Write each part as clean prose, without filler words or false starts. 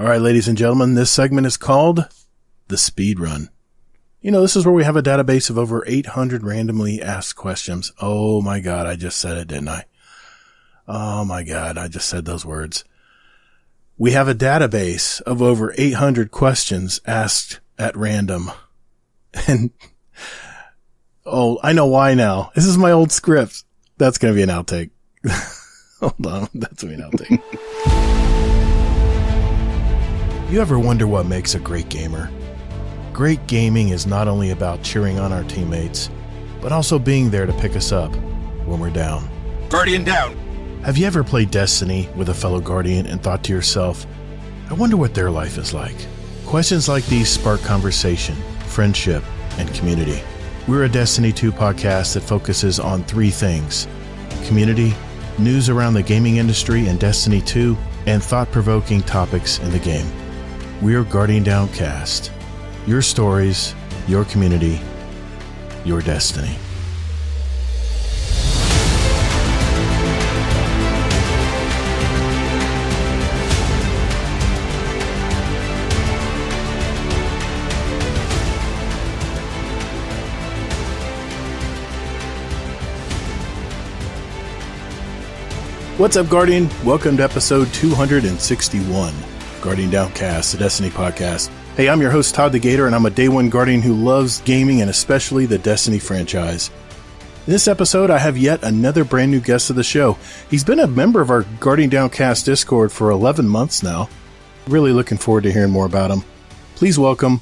All right, ladies and gentlemen, this segment is called The Speed Run. You know, this is where we have a database of over 800 randomly asked questions. Oh my God, I just said it, didn't I? Oh my God, I just said those words. We have a database of over 800 questions asked at random. And, oh, I know why now. This is my old script. That's going to be an outtake. Hold on, that's going to be an outtake. You ever wonder what makes a great gamer? Great gaming is not only about cheering on our teammates, but also being there to pick us up when we're down. Guardian down! Have you ever played Destiny with a fellow Guardian and thought to yourself, I wonder what their life is like? Questions like these spark conversation, friendship, and community. We're a Destiny 2 podcast that focuses on three things: community, news around the gaming industry and Destiny 2, and thought-provoking topics in the game. We're Guardian Downcast. Your stories, your community, your destiny. What's up, Guardian? Welcome to episode 261, Guardian Downcast, the Destiny podcast. Hey, I'm your host, Todd the Gator, and I'm a Day One Guardian who loves gaming and especially the Destiny franchise. In this episode, I have yet another brand new guest of the show. He's been a member of our Guardian Downcast Discord for 11 months now. Really looking forward to hearing more about him. Please welcome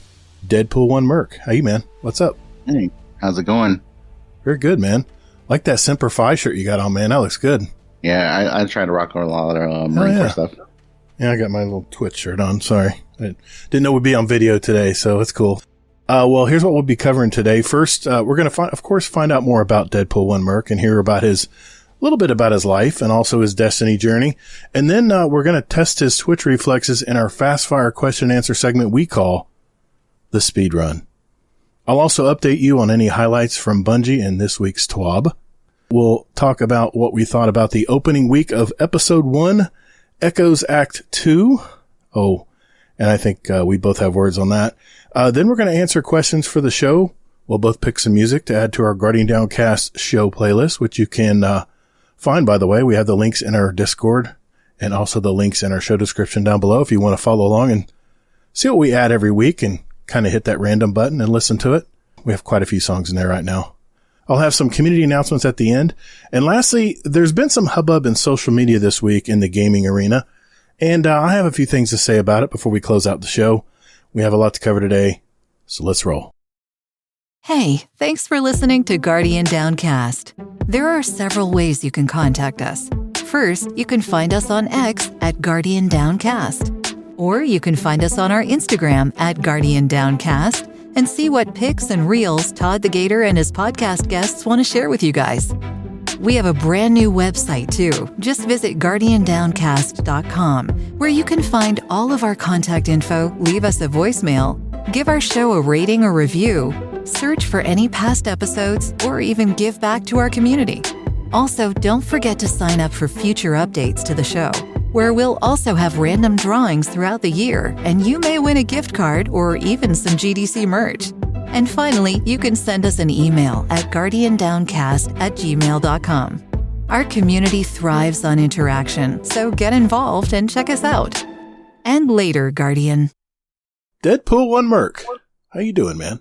DEADPOOL-1-MERC. How you, man? What's up? Hey, how's it going? Very good, man. Like that Semper Fi shirt you got on, man. That looks good. Yeah, I try to rock a lot of Marine Corps stuff. Yeah, I got my little Twitch shirt on. Sorry. I didn't know we'd be on video today, so it's cool. Well, here's what we'll be covering today. First, we're going to, of course, find out more about DEADPOOL-1-MERC and hear about a little bit about his life and also his Destiny journey. And then we're going to test his Twitch reflexes in our fast fire question and answer segment we call The Speed Run. I'll also update you on any highlights from Bungie in this week's TWAB. We'll talk about what we thought about the opening week of Episode 1, Echoes Act 2. Oh, and I think we both have words on that. Then we're going to answer questions for the show. We'll both pick some music to add to our Guardian Downcast show playlist, which you can find, by the way. We have the links in our Discord and also the links in our show description down below if you want to follow along and see what we add every week and kind of hit that random button and listen to it. We have quite a few songs in there right now. I'll have some community announcements at the end. And lastly, there's been some hubbub in social media this week in the gaming arena. And I have a few things to say about it before we close out the show. We have a lot to cover today, so let's roll. Hey, thanks for listening to Guardian Downcast. There are several ways you can contact us. First, you can find us on X at Guardian Downcast. Or you can find us on our Instagram at Guardian Downcast and see what pics and reels Todd the Gator and his podcast guests want to share with you guys. We have a brand new website too. Just visit guardiandowncast.com, where you can find all of our contact info, leave us a voicemail, give our show a rating or review, search for any past episodes, or even give back to our community. Also, don't forget to sign up for future updates to the show, where we'll also have random drawings throughout the year, and you may win a gift card or even some GDC merch. And finally, you can send us an email at guardiandowncast@gmail.com. Our community thrives on interaction, so get involved and check us out. And later, Guardian. DEADPOOL-1-MERC. How you doing, man?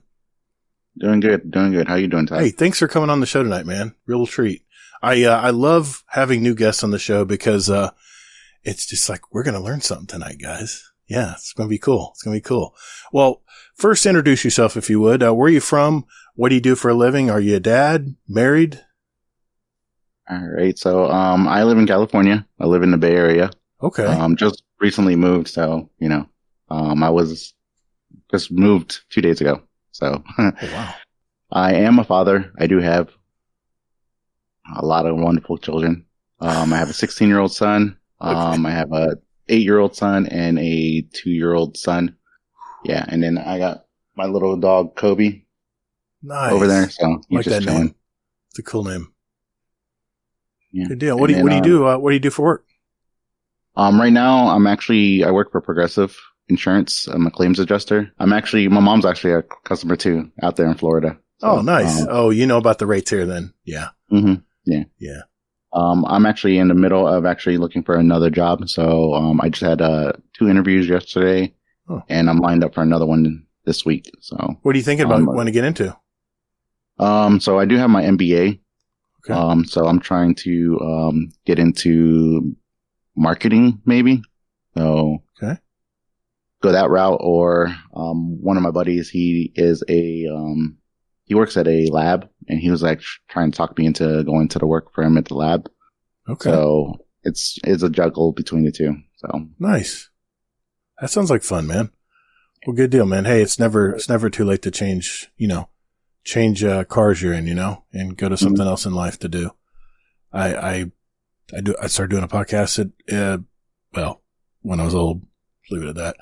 Doing good. How you doing, Todd? Hey, thanks for coming on the show tonight, man. Real treat. I love having new guests on the show because, it's just like, we're going to learn something tonight, guys. Yeah, it's going to be cool. Well, first introduce yourself if you would. Where are you from? What do you do for a living? Are you a dad? Married? All right. So, I live in California. I live in the Bay Area. Okay. Just recently moved. So, I was just moved 2 days ago. So, oh, wow. I am a father. I do have a lot of wonderful children. I have a 16-year-old son. Okay. I have a 8-year-old son and a 2-year-old son. Yeah. And then I got my little dog, Kobe, over there. So he's like just that chilling. name. It's a cool name. Yeah. Good deal. What do you do? What do you do for work? Right now I work for Progressive. insurance. I'm a claims adjuster. My mom's actually a customer too out there in Florida. So, oh, nice. You know about the rates here then. Yeah. Mm-hmm. Yeah. Yeah. I'm actually in the middle of actually looking for another job. So, I just had 2 interviews yesterday and I'm lined up for another one this week. So, what are you thinking about want to get into? So I do have my MBA. Okay. So I'm trying to, get into marketing maybe. So, okay. Go that route, or, one of my buddies, he works at a lab and he was like trying to talk me into going to the work for him at the lab. Okay. So it's a juggle between the two. So nice. That sounds like fun, man. Well, good deal, man. Hey, it's never too late to change cars you're in, and go to something else in life to do. I started doing a podcast when I was old, leave it at that.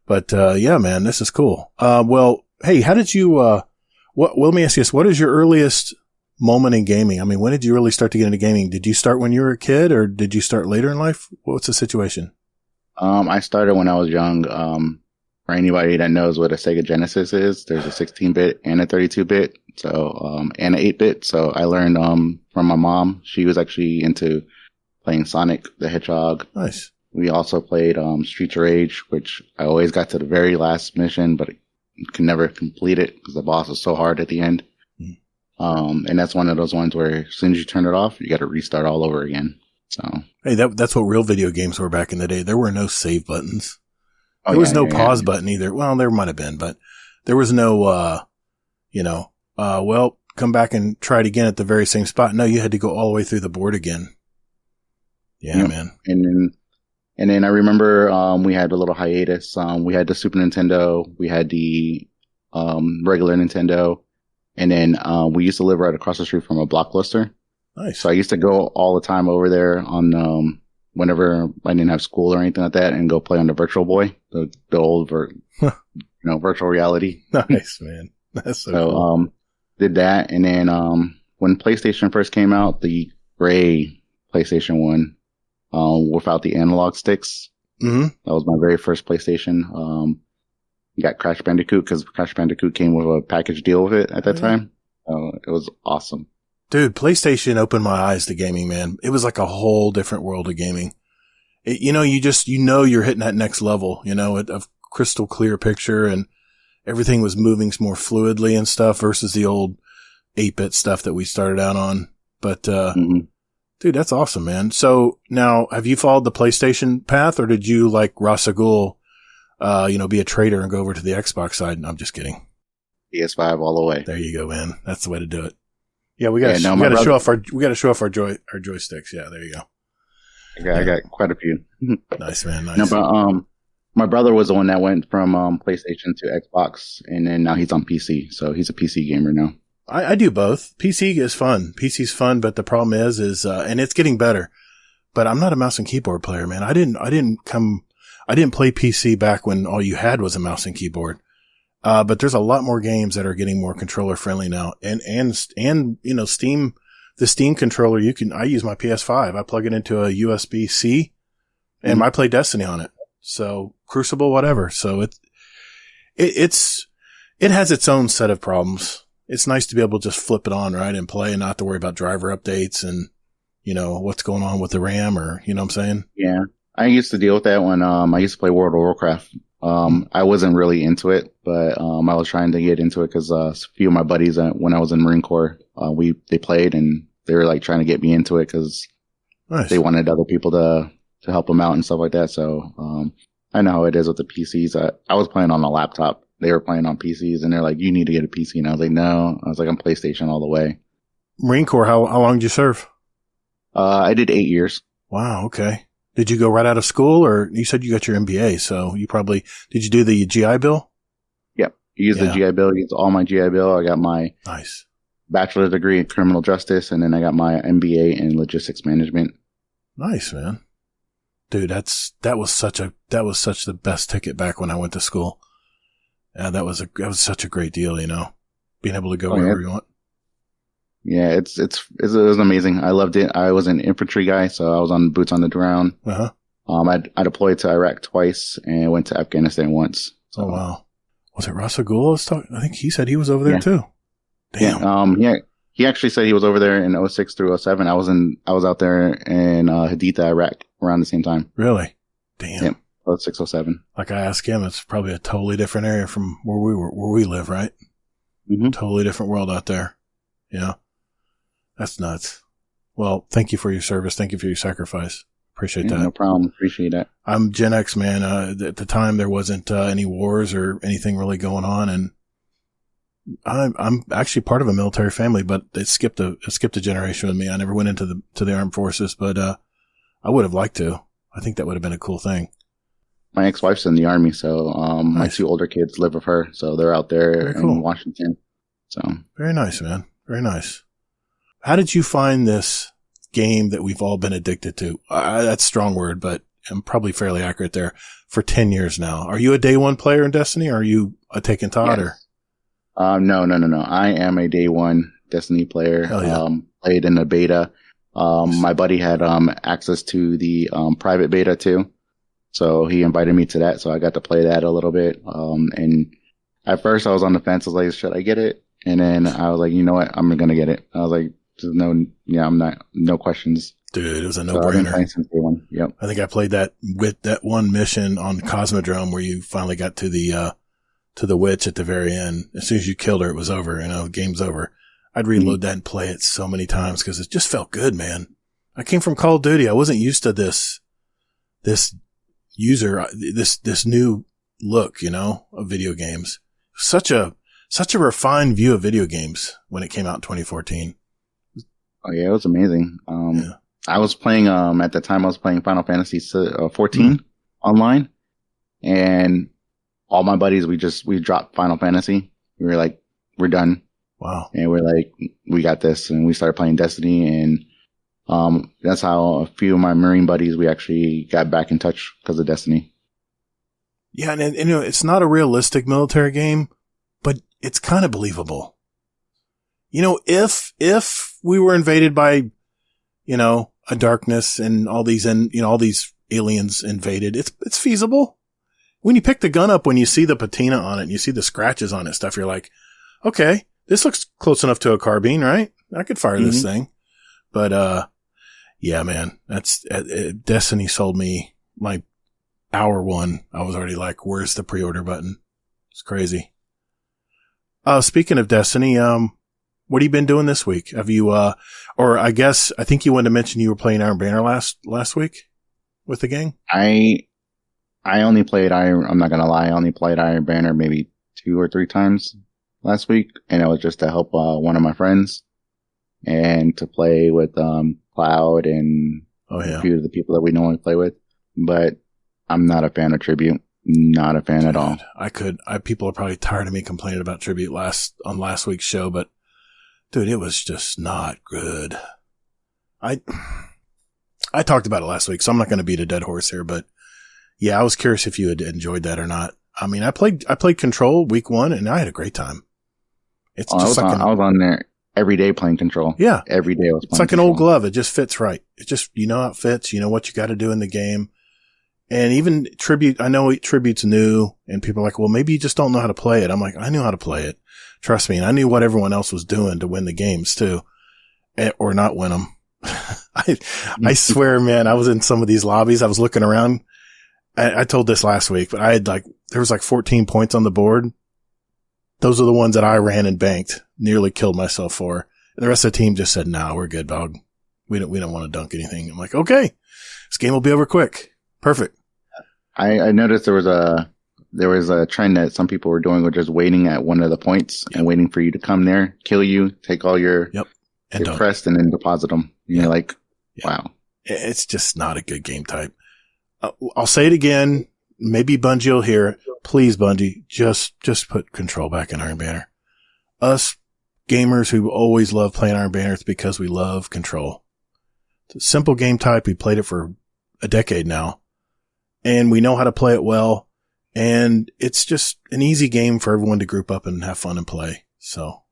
But, yeah, man, this is cool. Well, hey, how did you, let me ask you this. What is your earliest moment in gaming? I mean, when did you really start to get into gaming? Did you start when you were a kid or did you start later in life? What's the situation? I started when I was young. For anybody that knows what a Sega Genesis is, there's a 16-bit and a 32-bit. So, and an 8-bit. So I learned, from my mom. She was actually into playing Sonic the Hedgehog. Nice. We also played, Streets of Rage, which I always got to the very last mission, but could never complete it because the boss was so hard at the end. And that's one of those ones where as soon as you turn it off, you got to restart all over again. So, hey, that's what real video games were back in the day. There were no save buttons. There was no pause button either. Well, there might have been, but there was no, come back and try it again at the very same spot. No, you had to go all the way through the board again. Yeah, man. And then I remember, we had a little hiatus. We had the Super Nintendo. We had the, regular Nintendo. And then, we used to live right across the street from a Blockbuster. Nice. So I used to go all the time over there on, whenever I didn't have school or anything like that and go play on the Virtual Boy, the old, virtual reality. Nice, man. That's so cool. Did that. And then, when PlayStation first came out, the gray PlayStation 1, without the analog sticks. Mm-hmm. That was my very first PlayStation. Got Crash Bandicoot because Crash Bandicoot came with a package deal with it at that time. It was awesome. Dude, PlayStation opened my eyes to gaming, man. It was like a whole different world of gaming. You're hitting that next level, of crystal clear picture and everything was moving more fluidly and stuff versus the old 8-bit stuff that we started out on. But, dude, that's awesome, man. So now have you followed the PlayStation path or did you like Rasagul, be a trader and go over to the Xbox side? No, I'm just kidding. PS5 all the way. There you go, man. That's the way to do it. Yeah, we got to show off our joysticks. Yeah, there you go. I got quite a few. Nice, man. Nice. No, but my brother was the one that went from PlayStation to Xbox, and then now he's on PC. So he's a PC gamer now. I do both. PC is fun. PC's fun, but the problem is and it's getting better. But I'm not a mouse and keyboard player, man. I didn't play PC back when all you had was a mouse and keyboard. But there's a lot more games that are getting more controller friendly now. And Steam, the Steam controller, I use my PS5. I plug it into a USB-C and I play Destiny on it. So Crucible, whatever. So it has its own set of problems. It's nice to be able to just flip it on, right? And play and not have to worry about driver updates and, what's going on with the RAM or, you know what I'm saying? Yeah. I used to deal with that when, I used to play World of Warcraft. I wasn't really into it, but, I was trying to get into it because, a few of my buddies, when I was in Marine Corps, they played and they were like trying to get me into it because they wanted other people to help them out and stuff like that. So, I know how it is with the PCs. I was playing on a laptop. They were playing on PCs and they're like, you need to get a PC. And I was like, no. I was like, I'm PlayStation all the way. Marine Corps, how long did you serve? I did 8 years. Wow. Okay. Did you go right out of school or you said you got your MBA? So did you do the GI Bill? Yep. Used the GI Bill, used all my GI Bill. I got my bachelor's degree in criminal justice and then I got my MBA in logistics management. Nice, man. Dude, that was such the best ticket back when I went to school. Yeah, that was such a great deal, being able to go wherever you want. Yeah, it was amazing. I loved it. I was an infantry guy, so I was on boots on the ground. Uh-huh. I deployed to Iraq twice and went to Afghanistan once. So. Oh, wow. Was it Rasagula? I think he said he was over there too. Damn. Yeah. He actually said he was over there in 06 through 07. I was out there in Haditha, Iraq around the same time. Really? Damn. Yep. 06, 07. Like I asked him, it's probably a totally different area from where we live, right? Mm-hmm. Totally different world out there. Yeah. That's nuts. Well, thank you for your service. Thank you for your sacrifice. Appreciate that. No problem. Appreciate that. I'm Gen X, man. At the time, there wasn't any wars or anything really going on, and I'm actually part of a military family, but it skipped a generation with me. I never went into the armed forces, but I would have liked to. I think that would have been a cool thing. My ex-wife's in the Army, so Nice. my 2 older kids live with her, so they're out there in Washington. So very nice, man. Very nice. How did you find this game that we've all been addicted to? That's a strong word, but I'm probably fairly accurate there. For 10 years now. Are you a day one player in Destiny, or are you a Taken Todd? Yes. No. I am a day one Destiny player. Hell yeah. Played in the beta. My buddy had access to the private beta too. So he invited me to that, so I got to play that a little bit. And at first I was on the fence. I was like, should I get it? And then I was like, you know what? I'm going to get it. I was like, no questions. Dude, it was a So I've been no-brainer. playing since day one. Yep. I think I played that with that one mission on Cosmodrome where you finally got to the witch at the very end. As soon as you killed her, it was over. Game's over. I'd reload that and play it so many times because it just felt good, man. I came from Call of Duty. I wasn't used to this new look, of video games. Such a refined view of video games when it came out in 2014. Oh yeah, it was amazing. Yeah. I was playing, at the time I was playing Final Fantasy 14 online, and all my buddies, we dropped Final Fantasy. We were like, we're done. Wow. And we're like, we got this. And we started playing Destiny, and that's how a few of my Marine buddies, we actually got back in touch because of Destiny. Yeah. And it's not a realistic military game, but it's kind of believable. If we were invaded by, a darkness and all these aliens invaded, it's feasible. When you pick the gun up, when you see the patina on it and you see the scratches on it stuff, you're like, okay, this looks close enough to a carbine, right? I could fire this thing. But, yeah, man, Destiny sold me my hour one. I was already like, where's the pre-order button? It's crazy. Speaking of Destiny, what have you been doing this week? Have you, I think you wanted to mention you were playing Iron Banner last week with the gang? I only played I'm not going to lie. I only played Iron Banner maybe 2 or 3 times last week. And it was just to help, one of my friends and to play with, Cloud and a few of the people that we normally play with. But I'm not a fan of Tribute. Not a fan at all. People are probably tired of me complaining about Tribute on last week's show, but dude, it was just not good. I talked about it last week, so I'm not going to beat a dead horse here, but yeah, I was curious if you had enjoyed that or not. I mean, I played Control week 1 and I had a great time. It's I was on there every day playing Control. Yeah. Every day I was playing It's like Control. an old glove. It just fits right. It just, how it fits. You know what you got to do in the game. And even Tribute, I know Tribute's new and people are like, well, maybe you just don't know how to play it. I'm like, I knew how to play it. Trust me. And I knew what everyone else was doing to win the games too, or not win them. I swear, man, I was in some of these lobbies. I was looking around. I told this last week, but there was 14 points on the board. Those are the ones that I ran and banked, nearly killed myself for. And the rest of the team just said, nah, we're good, dog. We don't want to dunk anything. I'm like, okay, this game will be over quick. Perfect. I noticed there was a trend that some people were doing, with just waiting at one of the points and waiting for you to come there, kill you, take all your crest, and then deposit them. And you're like, wow. It's just not a good game type. I'll say it again. Maybe Bungie will hear it. Please, Bungie, just put Control back in Iron Banner. Us gamers who always love playing Iron Banner, it's because we love Control. It's a simple game type. We played it for a decade now, and we know how to play it well. And it's just an easy game for everyone to group up and have fun and play. So,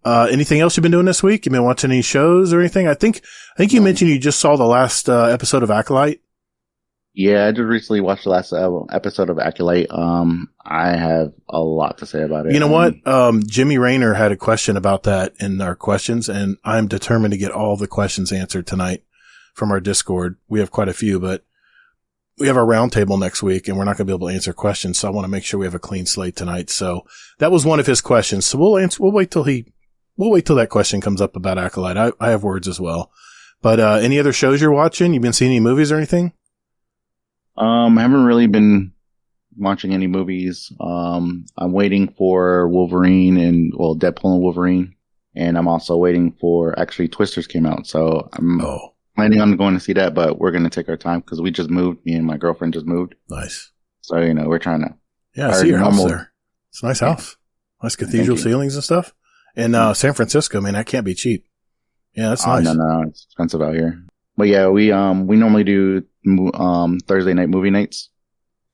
anything else you've been doing this week? You been watching any shows or anything? I think you mentioned you just saw the last episode of Acolyte. Yeah, I just recently watched the last episode of Acolyte. I have a lot to say about it. You know what? Jimmy Rayner had a question about that in our questions, and I'm determined to get all the questions answered tonight from our Discord. We have quite a few, but we have our roundtable next week, and we're not going to be able to answer questions, so I want to make sure we have a clean slate tonight. So that was one of his questions. So we'll wait till that question comes up about Acolyte. I have words as well. But any other shows you're watching? You've been seeing any movies or anything? I haven't really been watching any movies. I'm waiting for Deadpool and Wolverine, and I'm also waiting for, actually, Twisters came out, so I'm planning on going to see that, but we're going to take our time because we just moved. Me and my girlfriend just moved. Nice. So, we're trying to. Yeah, I see your house there. It's a nice house. Nice cathedral ceilings and stuff. And San Francisco, man, that can't be cheap. Yeah, that's nice. No, it's expensive out here. But yeah, we normally do Thursday night movie nights.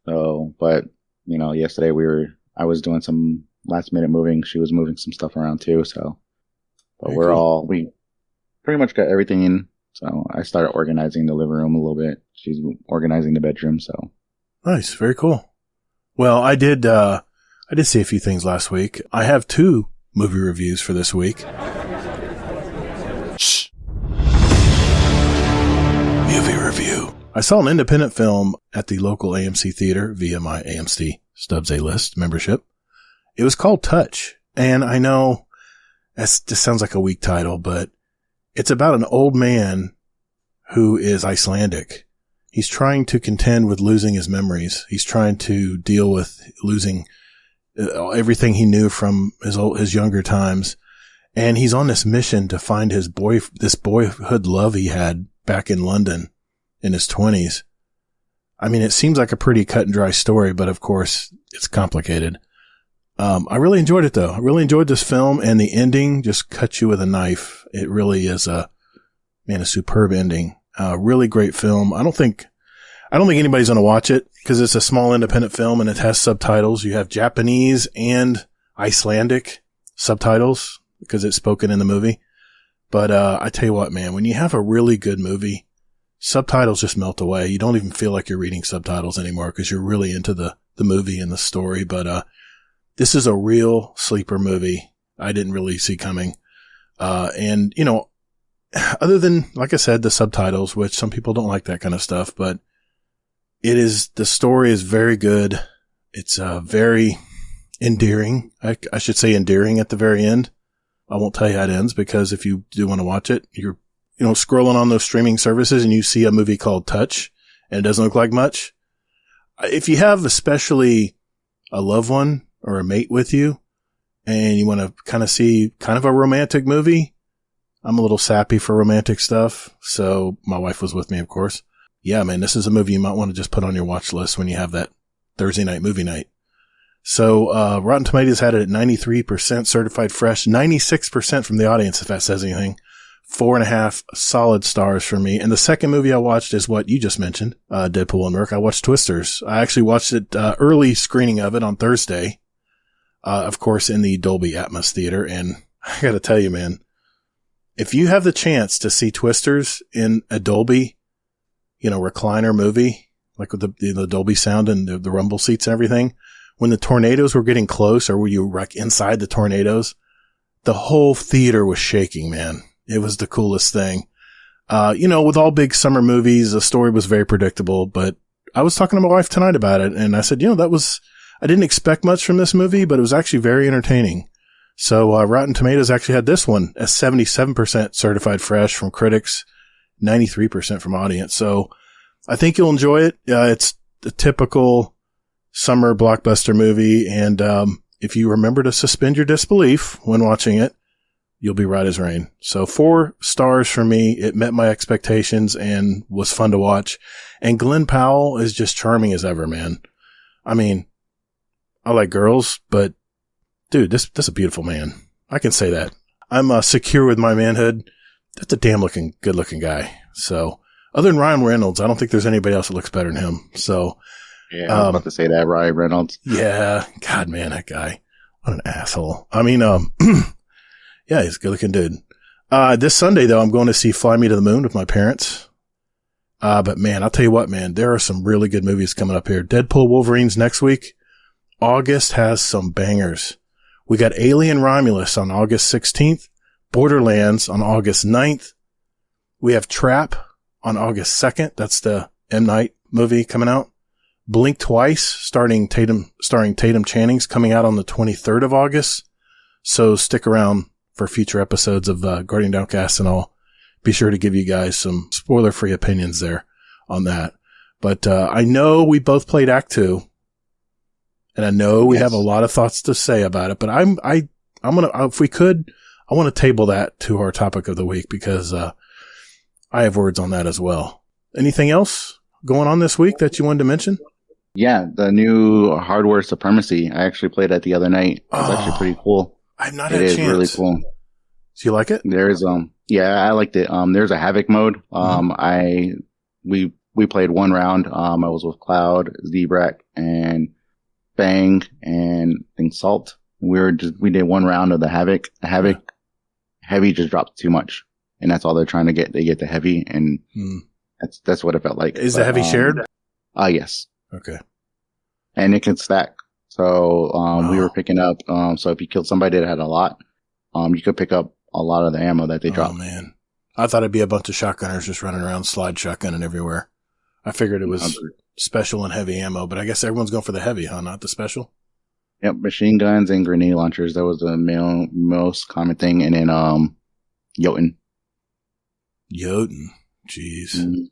So, but yesterday I was doing some last minute moving. She was moving some stuff around too. So, but we pretty much got everything in. So I started organizing the living room a little bit. She's organizing the bedroom. So nice, very cool. Well, I did see a few things last week. I have 2 movie reviews for this week. Shh. Movie review. I saw an independent film at the local AMC theater via my AMC Stubbs A-List membership. It was called Touch. And I know that just sounds like a weak title, but it's about an old man who is Icelandic. He's trying to contend with losing his memories. He's trying to deal with losing everything he knew from his younger times. And he's on this mission to find this boyhood love he had back in London in his 20s. I mean, it seems like a pretty cut and dry story, but of course it's complicated. I really enjoyed it though. I really enjoyed this film, and the ending just cuts you with a knife. It really is a superb ending. Really great film. I don't think anybody's going to watch it because it's a small independent film and it has subtitles. You have Japanese and Icelandic subtitles because it's spoken in the movie. But I tell you what, man, when you have a really good movie, subtitles just melt away. You don't even feel like you're reading subtitles anymore because you're really into the movie and the story. But this is a real sleeper movie I didn't really see coming. And other than, like I said, the subtitles, which some people don't like that kind of stuff, but the story is very good. It's very endearing. I should say endearing at the very end. I won't tell you how it ends because if you do want to watch it, you're, scrolling on those streaming services and you see a movie called Touch and it doesn't look like much. If you have especially a loved one or a mate with you and you want to kind of see kind of a romantic movie, I'm a little sappy for romantic stuff. So my wife was with me, of course. Yeah, man, this is a movie you might want to just put on your watch list when you have that Thursday night movie night. So, Rotten Tomatoes had it at 93% certified fresh, 96% from the audience, if that says anything. 4.5 solid stars for me. And the second movie I watched is what you just mentioned, Deadpool and MERC. I watched Twisters. I actually watched it, early screening of it on Thursday. Of course, in the Dolby Atmos theater. And I gotta tell you, man, if you have the chance to see Twisters in a Dolby, recliner movie, like with the Dolby sound and the rumble seats and everything, when the tornadoes were getting close or were you like inside the tornadoes, the whole theater was shaking, man. It was the coolest thing. With all big summer movies, the story was very predictable, but I was talking to my wife tonight about it and I said, I didn't expect much from this movie, but it was actually very entertaining. So, Rotten Tomatoes actually had this one as 77% certified fresh from critics, 93% from audience. So I think you'll enjoy it. It's a typical summer blockbuster movie. And, if you remember to suspend your disbelief when watching it, you'll be right as rain. So 4 stars for me. It met my expectations and was fun to watch. And Glenn Powell is just charming as ever, man. I mean, I like girls, but dude, this is a beautiful man. I can say that. I'm secure with my manhood. That's a damn good looking guy. So other than Ryan Reynolds, I don't think there's anybody else that looks better than him. So yeah, I was about to say that, Ryan Reynolds. Yeah. God, man, that guy. What an asshole. I mean, yeah, he's a good looking dude. This Sunday though, I'm going to see Fly Me to the Moon with my parents. But man, I'll tell you what, man, there are some really good movies coming up here. Deadpool Wolverine's next week. August has some bangers. We got Alien Romulus on August 16th, Borderlands on August 9th. We have Trap on August 2nd. That's the M. Night movie coming out. Blink Twice, starring Tatum Channing's coming out on the 23rd of August. So stick around for future episodes of Guardian Downcast, and I'll be sure to give you guys some spoiler-free opinions there on that. But I know we both played Act 2, and I know we have a lot of thoughts to say about it. But I'm gonna, if we could, I want to table that to our topic of the week because I have words on that as well. Anything else going on this week that you wanted to mention? Yeah, the new Hardware Supremacy. I actually played that the other night. It's actually pretty cool. I've not had a chance. It is really cool. Do you like it? There's yeah, I liked it. There's a Havoc mode. We played one round. I was with Cloud, Zebrak, and Bang, and I think Salt. We did one round of the Havoc. The Havoc Heavy just dropped too much, and that's all they're trying to get. They get the Heavy, and that's what it felt like. Is the Heavy shared? Yes. Okay. And it can stack. So, we were picking up, so if you killed somebody that had a lot, you could pick up a lot of the ammo that they dropped. Oh man. I thought it'd be a bunch of shotgunners just running around slide shotgunning everywhere. I figured it was special and heavy ammo, but I guess everyone's going for the heavy, huh? Not the special? Yep. Machine guns and grenade launchers. That was the most common thing. And then, Jotun. Jotun. Jeez. Mm-hmm.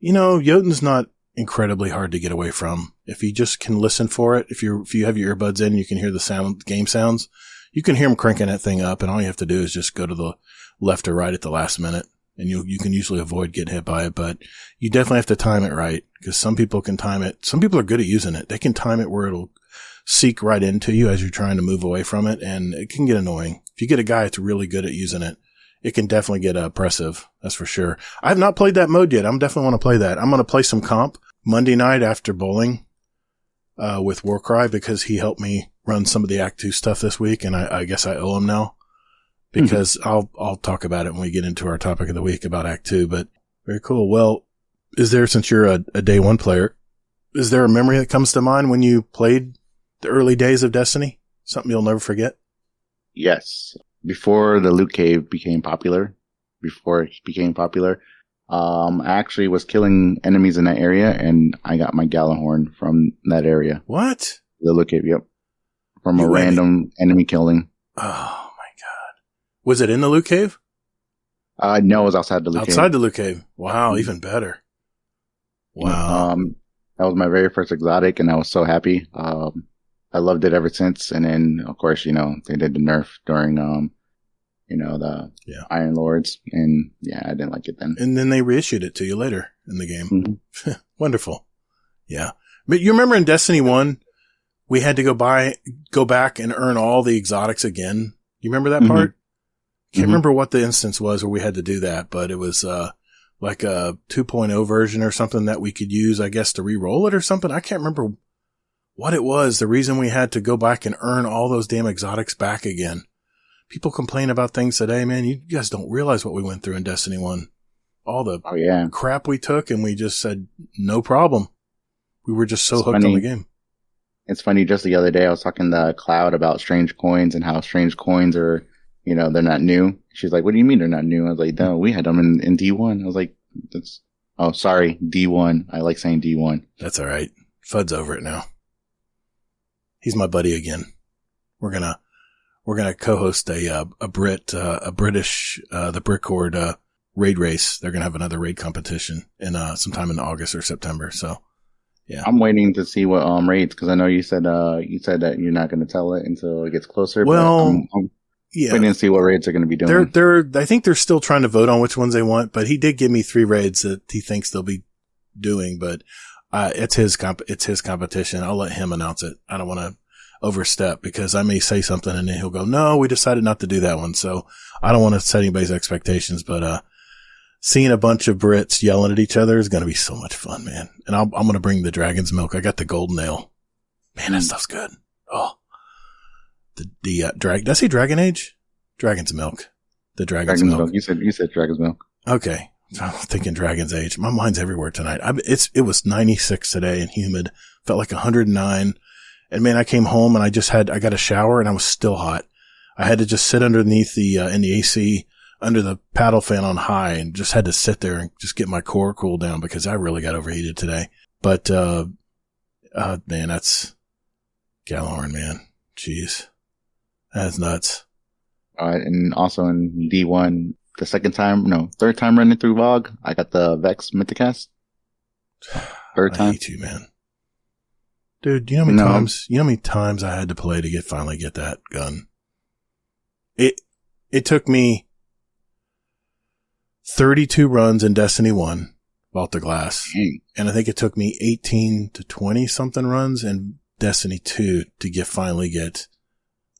You know, Jotun's not incredibly hard to get away from. If you just can listen for it, if you have your earbuds in, you can hear the game sounds. You can hear them cranking that thing up, and all you have to do is just go to the left or right at the last minute, and you can usually avoid getting hit by it. But you definitely have to time it right, because some people can time it. Some people are good at using it. They can time it where it'll seek right into you as you're trying to move away from it, and it can get annoying. If you get a guy that's really good at using it, it can definitely get oppressive. That's for sure. I have not played that mode yet. I'm definitely want to play that. I'm going to play some comp Monday night after bowling with Warcry, because he helped me run some of the Act 2 stuff this week, and I guess I owe him now, because I'll talk about it when we get into our topic of the week about Act 2. But very cool. Well, since you're a day one player, is there a memory that comes to mind when you played the early days of Destiny? Something you'll never forget? Yes. Before the loot cave became popular, I actually was killing enemies in that area, and I got my Gallahorn from that area. What? The loot cave, yep. From a random enemy killing. Oh my god. Was it in the loot cave? No, it was outside the loot cave. Outside the loot cave. Wow, even better. Wow. That was my very first exotic, and I was so happy. I loved it ever since. And then, of course, they did the nerf during, the Iron Lords. And I didn't like it then. And then they reissued it to you later in the game. Mm-hmm. Wonderful. Yeah. But you remember in Destiny 1, we had to go back and earn all the exotics again. You remember that part? Can't remember what the instance was where we had to do that, but it was, like a 2.0 version or something that we could use, I guess, to re-roll it or something. I can't remember what it was. The reason we had to go back and earn all those damn exotics back again. People complain about things today, man. You guys don't realize what we went through in Destiny 1. All the crap we took, and we just said, no problem. We were just so hooked on the game. It's funny, just the other day I was talking to Cloud about strange coins and how strange coins are, they're not new. She's like, what do you mean they're not new? I was like, no, we had them in D1. I was like, sorry, D1. I like saying D1. That's all right. Fud's over it now. He's my buddy again. We're gonna co-host the Brickcord, raid race. They're gonna have another raid competition sometime in August or September. So, yeah. I'm waiting to see what, raids, cause I know you said that you're not gonna tell it until it gets closer. Well, I'm waiting to see what raids are gonna be doing. I think they're still trying to vote on which ones they want, but he did give me 3 raids that he thinks they'll be doing, but, it's his competition. I'll let him announce it. I don't want to overstep, because I may say something and then he'll go, no, we decided not to do that one. So I don't want to set anybody's expectations, but, seeing a bunch of Brits yelling at each other is going to be so much fun, man. And I'm going to bring the dragon's milk. I got the golden ale. Man, that stuff's good. Oh, did I say Dragon Age? Dragon's milk. The dragon's milk. You said dragon's milk. Okay. I'm thinking Dragon's Age. My mind's everywhere tonight. It was 96 today and humid. Felt like 109. And man, I came home and I got a shower and I was still hot. I had to just sit underneath in the AC under the paddle fan on high and just had to sit there and just get my core cooled down because I really got overheated today. But, man, that's Gallahorn, man. Jeez. That's nuts. And also in D1, third time running through VOG, I got the Vex Mythicast. Third time. I hate you, man. Dude, you know how many times I had to play to finally get that gun? It took me 32 runs in Destiny 1, Vault the Glass. Dang. And I think it took me 18 to 20 something runs in Destiny 2 to finally get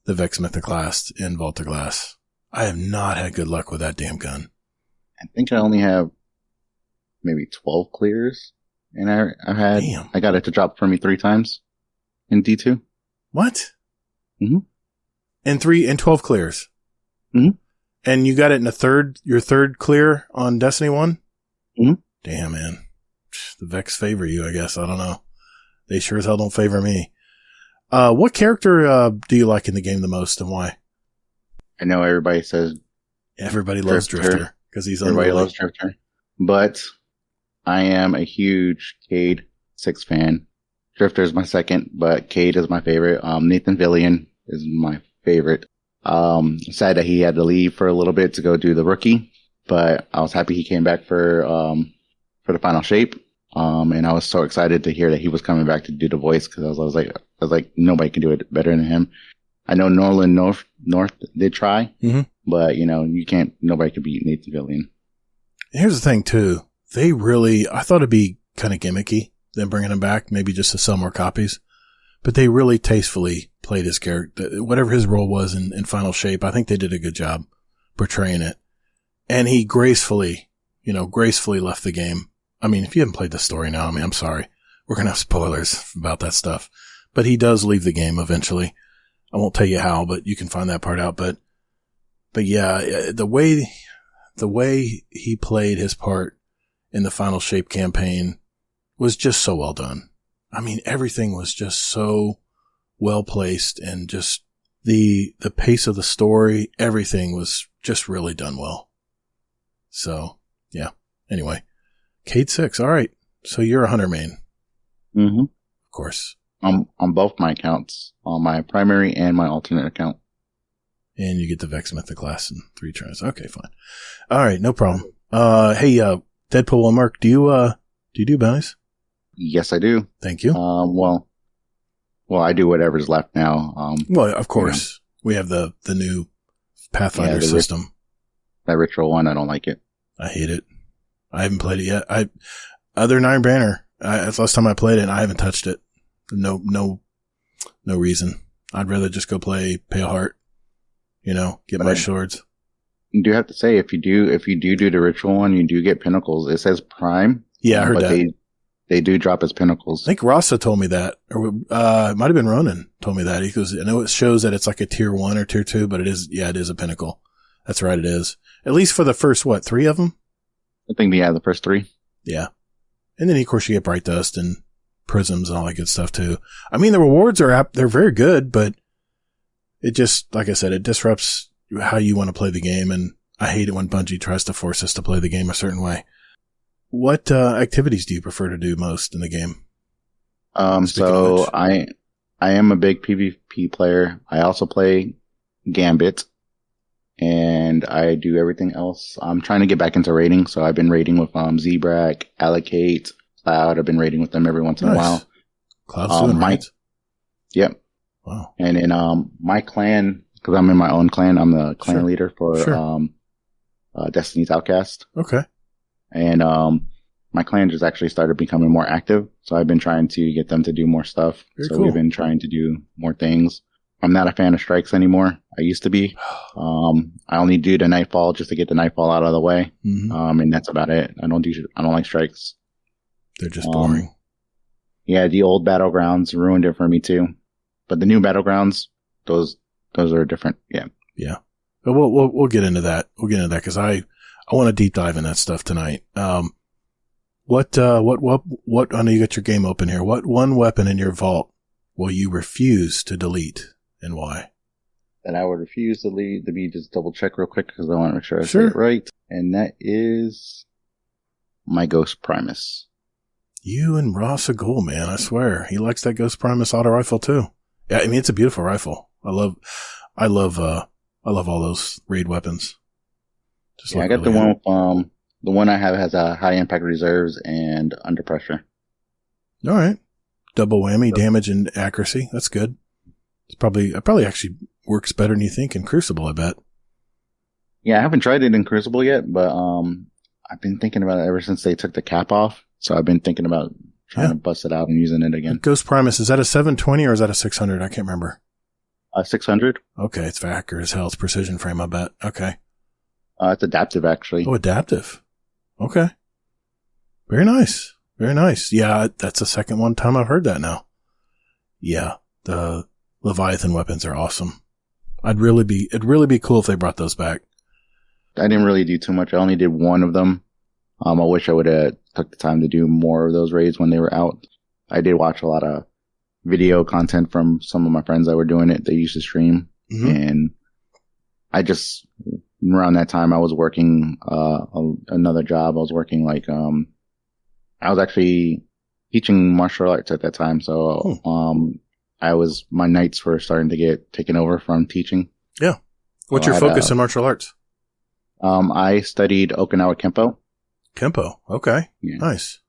the Vex Mythicast in Vault the Glass. I have not had good luck with that damn gun. I think I only have maybe 12 clears. And I got it to drop for me 3 times in D2. What? Mm-hmm. And 12 clears. Mm-hmm. And you got it in your third clear on Destiny 1? Mm-hmm. Damn, man. The Vex favor you, I guess. I don't know. They sure as hell don't favor me. What character do you like in the game the most and why? I know everybody says everybody loves Drifter because he's everybody loves Drifter, but I am a huge Cade 6 fan. Drifter is my second, but Cade is my favorite. Nathan Fillion is my favorite. Sad that he had to leave for a little bit to go do the rookie, but I was happy he came back for the final shape. And I was so excited to hear that he was coming back to do the voice because I was like, nobody can do it better than him. I know Nolan North did try, but nobody could beat Nathan Fillion. Here's the thing too. I thought it'd be kind of gimmicky, them bringing him back, maybe just to sell more copies, but they really tastefully played his character, whatever his role was in Final Shape. I think they did a good job portraying it. And he gracefully left the game. I mean, if you haven't played the story now, I'm sorry. We're going to have spoilers about that stuff, but he does leave the game eventually. I won't tell you how, but you can find that part out. But yeah, the way he played his part in the Final Shape campaign was just so well done. I mean, everything was just so well placed and just the pace of the story, everything was just really done well. So yeah. Anyway, Cade 6. All right. So you're a hunter main. Mm-hmm. Of course. On both my accounts, on my primary and my alternate account. And you get the Vex Mythicast in 3 turns. Okay, fine. All right, no problem. Hey, Deadpool-1-MERC, do you do bounties? Yes, I do. Thank you. Well, I do whatever's left now. Well, of course, we have the new Pathfinder system. That ritual one, I don't like it. I hate it. I haven't played it yet. Other than Iron Banner, that's the last time I played it, and I haven't touched it. No reason. I'd rather just go play Pale Heart. Get my swords. You do have to say, if you do the ritual one, you do get pinnacles. It says Prime. Yeah, I heard that. They do drop as pinnacles. I think Rasa told me that, or it might have been Ronan told me that. He goes, I know it shows that it's like a tier 1 or tier 2, but it is a pinnacle. That's right, it is. At least for the first 3 of them. I think the first 3. Yeah, and then of course you get Bright Dust and Prisms and all that good stuff too. I mean, the rewards they're very good, but it just, like I said, it disrupts how you want to play the game, and I hate it when Bungie tries to force us to play the game a certain way. What activities do you prefer to do most in the game? So I am a big PvP player. I also play Gambit, and I do everything else. I'm trying to get back into raiding, so I've been raiding with Zebrak, Allocate, Cloud. I've been raiding with them every once in a while. Cloud's doing right. Yep. Wow. And in my clan, because I'm in my own clan, I'm the clan leader for Destiny's Outcast. Okay. And my clan just actually started becoming more active, so I've been trying to get them to do more stuff. Very so cool. We've been trying to do more things. I'm not a fan of strikes anymore. I used to be. I only do the Nightfall just to get the Nightfall out of the way. Mm-hmm. And that's about it. I don't like strikes. They're just boring. Yeah, the old Battlegrounds ruined it for me too. But the new Battlegrounds, those are different. Yeah. Yeah. But we'll get into that. We'll get into that because I I want to deep dive in that stuff tonight. What, I know you got your game open here. What one weapon in your vault will you refuse to delete and why? That I would refuse to delete. Let me just double check real quick because I want to make sure I say it right. And that is my Ghost Primus. You and Ross are cool, man. I swear. He likes that Ghost Primus auto rifle too. Yeah, I mean, it's a beautiful rifle. I love all those raid weapons. Just I got really the one I have has a high impact reserves and under pressure. All right. Double whammy, damage and accuracy. That's good. It probably actually works better than you think in Crucible, I bet. Yeah, I haven't tried it in Crucible yet, but I've been thinking about it ever since they took the cap off. So I've been thinking about trying to bust it out and using it again. Ghost Primus, is that a 720 or is that a 600? I can't remember. 600. Okay, it's accurate as hell. It's precision frame, I bet. Okay. It's adaptive, actually. Oh, adaptive. Okay. Very nice. Very nice. Yeah, that's the second one time I've heard that now. Yeah, the Leviathan weapons are awesome. It'd really be cool if they brought those back. I didn't really do too much. I only did one of them. I wish I would have took the time to do more of those raids when they were out. I did watch a lot of video content from some of my friends that were doing it. They used to stream. Mm-hmm. And I just, around that time, I was working another job. I was working I was actually teaching martial arts at that time. So my nights were starting to get taken over from teaching. Yeah. What's your focus in martial arts? I studied Okinawa Kempo. Kempo. Okay. Yeah. Nice.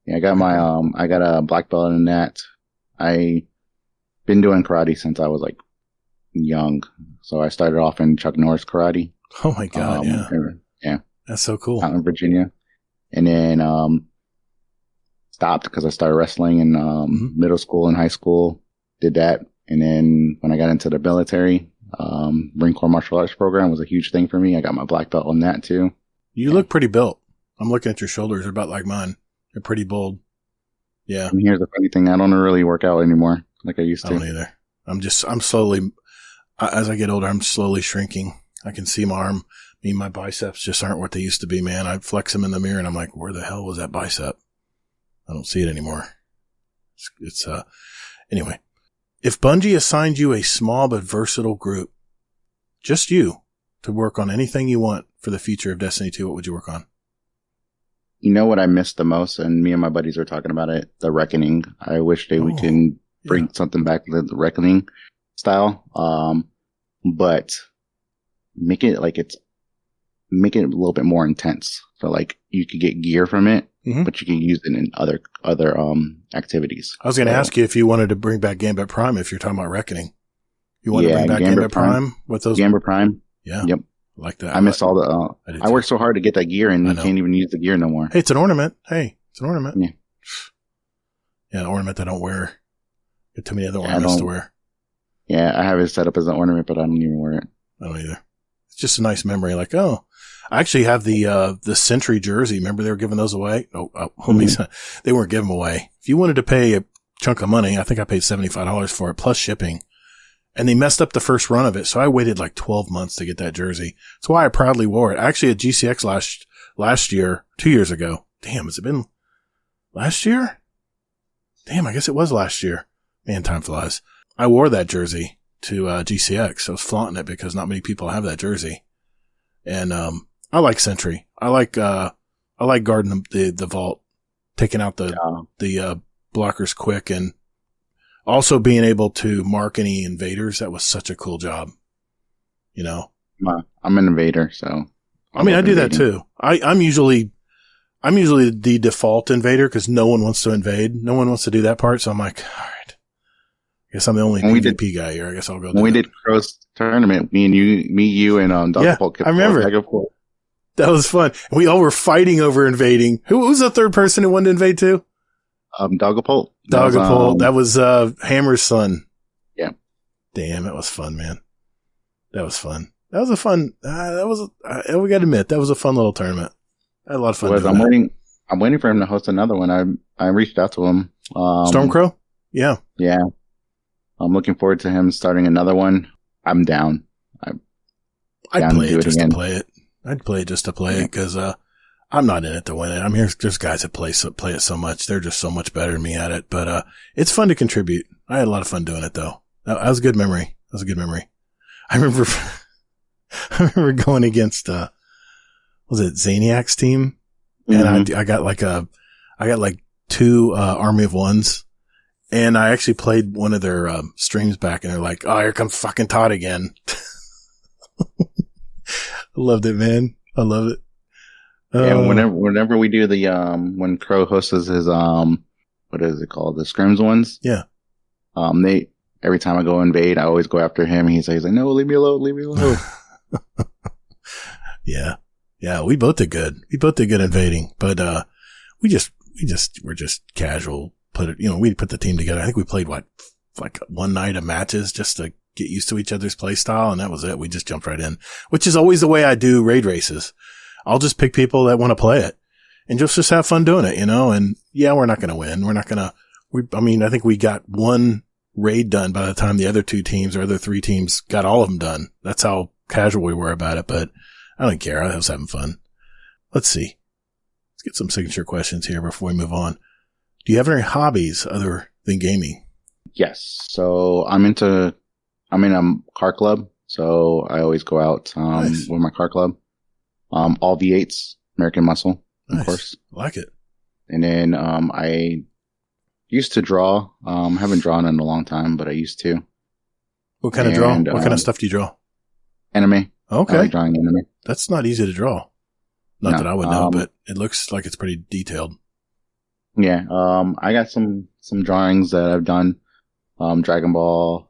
Yeah, I got I got a black belt in that. I been doing karate since I was young. So I started off in Chuck Norris karate. Oh my God. Yeah. That's so cool. Out in Virginia. And then, stopped because I started wrestling in, middle school and high school. Did that. And then when I got into the military, Marine Corps martial arts program was a huge thing for me. I got my black belt on that too. You look pretty built. I'm looking at your shoulders. They're about like mine. They're pretty bold. Yeah. And here's the funny thing. I don't really work out anymore like I used to. I don't either. I'm slowly, as I get older, I'm slowly shrinking. I can see my arm. My biceps just aren't what they used to be, man. I flex them in the mirror and I'm like, where the hell was that bicep? I don't see it anymore. Anyway. If Bungie assigned you a small but versatile group, just you, to work on anything you want for the future of Destiny 2, what would you work on? You know what I missed the most, and me and my buddies were talking about it, the Reckoning. I wish we can bring something back to the Reckoning style, but make it a little bit more intense. So you could get gear from it, but you can use it in other activities. I was going to ask you if you wanted to bring back Gambit Prime if you're talking about Reckoning. You want to bring back Gambit Prime with those? Gambit Prime. Yeah. Yep. I like that. I missed all the, I worked so hard to get that gear and you can't even use the gear no more. Hey, it's an ornament. It's an ornament. Yeah. Yeah, an ornament I don't wear. Get too many other ornaments to wear. Yeah, I have it set up as an ornament, but I don't even wear it. I don't either. It's just a nice memory. I actually have the Sentry jersey. Remember they were giving those away? They weren't giving them away. If you wanted to pay a chunk of money, I think I paid $75 for it plus shipping. And they messed up the first run of it. So I waited 12 months to get that jersey. That's why I proudly wore it. Actually at GCX last year, 2 years ago. Damn, has it been last year? Damn, I guess it was last year. Man, time flies. I wore that jersey to GCX. I was flaunting it because not many people have that jersey. And I like Sentry. I like guarding the vault, taking out the blockers quick, and also being able to mark any invaders. That was such a cool job. I'm an invader, so I do that too. I'm usually the default invader because no one wants to invade. No one wants to do that part. So I'm like, all right. I guess I'm the only PvP guy here. I guess I'll go. When we did Crow's tournament, me, you, and Dr. Polk. I remember. That was fun. We all were fighting over invading. Who was the third person who wanted to invade too? Dogapult. Dogapult. That was Hammer's son. Yeah. Damn, that was fun, man. That was fun. That was a fun. We got to admit that was a fun little tournament. I had a lot of fun. I'm waiting for him to host another one. I reached out to him. Stormcrow. Yeah. Yeah. I'm looking forward to him starting another one. I'm down. I'd play it just to play it. I'd play it just to play it because, I'm not in it to win it. I mean, there's guys that play it so much. They're just so much better than me at it, but, it's fun to contribute. I had a lot of fun doing it though. That was a good memory. I remember, I remember going against, was it Zaniac's team? And I got like two, Army of Ones. And I actually played one of their, streams back and they're like, oh, here comes fucking Todd again. I loved it, man. I love it. And whenever we do the, when Crow hosts his, what is it called? The scrims ones. Yeah. Every time I go invade, I always go after him. He's like, no, leave me alone. Yeah. Yeah. We both did good. Invading, but, we're just casual. We put the team together. I think we played like one night of matches just to get used to each other's play style. And that was it. We just jumped right in, which is always the way I do raid races. I'll just pick people that want to play it and just have fun doing it, and yeah, we're not going to win. I think we got one raid done by the time the other two teams or other three teams got all of them done. That's how casual we were about it, but I don't care. I was having fun. Let's see. Let's get some signature questions here before we move on. Do you have any hobbies other than gaming? Yes. So I'm in a car club. So I always go out, Nice. with my car club. All V8s, American Muscle, Nice. of course. I like it. And then, I used to draw. Haven't drawn in a long time, but I used to. What kind of draw? What kind of stuff do you draw? Anime. Okay. I like drawing anime. That's not easy to draw. Not No, that I would know, but it looks like it's pretty detailed. Yeah. I got some drawings that I've done. Dragon Ball.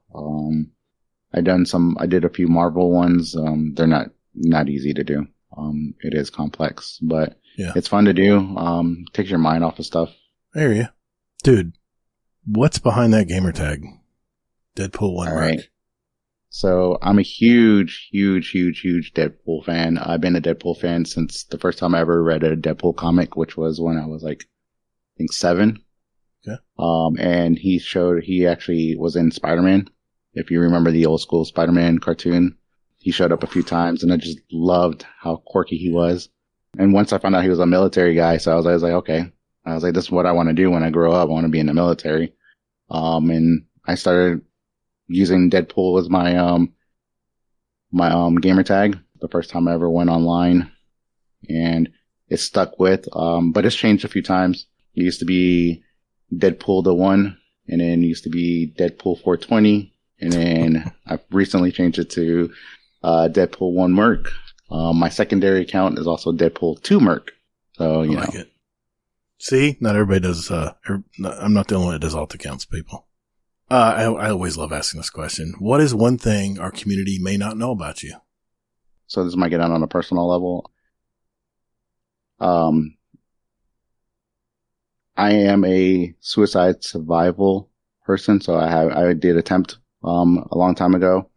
I did a few Marvel ones. They're not easy to do. It is complex, but yeah, it's fun to do. Takes your mind off of stuff. I hear you. Dude, what's behind that gamer tag? DEADPOOL-1-MERC. All right. So I'm a huge Deadpool fan. I've been a Deadpool fan since the first time I ever read a Deadpool comic, which was when I was like, I think 7. Okay. And he actually was in Spider-Man. If you remember the old school Spider-Man cartoon, he showed up a few times and I just loved how quirky he was. And once I found out he was a military guy, so I was like, okay. I was like, this is what I want to do when I grow up. I want to be in the military. And I started using Deadpool as my gamer tag the first time I ever went online, and it stuck with, but it's changed a few times. It used to be Deadpool-1, and then it used to be Deadpool-420, and then I've recently changed it to, Deadpool-1-MERC. My secondary account is also Deadpool-2-MERC. So, I like it. See, not everybody does, I'm not the only one that does alt accounts, people. I always love asking this question. What is one thing our community may not know about you? So this might get on a personal level. I am a suicide survival person. So I did attempt, a long time ago.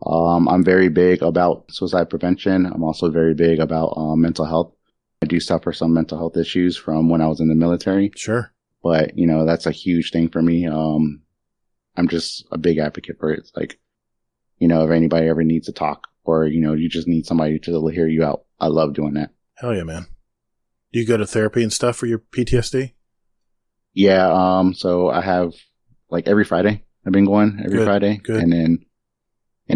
I'm very big about suicide prevention. I'm also very big about, mental health. I do suffer some mental health issues from when I was in the military. Sure. But, that's a huge thing for me. I'm just a big advocate for it. It's like, if anybody ever needs to talk or, you just need somebody to hear you out. I love doing that. Hell yeah, man. Do you go to therapy and stuff for your PTSD? Yeah. So I have like every Friday I've been going every Friday. Good. And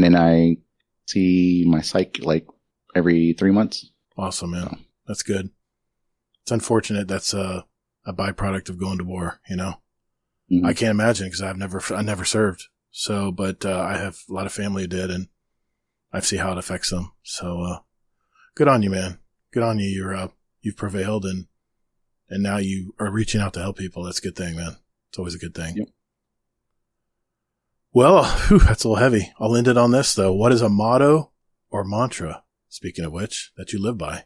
then I see my psych like every 3 months. Awesome, man. That's good. It's unfortunate. That's a byproduct of going to war, Mm-hmm. I can't imagine because I never served. So, but, I have a lot of family who did and I see how it affects them. So, good on you, man. Good on you. You've prevailed and now you are reaching out to help people. That's a good thing, man. It's always a good thing. Yep. Well, that's a little heavy. I'll end it on this though. What is a motto or mantra, speaking of which, that you live by?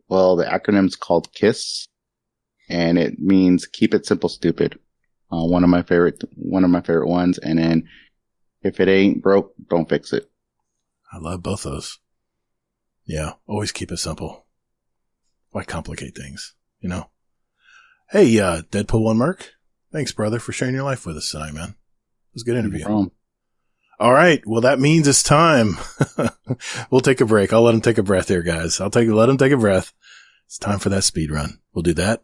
Well, the acronym's called KISS and it means keep it simple, stupid. One of my favorite ones. And then if it ain't broke, don't fix it. I love both those. Yeah. Always keep it simple. Why complicate things? Hey, Deadpool-1-MERC. Thanks, brother, for sharing your life with us tonight, man. It was a good interview. No problem. All right. Well, that means it's time. We'll take a break. I'll let him take a breath here, guys. Let him take a breath. It's time for that speed run. We'll do that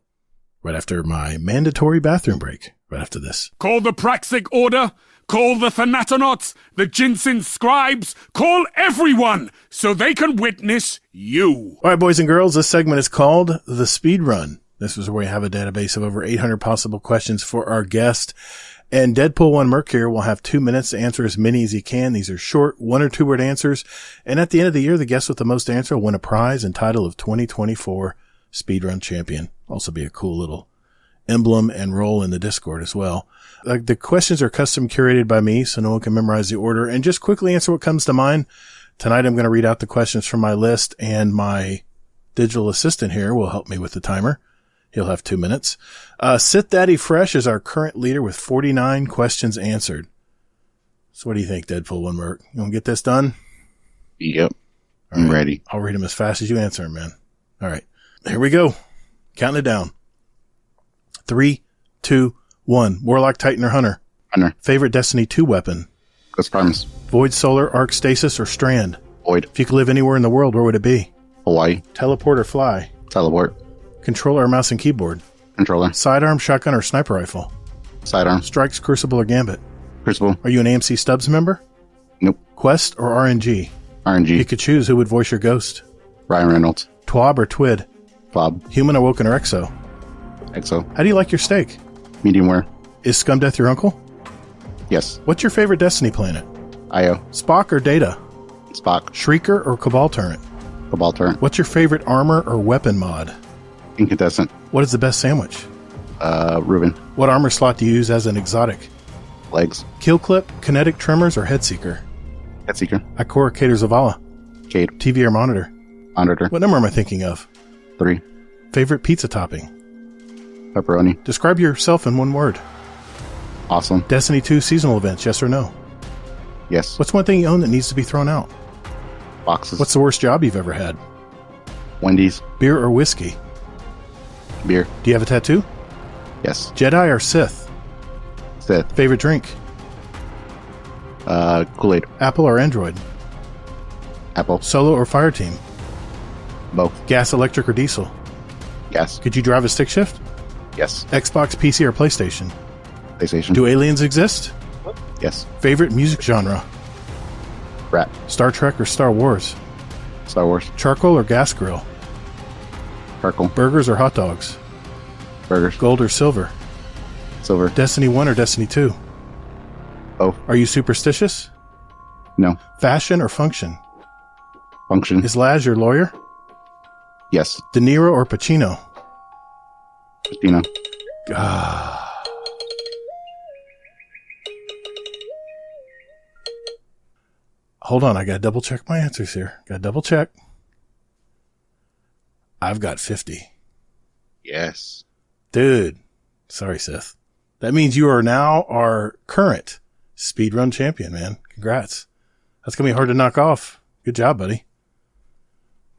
right after my mandatory bathroom break. Right after this. Call the Praxic Order. Call the Thanatonauts, the Jinsen Scribes. Call everyone so they can witness you. All right, boys and girls. This segment is called the speed run. This is where we have a database of over 800 possible questions for our guest. And Deadpool-1-MERC here will have 2 minutes to answer as many as he can. These are short 1 or 2 word answers. And at the end of the year, the guest with the most answer will win a prize and title of 2024 Speedrun Champion. Also be a cool little emblem and role in the Discord as well. The questions are custom curated by me, so no one can memorize the order. And just quickly answer what comes to mind. Tonight I'm going to read out the questions from my list, and my digital assistant here will help me with the timer. He'll have 2 minutes. Sit Daddy Fresh is our current leader with 49 questions answered. So what do you think, Deadpool-1-MERC? You want to get this done? Yep. I'm ready. I'll read them as fast as you answer them, man. All right. Here we go. Counting it down. 3, 2, 1. Warlock, Titan, or Hunter? Hunter. Favorite Destiny 2 weapon? Ghost Primus. Void, Solar, Arc, Stasis, or Strand? Void. If you could live anywhere in the world, where would it be? Hawaii. Teleport or fly? Teleport. Controller or mouse and keyboard? Controller. Sidearm, shotgun, or sniper rifle? Sidearm. Strikes, Crucible, or Gambit? Crucible. Are you an AMC Stubbs member? Nope. Quest or RNG? RNG. You could choose who would voice your ghost. Ryan Reynolds. TWAB or TWID? Bob. Human, Awoken, or Exo? Exo. How do you like your steak? Medium rare. Is Scumdeath your uncle? Yes. What's your favorite Destiny planet? Io. Spock or Data? Spock. Shrieker or Cabal turret? Cabal turret. What's your favorite armor or weapon mod? Incandescent. What is the best sandwich? Reuben. What armor slot do you use as an exotic? Legs. Kill clip, kinetic tremors, or headseeker? Headseeker. Ikora, Cater, Zavala? Cade. TV or monitor? Monitor. What number am I thinking of? 3. Favorite pizza topping? Pepperoni. Describe yourself in one word. Awesome. Destiny 2 seasonal events, yes or no? Yes. What's one thing you own that needs to be thrown out? Boxes. What's the worst job you've ever had? Wendy's. Beer or whiskey? Beer. Do you have a tattoo? Yes. Jedi or Sith? Sith. Favorite drink? Kool-Aid. Apple or Android? Apple. Solo or fire team? Both. Gas, electric, or diesel? Gas. Could you drive a stick shift? Yes. Xbox, PC, or PlayStation? PlayStation. Do aliens exist? Yes. Favorite music genre? Rap. Star Trek or Star Wars? Star Wars. Charcoal or gas grill? Charcoal. Burgers or hot dogs? Burgers. Gold or silver? Silver. Destiny 1 or Destiny 2? Both. Are you superstitious? No. Fashion or function? Function. Is Laz your lawyer? Yes. De Niro or Pacino? Christina. Hold on, I gotta double check my answers here. Gotta double check. I've got 50. Yes. Dude. Sorry, Sith. That means you are now our current speedrun champion, man. Congrats. That's gonna be hard to knock off. Good job, buddy.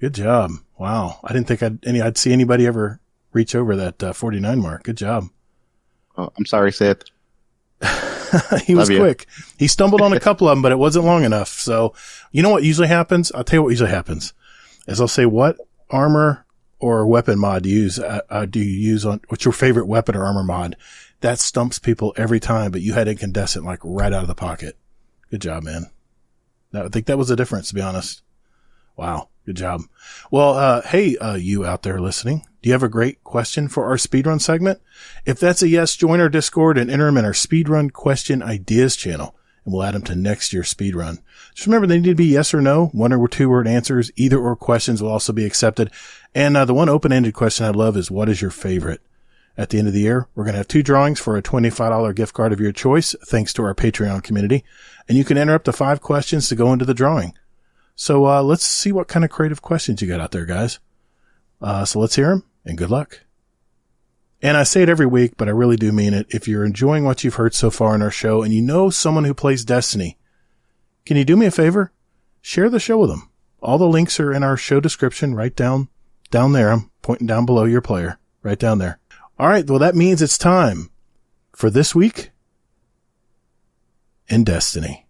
Good job. Wow. I didn't think I'd see anybody ever reach over that 49 mark. Good job. Oh, I'm sorry, Seth. He was Love you. quick. He stumbled on a couple of them, but it wasn't long enough. So, you know what usually happens? I'll tell you what usually happens is I'll say, what armor or weapon mod do you use on, what's your favorite weapon or armor mod? That stumps people every time, but you had incandescent like right out of the pocket. Good job, man. I think that was the difference, to be honest. Wow. Good job. Well, hey, you out there listening, do you have a great question for our speedrun segment? If that's a yes, join our Discord and enter them in our speedrun question ideas channel, and we'll add them to next year's speedrun. Just remember, they need to be yes or no, 1 or 2 word answers. Either or questions will also be accepted. And the one open-ended question I love is, what is your favorite? At the end of the year, we're going to have 2 drawings for a $25 gift card of your choice, thanks to our Patreon community. And you can enter up to 5 questions to go into the drawing. So let's see what kind of creative questions you got out there, guys. So let's hear them, and good luck. And I say it every week, but I really do mean it. If you're enjoying what you've heard so far in our show and you know someone who plays Destiny, can you do me a favor? Share the show with them. All the links are in our show description right down there. I'm pointing down below your player, right down there. All right, well, that means it's time for This Week in Destiny.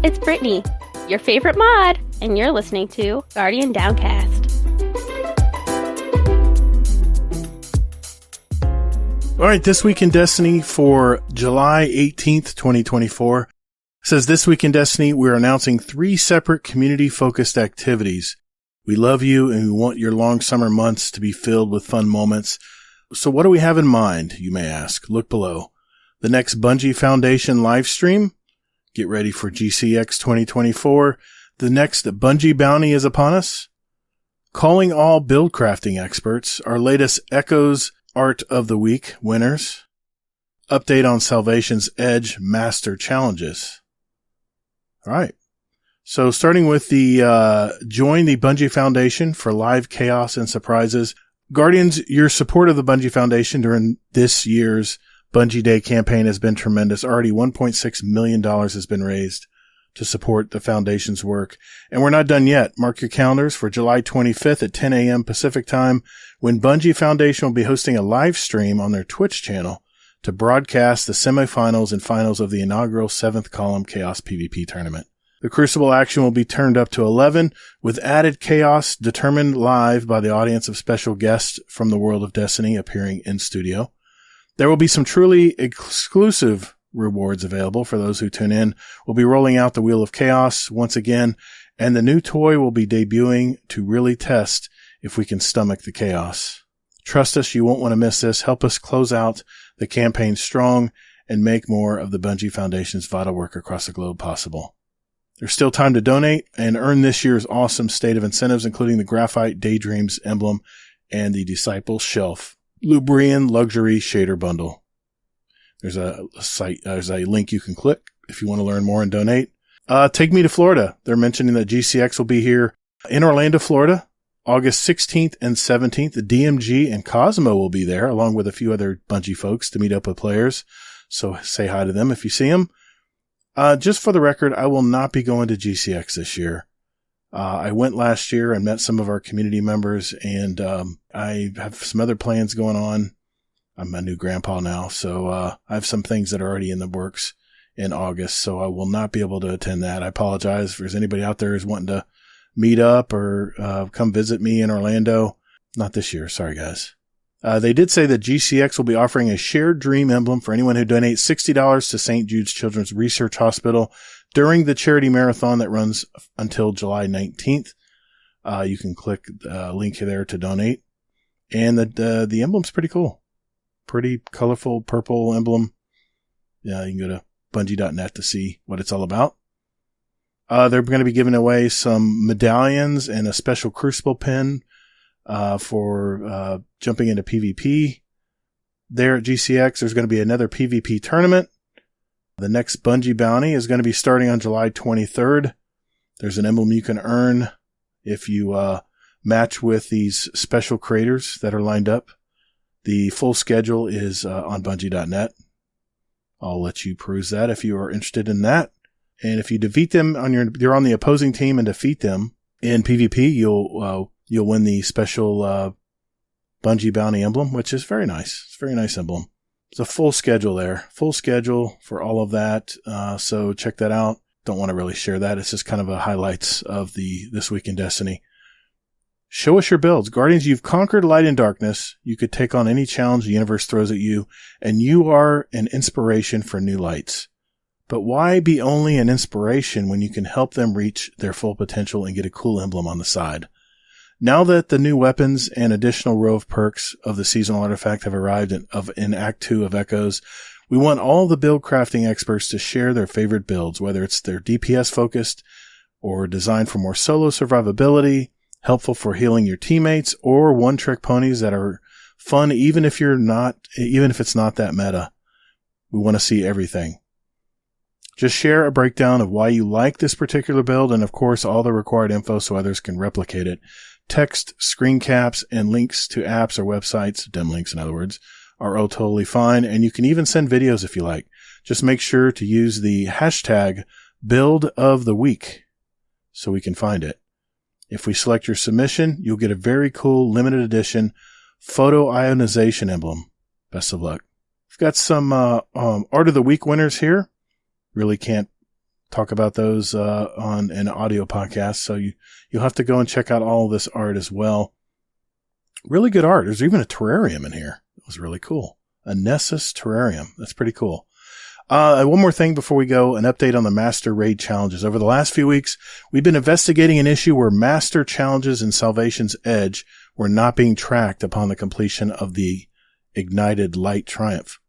It's Brittany, your favorite mod, and you're listening to Guardian Downcast. All right, This Week in Destiny for July 18th, 2024. Says This Week in Destiny, we're announcing 3 separate community-focused activities. We love you and we want your long summer months to be filled with fun moments. So what do we have in mind, you may ask? Look below. The next Bungie Foundation live stream. Get ready for GCX 2024. The next Bungie Bounty is upon us. Calling all build crafting experts. Our latest Echoes Art of the Week winners. Update on Salvation's Edge Master Challenges. All right. So starting with the join the Bungie Foundation for live chaos and surprises. Guardians, your support of the Bungie Foundation during this year's Bungie Day campaign has been tremendous. Already $1.6 million has been raised to support the Foundation's work. And we're not done yet. Mark your calendars for July 25th at 10 a.m. Pacific time, when Bungie Foundation will be hosting a live stream on their Twitch channel to broadcast the semifinals and finals of the inaugural 7th Column Chaos PvP tournament. The Crucible action will be turned up to 11, with added chaos determined live by the audience of special guests from the world of Destiny appearing in studio. There will be some truly exclusive rewards available for those who tune in. We'll be rolling out the Wheel of Chaos once again, and the new toy will be debuting to really test if we can stomach the chaos. Trust us, you won't want to miss this. Help us close out the campaign strong and make more of the Bungie Foundation's vital work across the globe possible. There's still time to donate and earn this year's awesome state of incentives, including the Graphite Daydreams emblem and the Disciple Shelf Lubrian Luxury Shader Bundle. There's a link you can click if you want to learn more and donate. Take me to Florida. They're mentioning that GCX will be here in Orlando, Florida, August 16th and 17th. The DMG and Cosmo will be there, along with a few other Bungie folks, to meet up with players. So say hi to them if you see them. Just for the record, I will not be going to GCX this year. I went last year and met some of our community members, and I have some other plans going on. I'm a new grandpa now, so I have some things that are already in the works in August, so I will not be able to attend that. I apologize if there's anybody out there who's wanting to meet up or come visit me in Orlando. Not this year. Sorry, guys. They did say that GCX will be offering a shared dream emblem for anyone who donates $60 to St. Jude's Children's Research Hospital during the charity marathon that runs until July 19th. You can click the link there to donate. And the emblem's pretty cool. Pretty colorful purple emblem. Yeah, you can go to bungie.net to see what it's all about. They're going to be giving away some medallions and a special Crucible pin for jumping into PvP. There at GCX, there's going to be another PvP tournament. The next Bungie Bounty is going to be starting on July 23rd. There's an emblem you can earn if you match with these special creators that are lined up. The full schedule is on bungie.net. I'll let you peruse that if you are interested in that. And if you defeat them you're on the opposing team and defeat them in PvP, you'll win the special Bungie Bounty emblem, which is very nice. It's a very nice emblem. It's a full schedule there. Full schedule for all of that. So check that out. Don't want to really share that. It's just kind of a highlights of This Week in Destiny. Show us your builds. Guardians, you've conquered light and darkness. You could take on any challenge the universe throws at you, and you are an inspiration for new lights. But why be only an inspiration when you can help them reach their full potential and get a cool emblem on the side? Now that the new weapons and additional row of perks of the seasonal artifact have arrived in Act 2 of Echoes, we want all the build crafting experts to share their favorite builds, whether it's their DPS focused or designed for more solo survivability, helpful for healing your teammates, or one-trick ponies that are fun even if it's not that meta. We want to see everything. Just share a breakdown of why you like this particular build, and of course all the required info so others can replicate it. Text, screen caps, and links to apps or websites, dim links in other words, are all totally fine, and you can even send videos if you like. Just make sure to use the hashtag #BuildOfTheWeek so we can find it. If we select your submission, you'll get a very cool limited edition photo ionization emblem. Best of luck. We've got some Art of the Week winners here. Really can't talk about those on an audio podcast. So you'll have to go and check out all this art as well. Really good art. There's even a terrarium in here. It was really cool. A Nessus terrarium. That's pretty cool. One more thing before we go, an update on the Master Raid challenges. Over the last few weeks, we've been investigating an issue where Master challenges in Salvation's Edge were not being tracked upon the completion of the Ignited Light Triumph.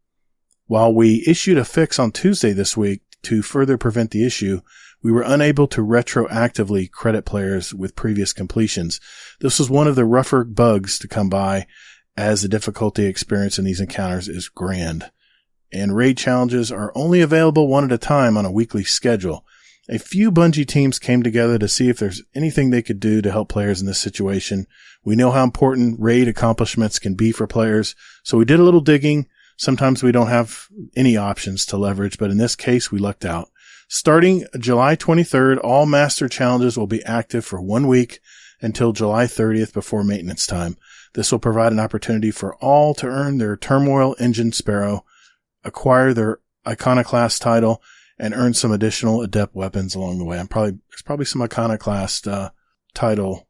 While we issued a fix on Tuesday this week to further prevent the issue, we were unable to retroactively credit players with previous completions. This was one of the rougher bugs to come by, as the difficulty experience in these encounters is grand. And raid challenges are only available one at a time on a weekly schedule. A few Bungie teams came together to see if there's anything they could do to help players in this situation. We know how important raid accomplishments can be for players, so we did a little digging. Sometimes we don't have any options to leverage, but in this case, we lucked out. Starting July 23rd, all Master challenges will be active for 1 week until July 30th before maintenance time. This will provide an opportunity for all to earn their Turmoil Engine Sparrow, acquire their Iconoclast title, and earn some additional adept weapons along the way. There's probably some Iconoclast title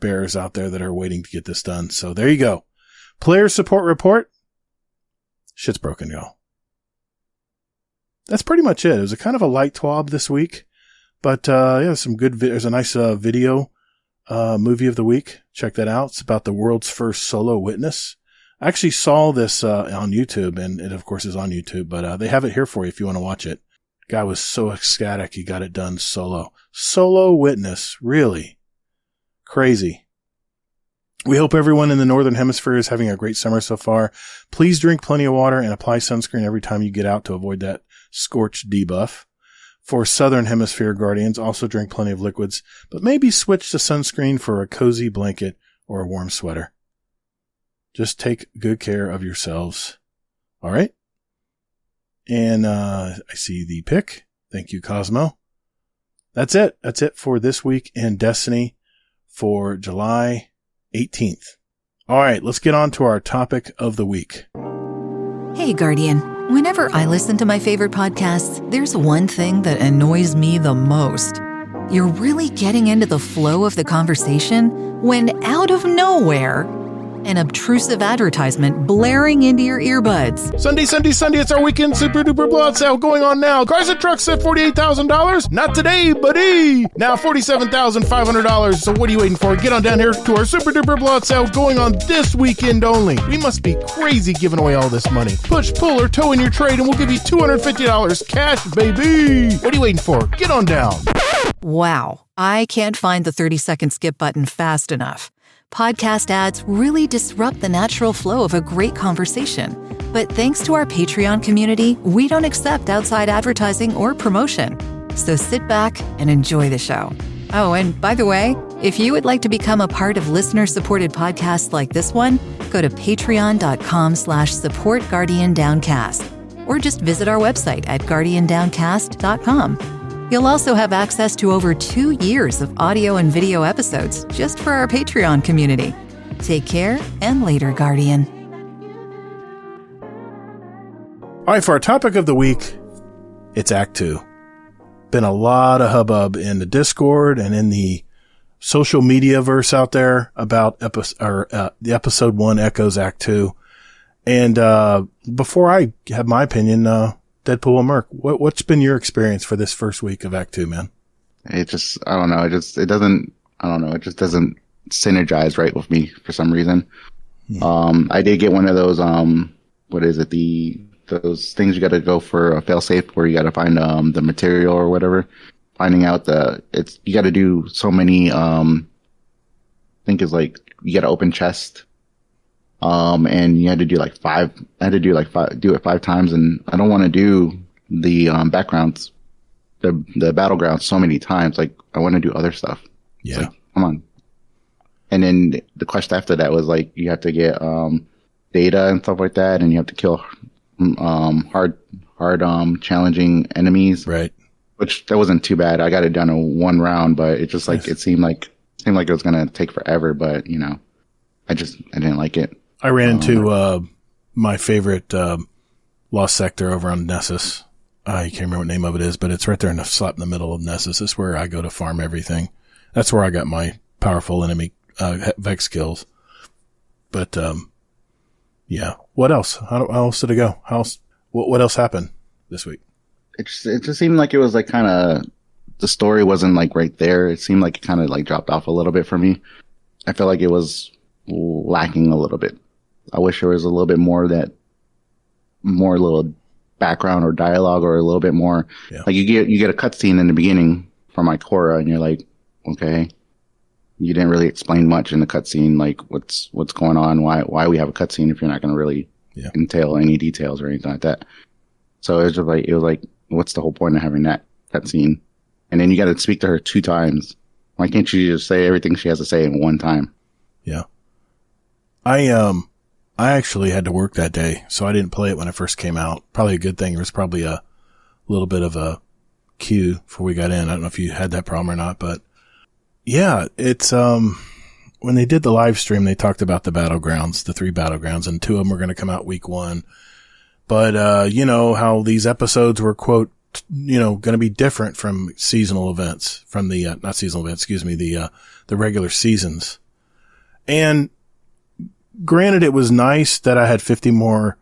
bearers out there that are waiting to get this done. So there you go. Player support report. Shit's broken, y'all. That's pretty much it. It was a kind of a light twab this week, but yeah, some good. There's a nice video movie of the week. Check that out. It's about the world's first solo witness. I actually saw this on YouTube, and it, of course, is on YouTube, but they have it here for you if you want to watch it. Guy was so ecstatic he got it done solo. Solo witness. Really. Crazy. We hope everyone in the Northern Hemisphere is having a great summer so far. Please drink plenty of water and apply sunscreen every time you get out to avoid that scorch debuff. For Southern Hemisphere Guardians, also drink plenty of liquids, but maybe switch to sunscreen for a cozy blanket or a warm sweater. Just take good care of yourselves. All right. And I see the pick. Thank you, Cosmo. That's it. That's it for this week in Destiny for July 18th. All right, let's get on to our topic of the week. Hey, Guardian. Whenever I listen to my favorite podcasts, there's one thing that annoys me the most. You're really getting into the flow of the conversation when out of nowhere, an obtrusive advertisement blaring into your earbuds. Sunday, it's our weekend super duper blowout sale going on now. Cars and trucks at $48,000. Not today, buddy. Now $47,500. So what are you waiting for? Get on down here to our super duper blowout sale going on this weekend only. We must be crazy giving away all this money. Push, pull, or tow in your trade and we'll give you $250 cash, baby. What are you waiting for? Get on down. Wow, I can't find the 30-second skip button fast enough. Podcast ads really disrupt the natural flow of a great conversation. But thanks to our Patreon community, we don't accept outside advertising or promotion. So sit back and enjoy the show. Oh, and by the way, if you would like to become a part of listener-supported podcasts like this one, go to patreon.com/supportguardiandowncast or just visit our website at guardiandowncast.com. You'll also have access to over 2 years of audio and video episodes just for our Patreon community. Take care and later, Guardian. All right, for our topic of the week, it's Act 2. Been a lot of hubbub in the Discord and in the social media verse out there about the episode 1 echoes Act 2. And before I have my opinion, Deadpool-1-MERC, what's been your experience for this first week of Act 2, man? It just, I don't know. It just doesn't synergize right with me for some reason. I did get one of those, what is it? Those things you got to go for a failsafe where you got to find, the material or whatever. Finding out you got to do so many, I think it's like, you got to open chest. And you had to do like 5, do it 5 times. And I don't want to do the, backgrounds, the battlegrounds so many times. Like I want to do other stuff. Yeah. Like, come on. And then the quest after that was like, you have to get, data and stuff like that. And you have to kill, hard, challenging enemies. Right. Which that wasn't too bad. I got it done in 1 round, but it just like, nice. it seemed like it was going to take forever, but you know, I didn't like it. I ran into my favorite lost sector over on Nessus. I can't remember what name of it is, but it's right there in the slap in the middle of Nessus. It's where I go to farm everything. That's where I got my powerful enemy, Vex skills. But, yeah. What else? How else did it go? What else happened this week? It just seemed like it was like kind of, the story wasn't like right there. It seemed like it kind of like dropped off a little bit for me. I felt like it was lacking a little bit. I wish there was a little bit more little background or dialogue, or a little bit more. Yeah. Like you get a cutscene in the beginning from Ikora, and you're like, okay, you didn't really explain much in the cutscene, like what's going on, why we have a cutscene if you're not going to really entail any details or anything like that. So it was like, what's the whole point of having that cutscene? And then you got to speak to her 2 times. Why can't you just say everything she has to say in one time? Yeah. I actually had to work that day, so I didn't play it when it first came out. Probably a good thing. There was probably a little bit of a queue before we got in. I don't know if you had that problem or not, but yeah, it's, when they did the live stream, they talked about the battlegrounds, the 3 battlegrounds, and 2 of them were going to come out week 1. But, you know, how these episodes were, quote, you know, going to be different from seasonal events, from the, not seasonal events, excuse me, the regular seasons. And granted, it was nice that I had 50 more,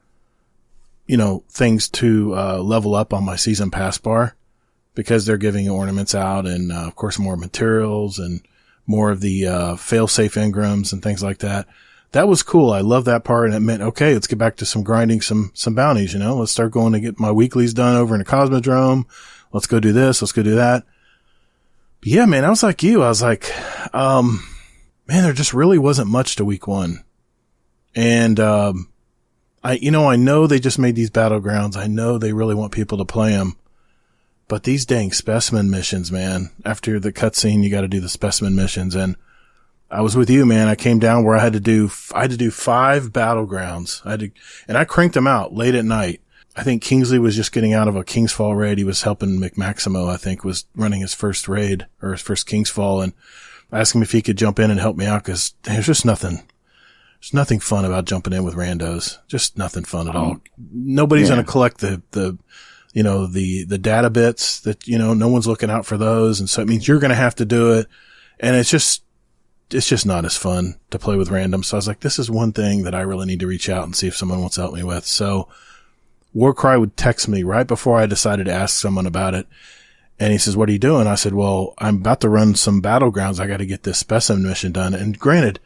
you know, things to, level up on my season pass bar, because they're giving ornaments out and, of course, more materials and more of the, fail-safe engrams and things like that. That was cool. I love that part. And it meant, okay, let's get back to some grinding, some bounties, you know, let's start going to get my weeklies done over in the Cosmodrome. Let's go do this. Let's go do that. But yeah, man, I was like you. I was like, man, there just really wasn't much to week 1. And, I know they just made these battlegrounds. I know they really want people to play them, but these dang specimen missions, man, after the cutscene, you got to do the specimen missions. And I was with you, man. I came down where I had to do 5 battlegrounds. And I cranked them out late at night. I think Kingsley was just getting out of a Kingsfall raid. He was helping McMaximo, I think, was running his first raid or his first Kingsfall. And I asked him if he could jump in and help me out, because there's just nothing. There's nothing fun about jumping in with randos. Just nothing fun at all. Nobody's going to collect the data bits that, you know, no one's looking out for those. And so it means you're going to have to do it. And it's just not as fun to play with random. So I was like, this is one thing that I really need to reach out and see if someone wants to help me with. So Warcry would text me right before I decided to ask someone about it. And he says, what are you doing? I said, well, I'm about to run some battlegrounds. I got to get this specimen mission done. And granted,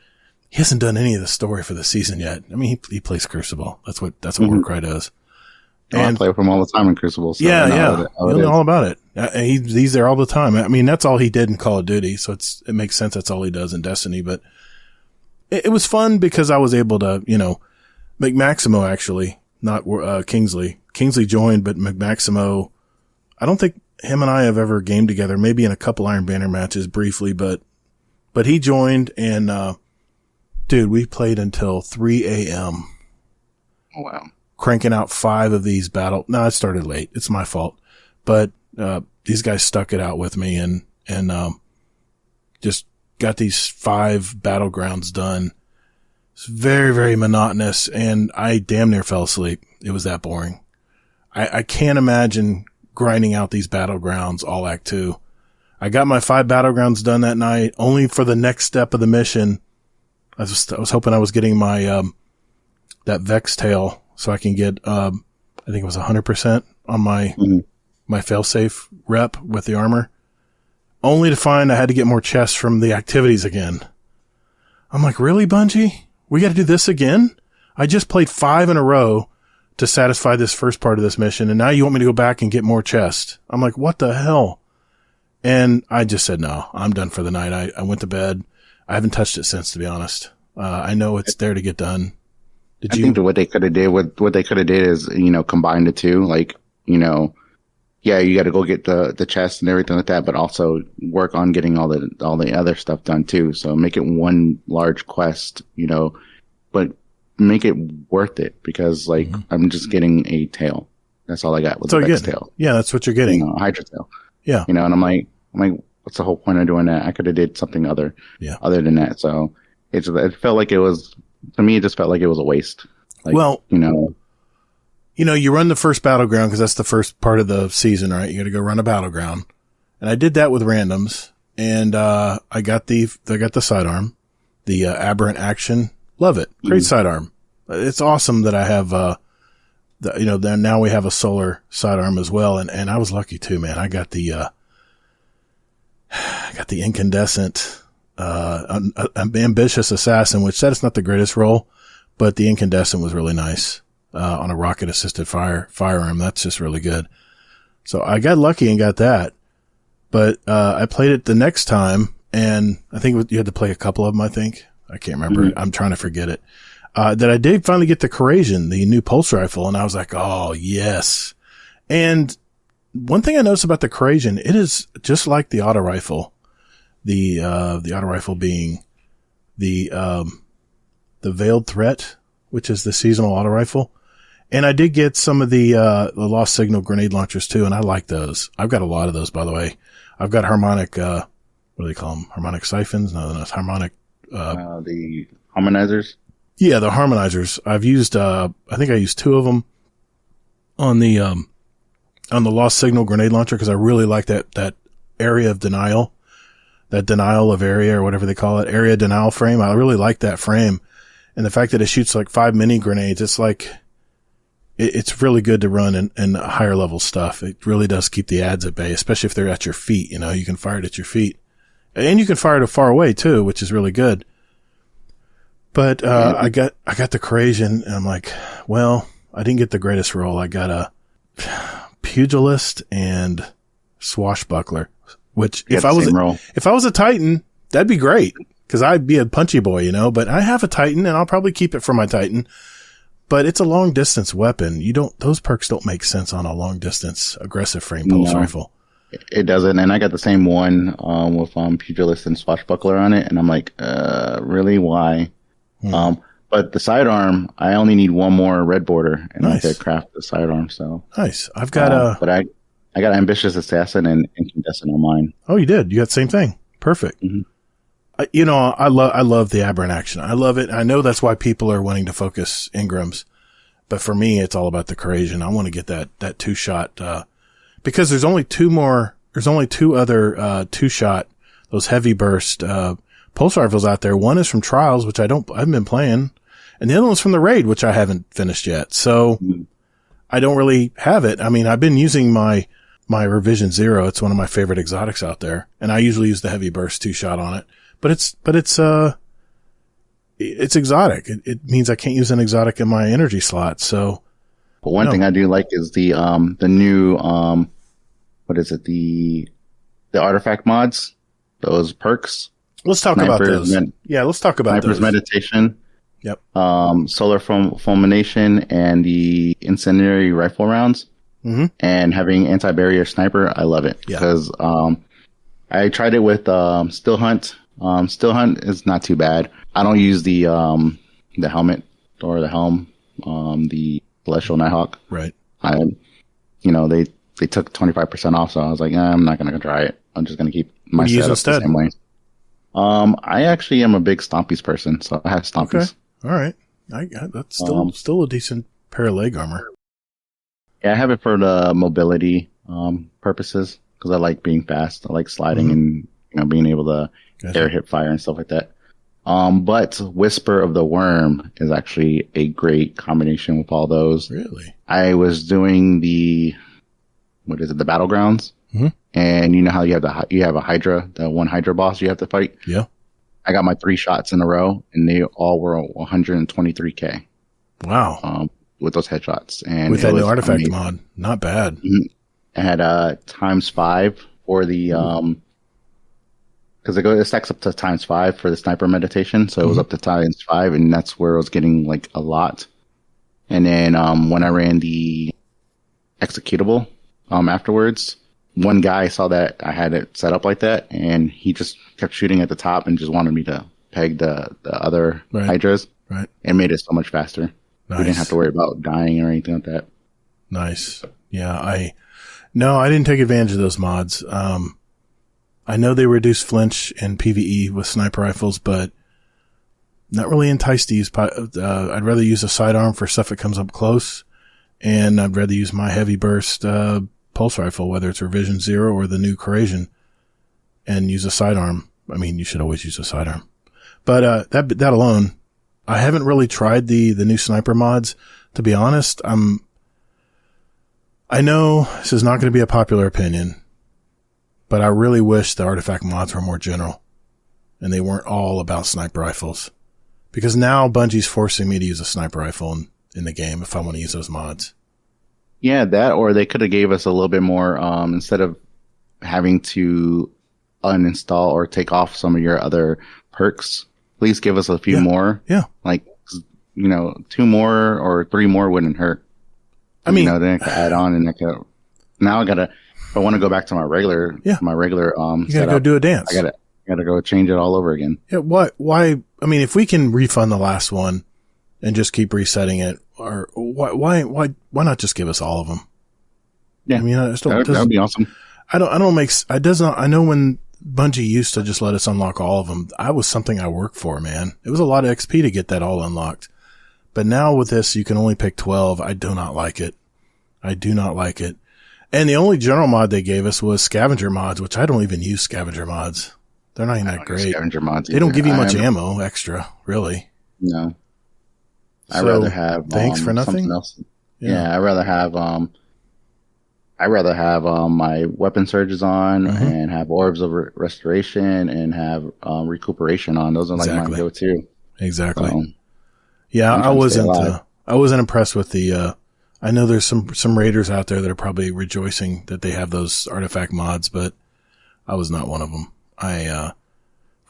he hasn't done any of the story for the season yet. I mean, he plays Crucible. That's what Warcry does. And I play with him all the time in Crucible. So yeah. You know all about it. He's there all the time. I mean, that's all he did in Call of Duty. So it makes sense. That's all he does in Destiny. But it was fun because I was able to, you know, McMaximo actually, not, Kingsley. Kingsley joined, but McMaximo, I don't think him and I have ever gamed together, maybe in a couple Iron Banner matches briefly, but he joined and, dude, we played until 3 a.m. Oh, wow. Cranking out 5 of these No, I started late. It's my fault. But, these guys stuck it out with me and, just got these 5 battlegrounds done. It's very, very monotonous, and I damn near fell asleep. It was that boring. I can't imagine grinding out these battlegrounds all Act 2. I got my 5 battlegrounds done that night, only for the next step of the mission. I was hoping I was getting my, that Vex tail so I can get, I think it was 100% on my, my failsafe rep with the armor, only to find I had to get more chests from the activities again. I'm like, really, Bungie? We got to do this again? I just played 5 in a row to satisfy this first part of this mission, and now you want me to go back and get more chests. I'm like, what the hell? And I just said, no, I'm done for the night. I went to bed. I haven't touched it since, to be honest. I know it's there to get done. I think what they could have did is, you know, combine the two, like, you know, yeah, you got to go get the chest and everything like that, but also work on getting all the other stuff done too. So make it one large quest, you know, but make it worth it, because like I'm just getting a tail. That's all I got with the Vex tail. Yeah, that's what you're getting. You know, Hydra tail. Yeah. You know, and I'm like, what's the whole point of doing that? I could have did something other than that. So it felt like it was, to me, it just felt like it was a waste. Like, well, you know. you run the first battleground because that's the first part of the season, right? You got to go run a battleground. And I did that with randoms, and I got the sidearm, the Aberrant Action. Love it. Great sidearm. It's awesome that I have now we have a solar sidearm as well, and I was lucky too, man. I got the incandescent ambitious assassin, which that's not the greatest roll, but the incandescent was really nice on a rocket assisted firearm. That's just really good. So I got lucky and got that. But I played it the next time, and I think you had to play a couple of them, I think. I can't remember. Mm-hmm. I'm trying to forget it. That I did finally get the Corazian, the new pulse rifle, and I was like, oh, yes. And one thing I noticed about the Corazian, it is just like the auto rifle. The auto rifle being the Veiled Threat, which is the seasonal auto rifle. And I did get some of the Lost Signal grenade launchers too, and I like those. I've got a lot of those, by the way. I've got harmonic, what do they call them? Harmonic siphons? No, it's harmonic. The harmonizers? Yeah, the harmonizers. I've used, I think I used 2 of them on the Lost Signal grenade launcher because I really like that area of denial, that denial of area or whatever they call it, area denial frame. I really like that frame. And the fact that it shoots like 5 mini grenades, it's like, it's really good to run in higher level stuff. It really does keep the ads at bay, especially if they're at your feet. You can fire it at your feet, and you can fire it far away too, which is really good. But, I got the Corazian, and I'm like, well, I didn't get the greatest roll. I got a pugilist and swashbuckler, which if I was a Titan, that'd be great. Cause I'd be a punchy boy, but I have a Titan and I'll probably keep it for my Titan. But it's a long distance weapon. Those perks don't make sense on a long distance aggressive frame pulse rifle. It doesn't. And I got the same one, with, pugilist and swashbuckler on it. And I'm like, really? Why? But the sidearm, I only need one more red border and I could craft the sidearm. So nice. I've got but I got ambitious assassin and incandescent on mine. Oh, you did. You got the same thing. Perfect. Mm-hmm. I love the Aberrant Action. I love it. I know that's why people are wanting to focus Ingrams, but for me, it's all about the Corazian. I want to get that 2-shot, because there's only 2 other, 2-shot, those heavy burst, pulse rifles out there. One is from Trials, which I haven't been playing, and the other one's from the Raid, which I haven't finished yet. So I don't really have it. I mean, I've been using my Revision Zero. It's one of my favorite exotics out there, and I usually use the heavy burst 2-shot on it. But it's exotic. It means I can't use an exotic in my energy slot. So, but one thing I do like is the new, what is it? The artifact mods, those perks. Let's talk about those. Let's talk about Sniper's those. Meditation. Yep. Solar fulmination and the incendiary rifle rounds. Mm-hmm. And having anti-barrier sniper. I love it because, I tried it with, Still Hunt. Still Hunt is not too bad. I don't use the helmet or the helm, the Celestial Nighthawk. Right. They took 25% off, so I was like, I'm not going to try it. I'm just going to keep my setup the same way. I actually am a big Stompies person, so I have Stompies. Okay. All right. That's still a decent pair of leg armor. Yeah, I have it for the mobility, purposes, because I like being fast. I like sliding and, being able to air hip fire and stuff like that. But Whisper of the Worm is actually a great combination with all those. Really? I was doing the Battlegrounds. Mm-hmm. And you know how you have a Hydra, the one Hydra boss you have to fight? Yeah. I got my 3 shots in a row and they all were 123k. Wow. With those headshots. And with that new artifact mod. Not bad. Mm-hmm. I had, ×5 for the, because it stacks up to ×5 for the sniper meditation, so it was up to ×5, and that's where I was getting like a lot. And then when I ran the executable afterwards, one guy saw that I had it set up like that, and he just kept shooting at the top and just wanted me to peg the other Hydras, and made it so much faster. Nice. We didn't have to worry about dying or anything like that. Nice. Yeah, I didn't take advantage of those mods. I know they reduce flinch in PvE with sniper rifles, but not really enticed to use. I'd rather use a sidearm for stuff that comes up close And I'd rather use my heavy burst, pulse rifle, whether it's Revision 0 or the new Corrasion, and use a sidearm. I mean, you should always use a sidearm. But, that alone, I haven't really tried the new sniper mods. To be honest, I know this is not going to be a popular opinion, but I really wish the artifact mods were more general and they weren't all about sniper rifles, because now Bungie's forcing me to use a sniper rifle in the game if I want to use those mods. Yeah, that, or they could have gave us a little bit more, instead of having to uninstall or take off some of your other perks, please give us a few more. Yeah. Like, 2 more or 3 more wouldn't hurt. I mean, then I could add on, and now if I want to go back to my regular, you gotta setup, go do a dance. I gotta go change it all over again. Yeah. Why? I mean, if we can refund the last one and just keep resetting it, or why not just give us all of them? Yeah. I mean, that would be awesome. I know when Bungie used to just let us unlock all of them, I was something I worked for, man. It was a lot of XP to get that all unlocked. But now with this, you can only pick 12. I do not like it. I do not like it. And the only general mod they gave us was scavenger mods, which I don't even use scavenger mods. They're not even that great. Scavenger mods. They don't give you much ammo extra, really. No. I'd So, rather have thanks for nothing. something else. Yeah, I'd rather have my weapon surges on, and have orbs of restoration, and have recuperation on. Those are like my go-to. Exactly. So, yeah, I'm I trying to stay wasn't. alive. I wasn't impressed with the. I know there's some raiders out there that are probably rejoicing that they have those artifact mods, but I was not one of them.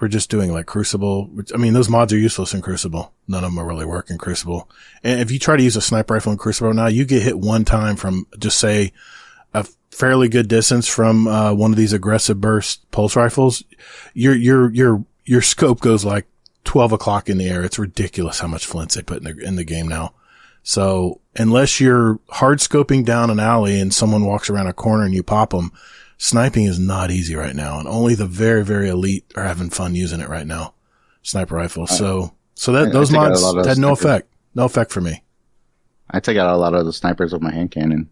We're just doing like Crucible. Which, I mean, those mods are useless in Crucible. None of them really work in Crucible. And if you try to use a sniper rifle in Crucible now, you get hit one time from just say a fairly good distance from one of these aggressive burst pulse rifles. Your scope goes like 12 o'clock in the air. It's ridiculous how much flints they put in the game now. So unless you're hard scoping down an alley and someone walks around a corner and you pop them, sniping is not easy right now. And only the very, very elite are having fun using it right now. Sniper rifles. So those mods had no effect for me. I take out a lot of the snipers with my hand cannon.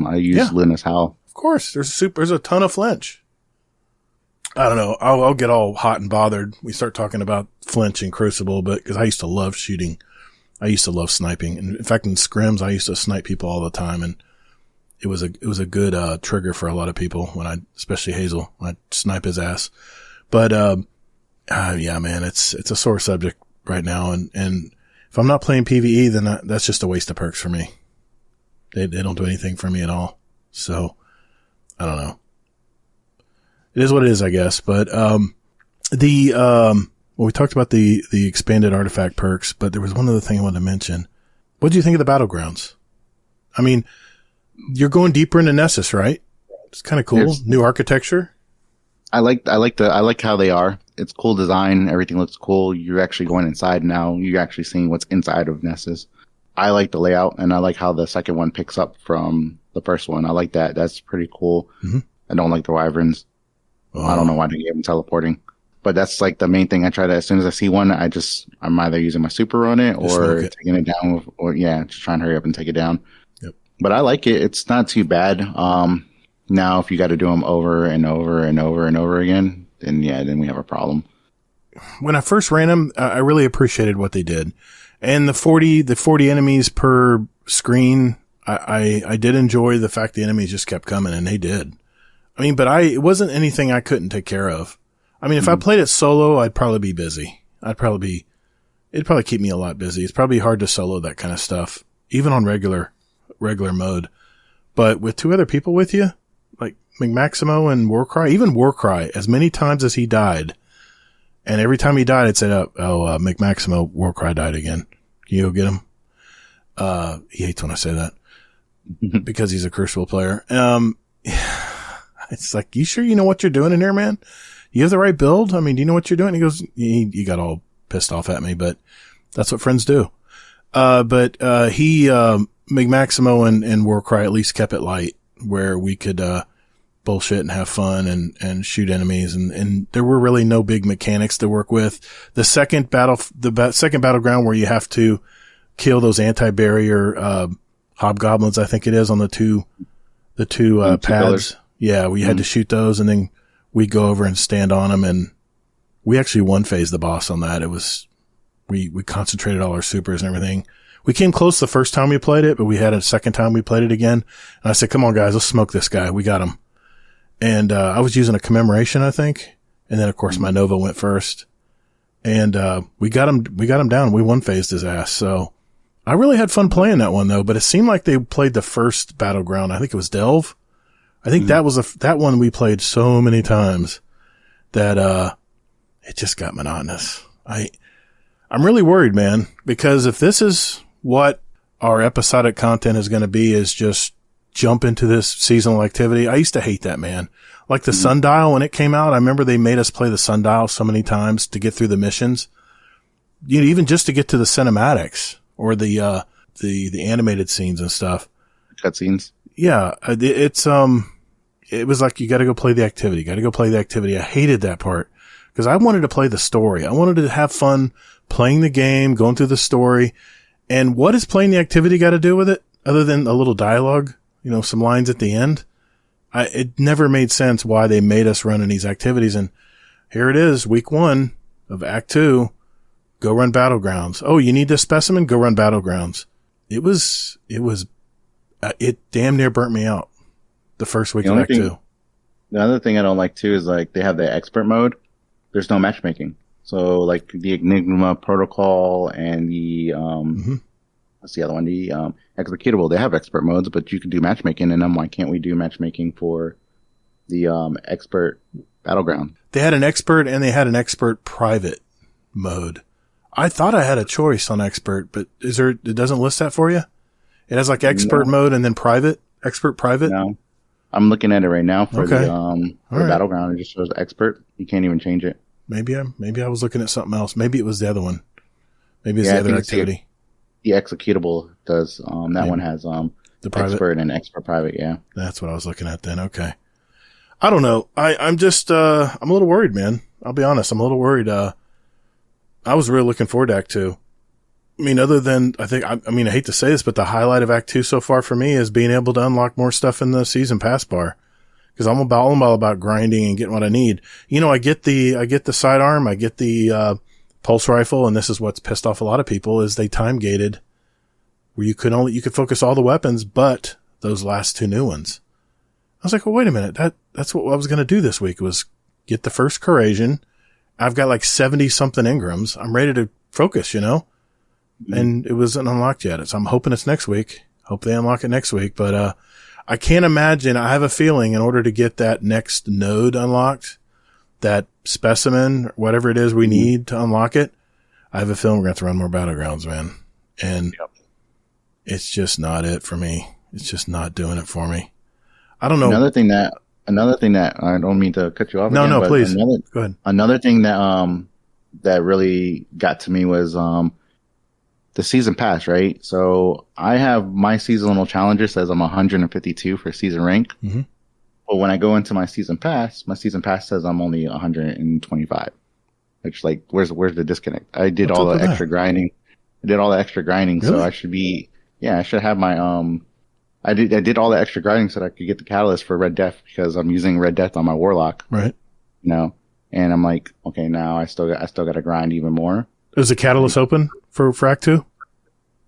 I use Linus Howl. Of course. There's a ton of flinch. I don't know. I'll get all hot and bothered. We start talking about flinch and Crucible, but cause I used to love shooting. I used to love sniping. And in fact, in scrims, I used to snipe people all the time. And it was a good, trigger for a lot of people especially Hazel, when I'd snipe his ass. But, yeah, man, it's a sore subject right now. And if I'm not playing PvE, then that's just a waste of perks for me. They don't do anything for me at all. So I don't know. It is what it is, I guess. But, we talked about the expanded artifact perks, but there was one other thing I wanted to mention. What do you think of the battlegrounds? I mean, you're going deeper into Nessus, right? It's kind of cool. New architecture. I like how they are. It's cool design. Everything looks cool. You're actually going inside now. You're actually seeing what's inside of Nessus. I like the layout, and I like how the second one picks up from the first one. I like that. That's pretty cool. Mm-hmm. I don't like the wyverns. Oh. I don't know why they gave them teleporting. But that's like the main thing. I try to, as soon as I see one, I'm either using my super on it or taking it down just trying to hurry up and take it down. Yep. But I like it. It's not too bad. Now if you got to do them over and over and over and over again, then we have a problem. When I first ran them, I really appreciated what they did. And the 40 enemies per screen, I did enjoy the fact the enemies just kept coming, and they did. I mean, but it wasn't anything I couldn't take care of. I mean, if I played it solo, I'd probably be busy. It'd probably keep me a lot busy. It's probably hard to solo that kind of stuff, even on regular mode. But with 2 other people with you, like McMaximo and Warcry, even Warcry, as many times as he died, and every time he died, I'd say, McMaximo, Warcry died again. Can you go get him? He hates when I say that because he's a Crucible player. It's like, you sure you know what you're doing in here, man? You have the right build? I mean, do you know what you're doing? He goes, he got all pissed off at me, but that's what friends do. McMaximo and Warcry at least kept it light where we could, bullshit and have fun and shoot enemies. And there were really no big mechanics to work with. The second battleground where you have to kill those anti-barrier, hobgoblins, I think it is, on the two pads. Pillars. Yeah, we had to shoot those, and then we'd go over and stand on them, and we actually one-phased the boss on that. It was, we concentrated all our supers and everything. We came close the first time we played it, but we had a second time we played it again. And I said, come on, guys, let's smoke this guy. We got him. And I was using a commemoration, I think. And then, of course, my Nova went first. And we got him down. We one-phased his ass. So I really had fun playing that one, though. But it seemed like they played the first Battleground. I think it was Delve. I think that was that one we played so many times that it just got monotonous. I'm really worried, man, because if this is what our episodic content is going to be, is just jump into this seasonal activity. I used to hate that, man. Like the Sundial, when it came out, I remember they made us play the Sundial so many times to get through the missions. You know, even just to get to the cinematics or the animated scenes and stuff. Cutscenes. Yeah. It was like, you got to go play the activity. I hated that part because I wanted to play the story. I wanted to have fun playing the game, going through the story. And what has playing the activity got to do with it other than a little dialogue, you know, some lines at the end? It never made sense why they made us run in these activities. And here it is, week 1 of Act 2. Go run Battlegrounds. Oh, you need this specimen? Go run Battlegrounds. It damn near burnt me out the first week of Act 2. The other thing I don't like too is like they have the expert mode. There's no matchmaking. So like the Enigma protocol and the what's the other one? The executable. They have expert modes, but you can do matchmaking. And why can't we do matchmaking for the expert Battleground? They had an expert and they had an expert private mode. I thought I had a choice on expert, but it doesn't list that for you? It has like expert mode and then private, expert private. No, I'm looking at it right now for the Battleground. It just shows expert. You can't even change it. Maybe I was looking at something else. Maybe it was the other one. Maybe it's the other activity. The executable does. That one has the private expert and expert private. Yeah, that's what I was looking at then. Okay, I don't know. I'm just I'm a little worried, man. I'll be honest. I'm a little worried. I was really looking forward to Act 2. I mean, other than I hate to say this, but the highlight of Act 2 so far for me is being able to unlock more stuff in the season pass bar. Because I'm all about grinding and getting what I need. You know, I get the sidearm, I get the pulse rifle, and this is what's pissed off a lot of people is they time gated where you could focus all the weapons, but those last 2 new ones. I was like, well, wait a minute, that's what I was going to do this week was get the first Corrasion. I've got like 70 something Ingrams. I'm ready to focus, you know, and it wasn't unlocked yet. So I'm hoping it's next week. Hope they unlock it next week, but I can't imagine. I have a feeling in order to get that next node unlocked, that specimen, whatever it is we need to unlock it, I have a feeling we're going to have to run more Battlegrounds, man. And it's just not it for me. It's just not doing it for me. I don't know. Another thing that I don't mean to cut you off. No, but please. Go ahead. Another thing that really got to me was the season pass, right? So I have my seasonal challenger says I'm 152 for season rank. Mm-hmm. But when I go into my season pass says I'm only 125. It's like, where's the disconnect? I did all the extra grinding. Really? So I should be, I should have my, I did all the extra grinding so that I could get the catalyst for Red Death because I'm using Red Death on my Warlock. Right. You know, and I'm like, okay, now I still got to grind even more. Is the catalyst open for Act 2?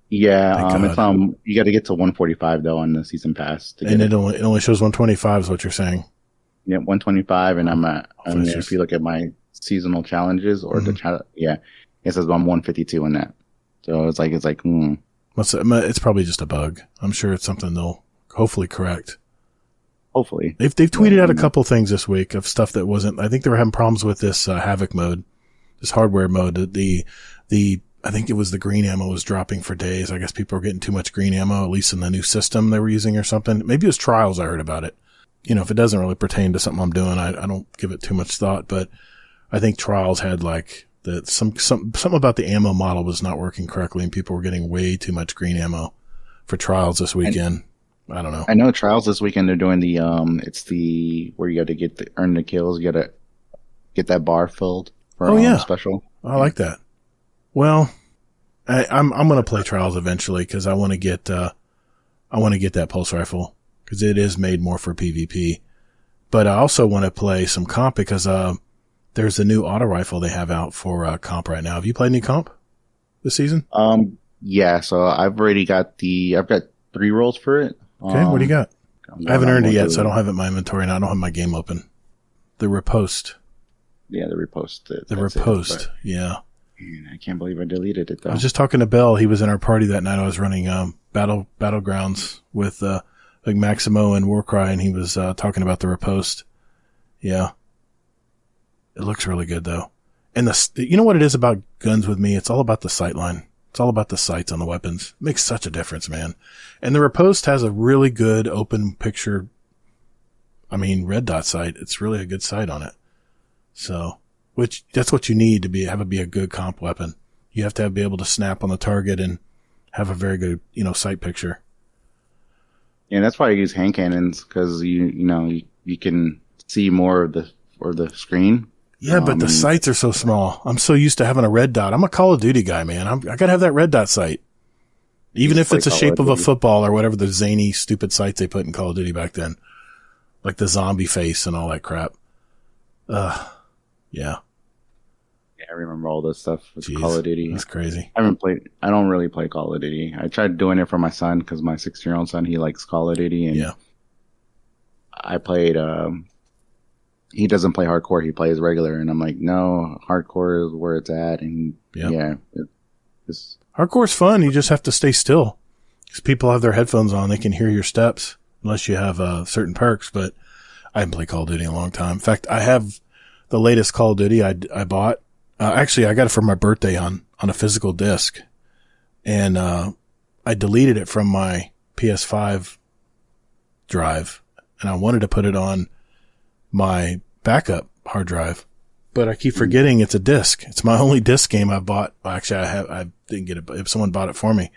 Yeah, it's you got to get to 145 though on the season pass. And it only shows 125 is what you're saying. Yeah, 125, and I'm at. If you look at my seasonal challenges or it says I'm 152 in that. So it's like. It's probably just a bug. I'm sure it's something they'll hopefully correct. Hopefully, they've tweeted out a couple things this week of stuff that wasn't. I think they were having problems with this Havoc mode, this hardware mode. I think it was the green ammo was dropping for days. I guess people were getting too much green ammo, at least in the new system they were using or something. Maybe it was Trials. I heard about it. You know, if it doesn't really pertain to something I'm doing, I don't give it too much thought. But I think Trials had like something about the ammo model was not working correctly, and people were getting way too much green ammo for Trials this weekend. I don't know. I know Trials this weekend they're doing the it's the where you got to earn the kills. You got to get that bar filled for special. I like that. Well, I'm going to play Trials eventually because I want to get I want to get that pulse rifle because it is made more for PvP. But I also want to play some comp because there's a new auto rifle they have out for comp right now. Have you played any comp this season? Yeah. So I've got 3 rolls for it. Okay, what do you got? I haven't earned it yet, so I don't have it in my inventory, and I don't have my game open. The Riposte. Yeah, the Riposte. The Riposte, yeah. Man, I can't believe I deleted it, though. I was just talking to Bell. He was in our party that night. I was running Battlegrounds with like Maximo and Warcry, and he was talking about the Riposte. Yeah. It looks really good, though. And you know what it is about guns with me? It's all about the sightline. It's all about the sights on the weapons. It makes such a difference, man. And the Riposte has a really good open picture, red dot sight. It's really a good sight on it. So, that's what you need to be a good comp weapon. You have to be able to snap on the target and have a very good, sight picture. Yeah, that's why I use hand cannons, because you can see more of the screen. Yeah, but the sights are so small. I'm so used to having a red dot. I'm a Call of Duty guy, man. I gotta have that red dot sight. Even if it's the shape of a football or whatever the zany, stupid sights they put in Call of Duty back then. Like the zombie face and all that crap. Yeah. Yeah, I remember all this stuff with Jeez, Call of Duty. That's crazy. I don't really play Call of Duty. I tried doing it for my son, because my 6-year-old son, he likes Call of Duty. And yeah. I played, he doesn't play hardcore, he plays regular, and I'm like, no, hardcore is where it's at. And hardcore's fun. You just have to stay still, because people have their headphones on. They can hear your steps unless you have certain perks. But I haven't played Call of Duty in a long time. In fact, I have the latest Call of Duty I bought. Actually, I got it for my birthday on a physical disc, and I deleted it from my PS5 drive, and I wanted to put it on my backup hard drive, but I keep forgetting it's a disc. It's my only disc game I've bought. Well, actually, I didn't get it, but if someone bought it for me,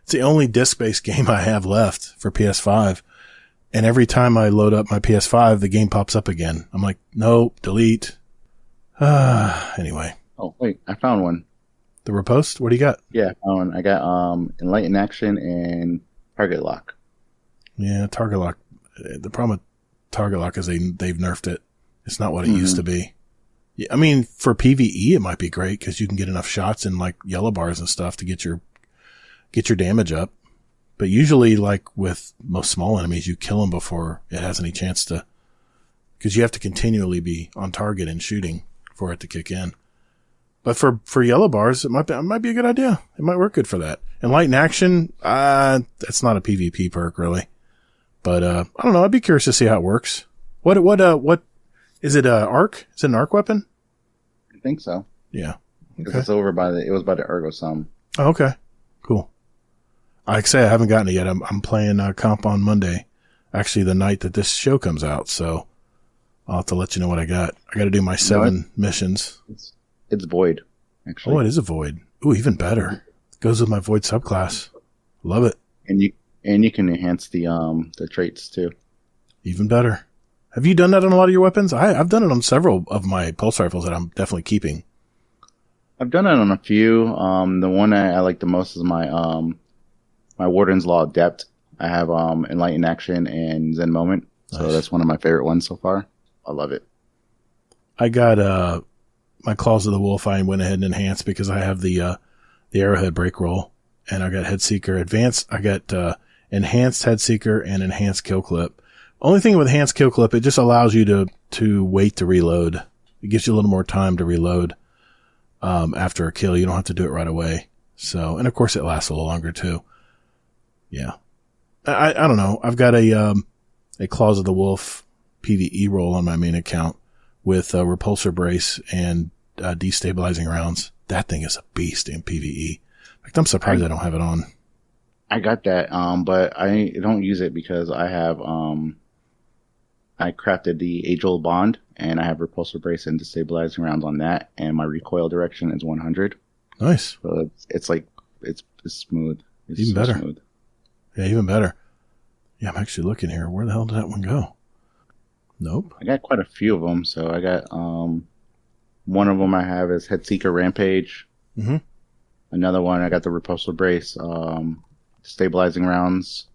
it's the only disc-based game I have left for PS5. And every time I load up my PS5, the game pops up again. I'm like, nope, delete. Anyway. Oh, wait, I found one. The Riposte? What do you got? Yeah, I found one. I got Enlightened Action and Target Lock. Yeah, Target Lock. The problem with Target Lock is they've nerfed it. It's not what it used to be. Yeah, I mean, for PvE, it might be great because you can get enough shots in like yellow bars and stuff to get your damage up. But usually, like with most small enemies, you kill them before it has any chance to, because you have to continually be on target and shooting for it to kick in. But for yellow bars, it might be a good idea. It might work good for that. Enlightened Action, that's not a PvP perk really. But I don't know. I'd be curious to see how it works. What is it? Arc? Is it an arc weapon? I think so. Yeah. Okay. It's over it was by the Ergo Sum. Oh, okay. Cool. Like I say, I haven't gotten it yet. I'm playing comp on Monday. Actually, the night that this show comes out. So I'll have to let you know what I got. I got to do my 7 missions. It's Void, actually. Oh, it is a Void. Ooh, even better. It goes with my Void subclass. Love it. And you can enhance the traits too. Even better. Have you done that on a lot of your weapons? I've done it on several of my pulse rifles that I'm definitely keeping. I've done it on a few. The one I like the most is my Warden's Law Adept. I have Enlightened Action and Zen Moment. So Nice. That's one of my favorite ones so far. I love it. I got my Claws of the Wolf. I went ahead and enhanced because I have the Arrowhead break roll, and I got Headseeker Advanced. I got Enhanced Headseeker and Enhanced Kill Clip. Only thing with Enhanced Kill Clip, it just allows you to wait to reload. It gives you a little more time to reload after a kill. You don't have to do it right away. So, and of course it lasts a little longer too. Yeah. I don't know. I've got a Claws of the Wolf PvE roll on my main account with Repulsor Brace and destabilizing rounds. That thing is a beast in PvE. In fact, I'm surprised I don't have it on. I got that, but I don't use it because I have I crafted the Age-Old Bond, and I have Repulsor Brace and destabilizing rounds on that, and my recoil direction is 100. Nice. So it's smooth. It's Even so better. Smooth. Yeah, even better. Yeah, I'm actually looking here. Where the hell did that one go? Nope. I got quite a few of them. So I got one of them I have is Headseeker Rampage. Mm-hmm. Another one I got the Repulsor Brace, stabilizing rounds.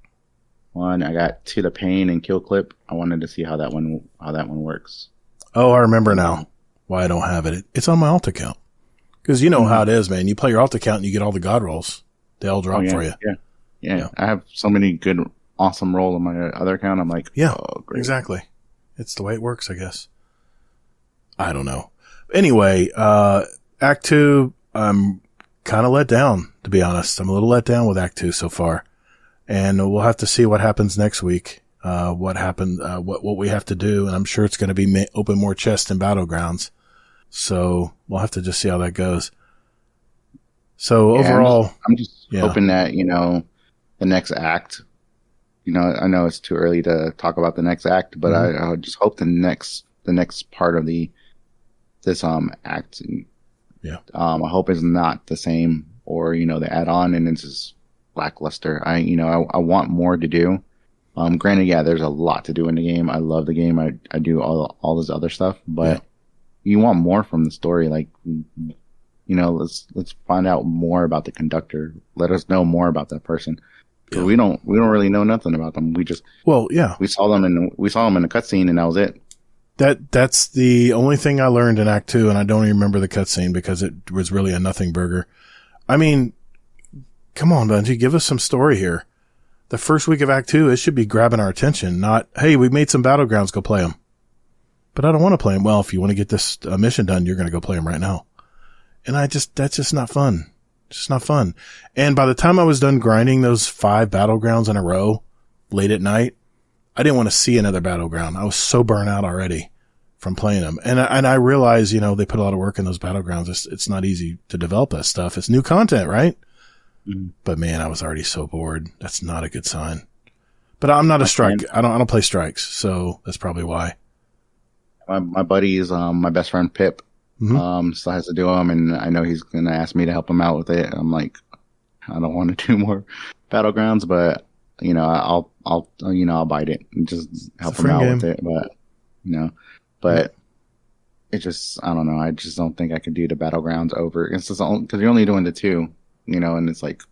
1. I got To the Pain and Kill Clip. I wanted to see how that one works. Oh, I remember now why I don't have it. It's on my alt account. Because you know how it is, man. You play your alt account and you get all the god rolls. They all drop for you. Yeah. I have so many good, awesome rolls on my other account. I'm like, oh, great. Exactly. It's the way it works, I guess. I don't know. Anyway, Act 2, I'm kind of let down, to be honest. I'm a little let down with Act 2 so far. And we'll have to see what happens next week. What happened, what we have to do. And I'm sure it's going to be open more chests and battlegrounds. So we'll have to just see how that goes. So overall, I'm just hoping that, the next act, I know it's too early to talk about the next act, but I would just hope the next part of this act, I hope is not the same, or the add-on and it's just lackluster. I want more to do. Granted, there's a lot to do in the game. I love the game. I do all this other stuff, but you want more from the story. Like, let's find out more about the conductor. Let us know more about that person. Because we don't really know nothing about them. We just we saw them in the cutscene and that was it. That's the only thing I learned in Act 2, and I don't even remember the cutscene because it was really a nothing burger. I mean, come on, Bungie, give us some story here. The first week of Act 2, it should be grabbing our attention, not, hey, we made some battlegrounds, go play them. But I don't want to play them. Well, if you want to get this mission done, you're going to go play them right now. And that's just not fun. Just not fun. And by the time I was done grinding those 5 battlegrounds in a row late at night, I didn't want to see another battleground. I was so burnt out already from playing them. And I realize, they put a lot of work in those battlegrounds. It's not easy to develop that stuff. It's new content, right? Mm-hmm. But man, I was already so bored. That's not a good sign. But I'm not a strike. I don't play strikes. So that's probably why. My buddy is, my best friend Pip. Still has to do them, and I know he's going to ask me to help him out with it. I'm like, I don't want to do more battlegrounds, but I'll bite it and just help him out with it. But it just, I don't know. I just don't think I could do the battlegrounds over. It's just because you're only doing the 2, and it's like,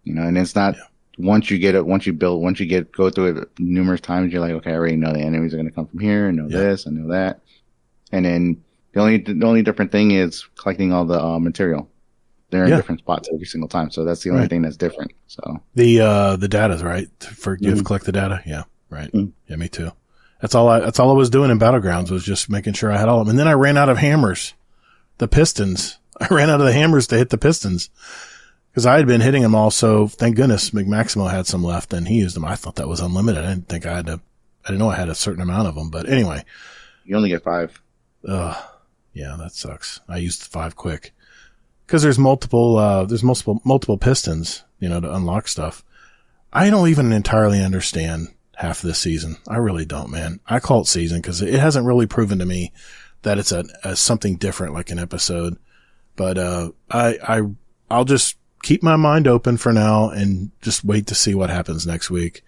and it's not. Once you go through it numerous times, you're like, okay, I already know the enemies are going to come from here. I know this, I know that, and then. The only different thing is collecting all the material. They're in different spots every single time, so that's the only thing that's different. So the data's right. You have to collect the data. Yeah, right. Yeah, me too. That's all I was doing in Battlegrounds was just making sure I had all of them. And then I ran out of hammers, the pistons. I ran out of the hammers to hit the pistons because I had been hitting them all. So thank goodness McMaximo had some left and he used them. I thought that was unlimited. I didn't think I didn't know I had a certain amount of them. But anyway, you only get 5. Yeah, that sucks. I used 5 quick because there's multiple pistons, to unlock stuff. I don't even entirely understand half this season. I really don't, man. I call it season because it hasn't really proven to me that it's a something different like an episode. But, I'll just keep my mind open for now and just wait to see what happens next week.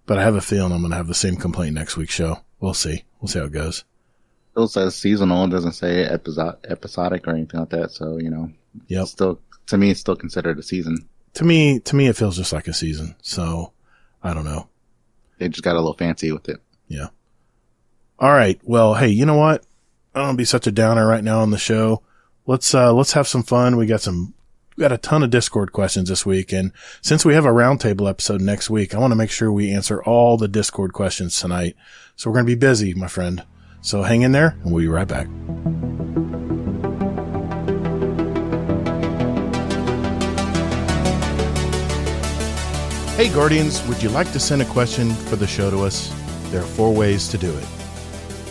But I have a feeling I'm going to have the same complaint next week's show. We'll see. We'll see how it goes. Still says seasonal. It doesn't say episodic or anything like that. So, still, to me, it's still considered a season. To me, it feels just like a season. So I don't know. They just got a little fancy with it. Yeah. All right. Well, hey, you know what? I don't want to be such a downer right now on the show. Let's have some fun. We got a ton of Discord questions this week. And since we have a roundtable episode next week, I want to make sure we answer all the Discord questions tonight. So we're going to be busy, my friend. So hang in there and we'll be right back. Hey Guardians, would you like to send a question for the show to us? There are 4 ways to do it.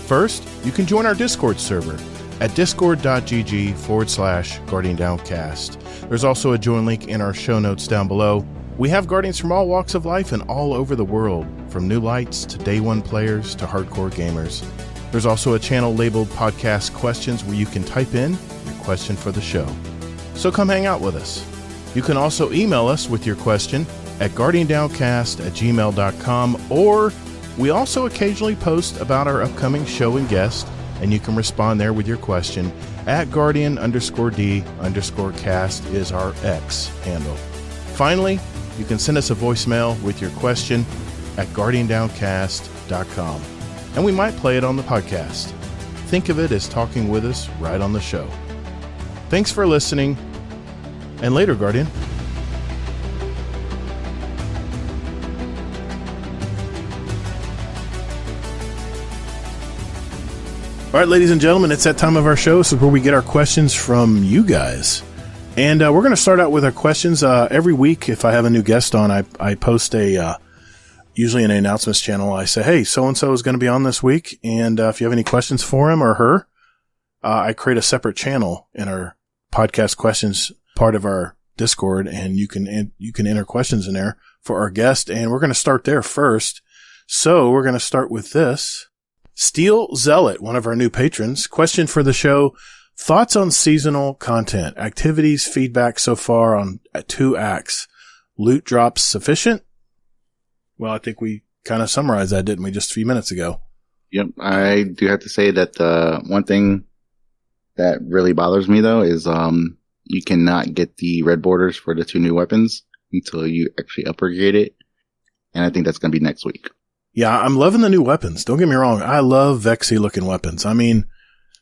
First, you can join our Discord server at discord.gg/GuardianDownCast. There's also a join link in our show notes down below. We have Guardians from all walks of life and all over the world, from new lights to day one players to hardcore gamers. There's also a channel labeled Podcast Questions where you can type in your question for the show. So come hang out with us. You can also email us with your question at guardiandowncast@gmail.com, or we also occasionally post about our upcoming show and guest, and you can respond there with your question at Guardian_D_cast is our X handle. Finally, you can send us a voicemail with your question at guardiandowncast.com, and we might play it on the podcast. Think of it as talking with us right on the show. Thanks for listening, and later, Guardian. All right, ladies and gentlemen, it's that time of our show. So where we get our questions from you guys. And we're going to start out with our questions. Every week, if I have a new guest on, I post usually in an announcements channel, I say, hey, so-and-so is going to be on this week. And if you have any questions for him or her, I create a separate channel in our podcast questions part of our Discord. And you can enter questions in there for our guest. And we're going to start there first. So we're going to start with this. Steel Zealot, one of our new patrons, question for the show. Thoughts on seasonal content, activities, feedback so far on 2 acts. Loot drops sufficient? Well, I think we kind of summarized that, didn't we, just a few minutes ago? Yep. I do have to say that one thing that really bothers me, though, is you cannot get the red borders for the 2 new weapons until you actually upgrade it. And I think that's going to be next week. Yeah, I'm loving the new weapons. Don't get me wrong. I love Vexy-looking weapons. I mean,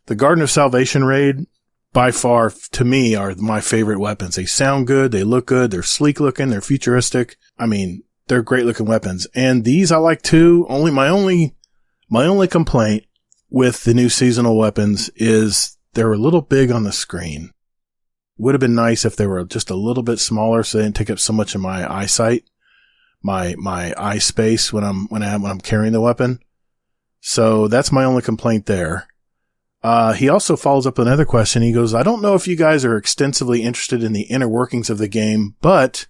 the Garden of Salvation raid, by far, to me, are my favorite weapons. They sound good. They look good. They're sleek looking. They're futuristic. I mean, they're great looking weapons. And these I like too. My only complaint with the new seasonal weapons is they're a little big on the screen. Would have been nice if they were just a little bit smaller so they didn't take up so much of my eyesight, my eye space when I'm carrying the weapon. So that's my only complaint there. He also follows up with another question. He goes, I don't know if you guys are extensively interested in the inner workings of the game, but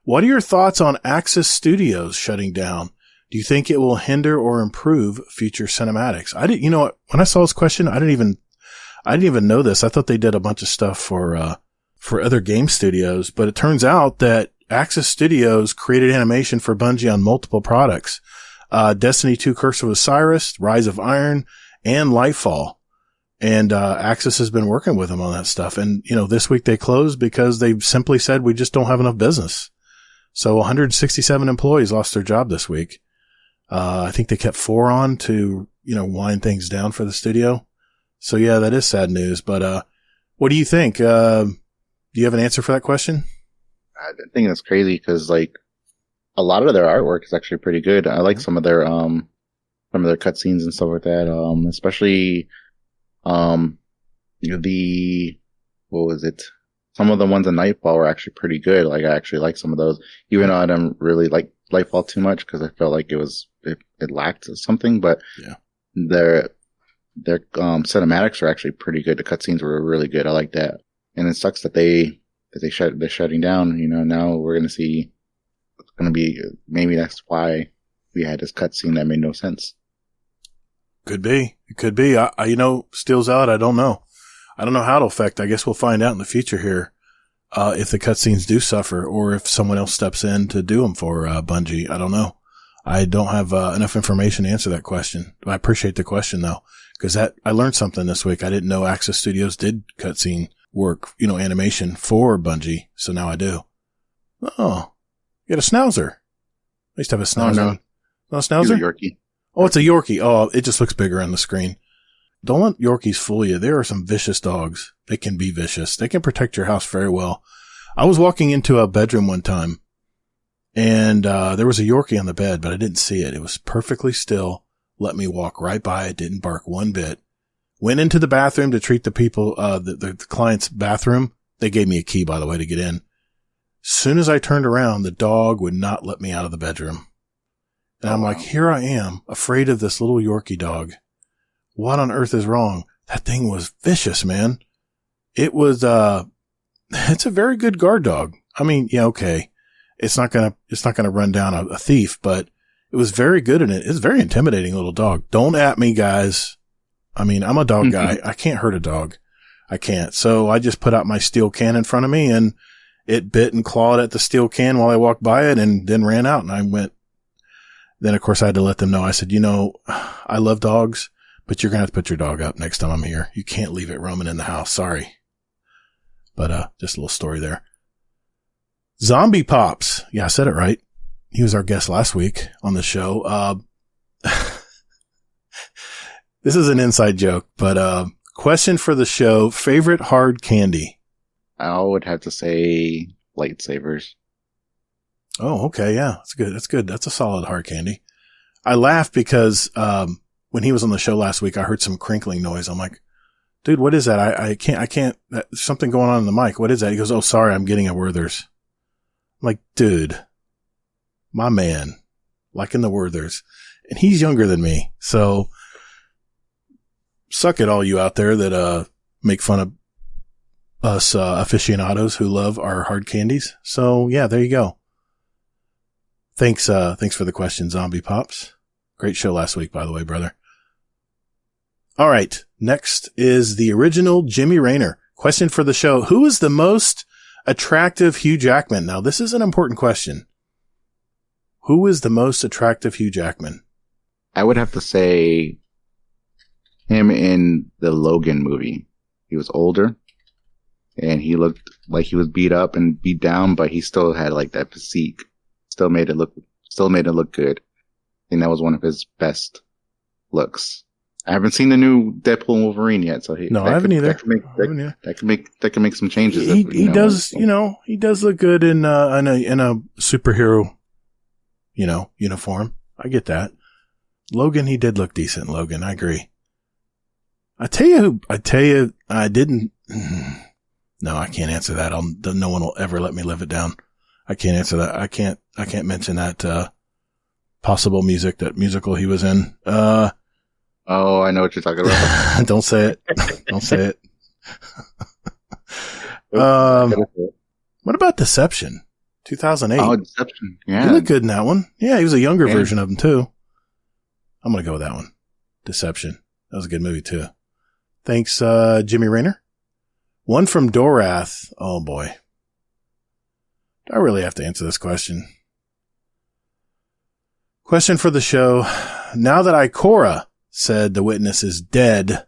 what are your thoughts on Axis Studios shutting down? Do you think it will hinder or improve future cinematics? When I saw this question, I didn't even know this. I thought they did a bunch of stuff for other game studios, but it turns out that Axis Studios created animation for Bungie on multiple products. Destiny 2 Curse of Osiris, Rise of Iron, and Lightfall. And Axis has been working with them on that stuff. And, this week they closed because they simply said, we just don't have enough business. So 167 employees lost their job this week. I think they kept 4 on to, wind things down for the studio. So yeah, that is sad news. But what do you think? Do you have an answer for that question? I think that's crazy because, a lot of their artwork is actually pretty good. I like some of their cutscenes and stuff like that. Especially, what was it? Some of the ones in Nightfall were actually pretty good. I actually like some of those, even though I don't really like Nightfall too much because I felt like it lacked something. But yeah, their cinematics are actually pretty good. The cutscenes were really good. I like that, and it sucks that they're shutting down. Now we're gonna see. It's gonna be maybe that's why we had this cutscene that made no sense. Could be. It could be. Steel's out. I don't know. I don't know how it'll affect. I guess we'll find out in the future here, if the cutscenes do suffer or if someone else steps in to do them for, Bungie. I don't know. I don't have, enough information to answer that question. I appreciate the question though, because I learned something this week. I didn't know Axis Studios did cutscene work, animation for Bungie. So now I do. Oh, you got a schnauzer. I used to have a schnauzer. Oh, no. Not a schnauzer? He's a Yorkie. Oh, it's a Yorkie. Oh, it just looks bigger on the screen. Don't let Yorkies fool you. There are some vicious dogs. They can be vicious. They can protect your house very well. I was walking into a bedroom one time and, there was a Yorkie on the bed, but I didn't see it. It was perfectly still. Let me walk right by it. Didn't bark one bit. Went into the bathroom to treat the people, the client's bathroom. They gave me a key, by the way, to get in. Soon as I turned around, the dog would not let me out of the bedroom. And I'm like, here I am, afraid of this little Yorkie dog. What on earth is wrong? That thing was vicious, man. It was, it's a very good guard dog. I mean, yeah, okay. It's not gonna run down a thief, but it was very good in it. It's a very intimidating little dog. Don't at me, guys. I mean, I'm a dog guy. I can't hurt a dog. I can't. So I just put out my steel can in front of me and it bit and clawed at the steel can while I walked by it and then ran out. And I went, then of course I had to let them know. I said, I love dogs, but you're going to have to put your dog up next time I'm here. You can't leave it roaming in the house. Sorry. But, just a little story there. Zombie Pops. Yeah, I said it right. He was our guest last week on the show. This is an inside joke, but question for the show, favorite hard candy? I would have to say lightsabers. Oh, okay. Yeah, that's good. That's good. That's a solid hard candy. I laughed because when he was on the show last week, I heard some crinkling noise. I'm like, dude, what is that? I can't, there's something going on in the mic. What is that? He goes, oh, sorry, I'm getting a Werther's. I'm like, dude, my man, liking the Werther's. And he's younger than me. So suck it, all you out there that make fun of us aficionados who love our hard candies. So yeah, there you go. Thanks for the question, Zombie Pops. Great show last week, by the way, brother. All right. Next is the original Jimmy Rayner. Question for the show. Who is the most attractive Hugh Jackman? Now, this is an important question. Who is the most attractive Hugh Jackman? I would have to say him in the Logan movie. He was older and he looked like he was beat up and beat down, but he still had like that physique. Still made it look good. I think that was one of his best looks. I haven't seen the new Deadpool and Wolverine yet, so I haven't either. That could make some changes. He does look good in a superhero, uniform. I get that. Logan, he did look decent. Logan, I agree. I tell you, I didn't. No, I can't answer that. No one will ever let me live it down. I can't answer that. I can't mention that, possible musical he was in. Oh, I know what you're talking about. Don't say it. Don't say it. What about Deception? 2008. Oh, Deception. Yeah. He looked good in that one. Yeah, he was a younger version of him too. I'm going to go with that one. Deception. That was a good movie too. Thanks, Jimmy Rayner. One from Dorath. Oh boy. Do I really have to answer this question? Question for the show. Now that Ikora said the witness is dead,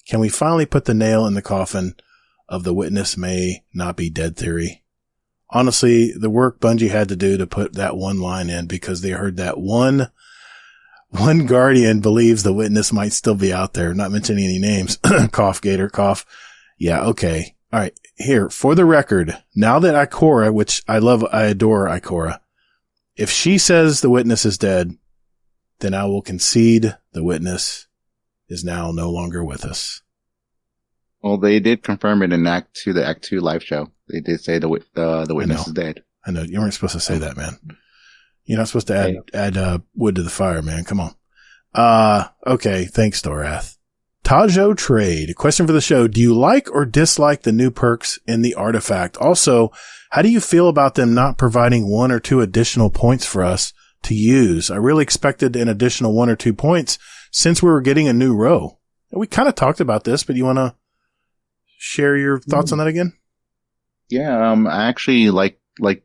can we finally put the nail in the coffin of the witness may not be dead theory? Honestly, the work Bungie had to do to put that one line in because they heard that one guardian believes the witness might still be out there. Not mentioning any names. Cough, Gator, cough. Yeah, okay. All right. Here, for the record, now that Ikora, which I adore Ikora, if she says the witness is dead, then I will concede the witness is now no longer with us. Well, they did confirm it in the Act 2 live show. They did say the witness is dead. I know. You weren't supposed to say that, man. You're not supposed to add wood to the fire, man. Come on. Okay. Thanks, Dorath. Tajo Trade. Question for the show. Do you like or dislike the new perks in the artifact? Also, how do you feel about them not providing 1 or 2 additional points for us to use? I really expected an additional 1 or 2 points since we were getting a new row. We kind of talked about this, but you want to share your thoughts on that again? Yeah, I actually liked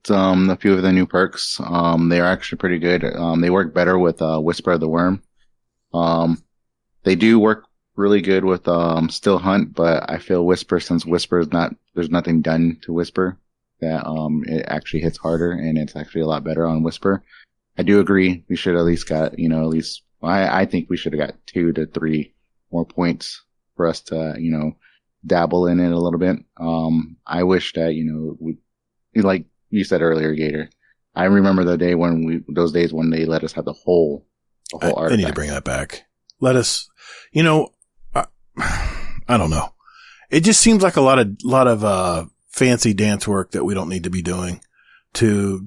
a few of the new perks. They're actually pretty good. They work better with Whisper of the Worm. They do work really good with Still Hunt, but I feel Whisper, since Whisper is there's nothing done to Whisper, that it actually hits harder and it's actually a lot better on Whisper. I do agree we should at least got, I think we should have got 2 to 3 more points for us to, dabble in it a little bit. I wish that, like you said earlier, Gator, I remember those days when they let us have the whole artifact. They need to bring that back. Let us, I don't know. It just seems like a lot of fancy dance work that we don't need to be doing to,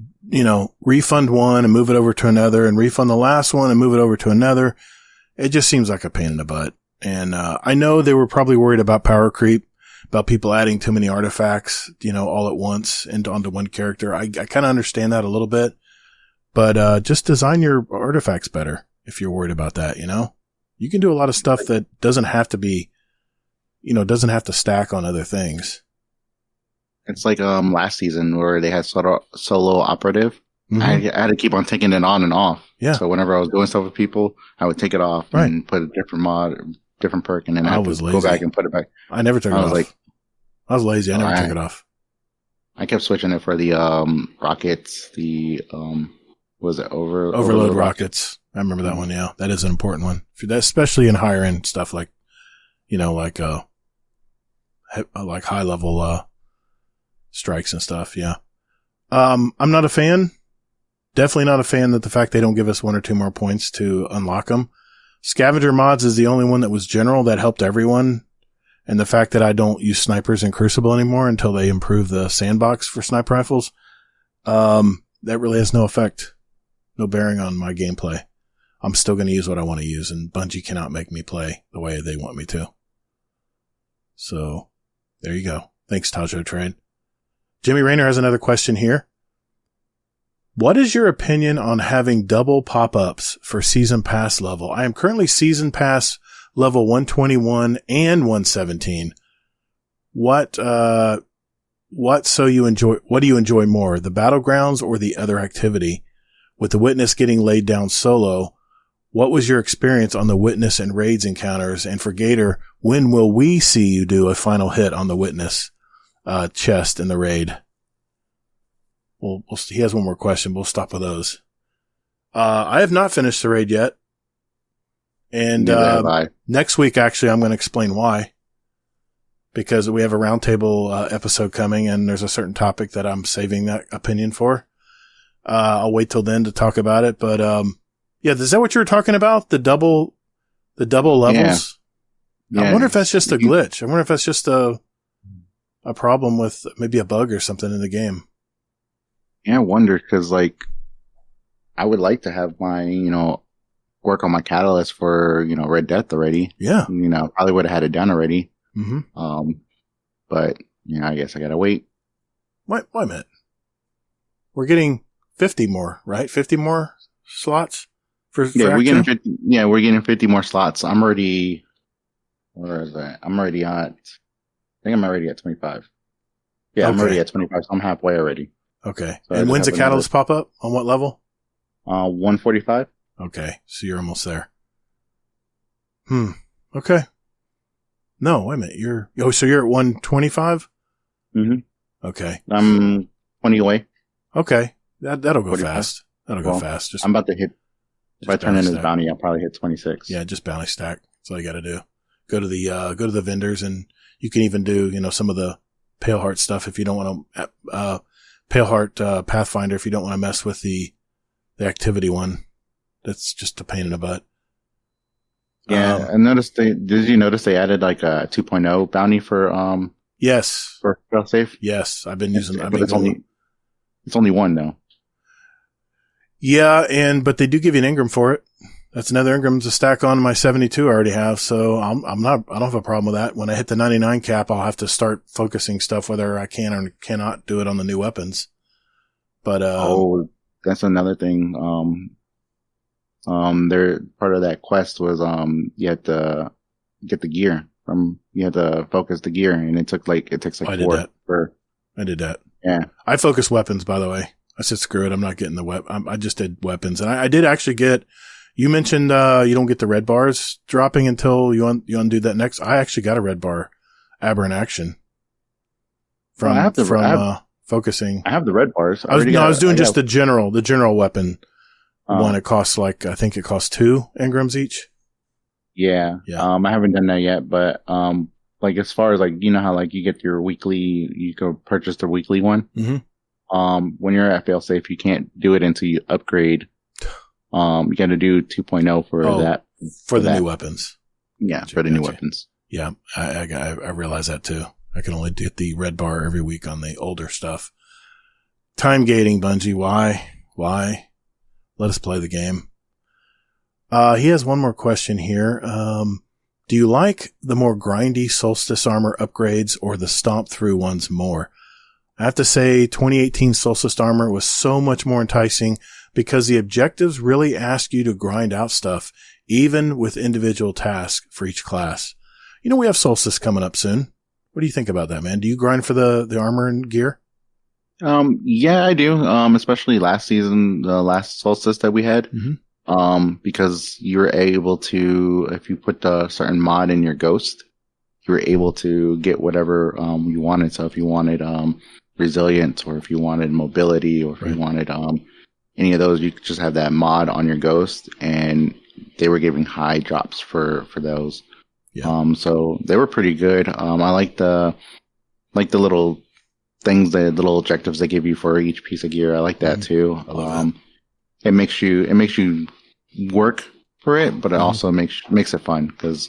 refund one and move it over to another and refund the last one and move it over to another. It just seems like a pain in the butt. And, I know they were probably worried about power creep, about people adding too many artifacts, all at once onto one character. I kind of understand that a little bit, but, just design your artifacts better if you're worried about that, You can do a lot of stuff that doesn't have to be, doesn't have to stack on other things. It's like last season where they had solo operative. Mm-hmm. I had to keep on taking it on and off. Yeah. So whenever I was doing stuff with people, I would take it off and put a different mod, different perk, and then I would go back and put it back. I never took it off. I was lazy. I never took it off. I kept switching it for the rockets. The was it Overload rockets? I remember that one. Yeah, that is an important one. Especially in higher end stuff like like high level strikes and stuff. Yeah. I'm not a fan. Definitely not a fan that the fact they don't give us 1 or 2 more points to unlock them. Scavenger mods is the only one that was general that helped everyone. And the fact that I don't use snipers in Crucible anymore until they improve the sandbox for sniper rifles, that really has no effect, no bearing on my gameplay. I'm still going to use what I want to use, and Bungie cannot make me play the way they want me to. So, there you go. Thanks, Tajo Trade. Jimmy Rayner has another question here. What is your opinion on having double pop-ups for Season Pass level? I am currently Season Pass level 121 and 117. What do you enjoy more, the battlegrounds or the other activity? With the Witness getting laid down solo, what was your experience on the Witness and raids encounters? And for Gator, when will we see you do a final hit on the Witness chest in the raid? Well, he has one more question. We'll stop with those. I have not finished the raid yet. And next week, actually, I'm going to explain why. Because we have a roundtable episode coming, and there's a certain topic that I'm saving that opinion for. I'll wait till then to talk about it. But yeah, is that what you were talking about? The double levels? Yeah. I wonder if that's just a glitch. I wonder if that's just a problem with maybe a bug or something in the game. Yeah, I wonder, because I would like to have my work on my catalyst for Red Death already. Yeah, probably would have had it done already. Mm-hmm. But I guess I gotta wait. Wait a minute. We're getting 50 more, right? 50 more slots for we're getting 50. Yeah, we're getting 50 more slots. I'm already. Where is that? I'm already at. I think I'm already at 25. Yeah, okay. I'm already at 25. So I'm halfway already. Okay. So and when's the catalyst pop up? On what level? 145. Okay. So you're almost there. Okay. No, wait a minute. So you're at 125? Mm-hmm. Okay. I'm 20 away. Okay. That'll go 45. Fast. That'll go fast. I'm about to hit, if I turn in this bounty, I'll probably hit 26. Yeah, just bounty stack. That's all you gotta do. Go to the vendors, and you can even do, some of the Pale Heart stuff if you don't want to, Pale Heart Pathfinder if you don't want to mess with the activity one. That's just a pain in the butt. Yeah, I noticed did you notice they added a 2.0 bounty for yes. For failsafe? Yes, I've been using it's only one though. Yeah, but they do give you an Engram for it. That's another Engram to stack on my 72 I already have, so I don't have a problem with that. When I hit the 99 cap, I'll have to start focusing stuff whether I can or cannot do it on the new weapons. But that's another thing. Their part of that quest was you had to get the gear you had to focus the gear, and it takes 4. I did that. Yeah. I focus weapons, by the way. I said, screw it. I'm not getting the I just did weapons. And I did actually get, you mentioned, you don't get the red bars dropping until you undo that next. I actually got a red bar aberrant action from focusing. I have the red bars. I was doing just the general weapon one. It costs I think it costs 2 engrams each. Yeah. I haven't done that yet, but, as far as how you get your weekly, you go purchase the weekly one. Mm-hmm. When you're at failsafe, you can't do it until you upgrade. You got to do 2.0 for that. For the new weapons. Yeah, for the new weapons. Yeah, I realize that too. I can only get the red bar every week on the older stuff. Time gating, Bungie. Why? Let us play the game. He has one more question here. Do you like the more grindy Solstice armor upgrades or the stomp through ones more? I have to say 2018 Solstice armor was so much more enticing because the objectives really ask you to grind out stuff, even with individual tasks for each class. We have Solstice coming up soon. What do you think about that, man? Do you grind for the armor and gear? Yeah, I do. Especially last season, the last Solstice that we had. Mm-hmm. Because you were able to, if you put a certain mod in your ghost, you were able to get whatever, you wanted. So if you wanted, resilience, or if you wanted mobility, or if you wanted any of those, you could just have that mod on your Ghost, and they were giving high drops for those. Yeah. So they were pretty good. I like the little things, the little objectives they give you for each piece of gear. I like that too. I love that. It makes you work for it, but it also makes it fun because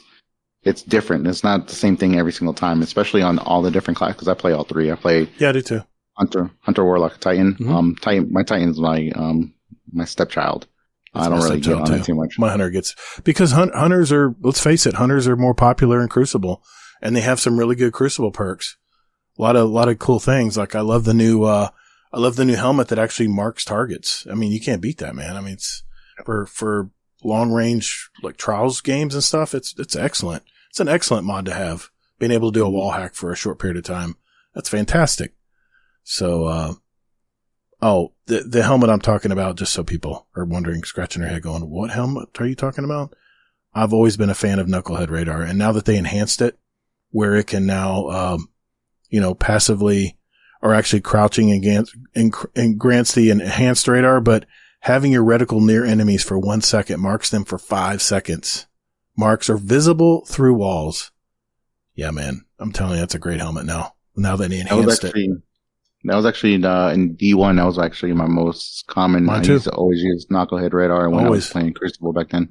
it's different. It's not the same thing every single time, especially on all the different classes. Because I play all three. I do too. Hunter, Warlock, Titan. My Titan's my stepchild. That's I don't really get on it too much. My Hunter gets, because hunters are, let's face it, hunters are more popular in Crucible, and they have some really good Crucible perks. A lot of cool things. Like I love the new helmet that actually marks targets. I mean, you can't beat that, man. I mean, it's for long range, like trials games and stuff. It's excellent. It's an excellent mod to have. Being able to do a wall hack for a short period of time. That's fantastic. So, the helmet I'm talking about, just so people are wondering, scratching their head going, what helmet are you talking about? I've always been a fan of Knucklehead Radar. And now that they enhanced it, where it can now, passively or actually crouching and grants the enhanced radar, but having your reticle near enemies for 1 second marks them for 5 seconds. Marks are visible through walls. Yeah, man. I'm telling you, that's a great helmet now. Now that they enhanced it. That was actually in D1. That was actually my most common. Mine too. I used to always use Knucklehead Radar when I was playing Crucible back then.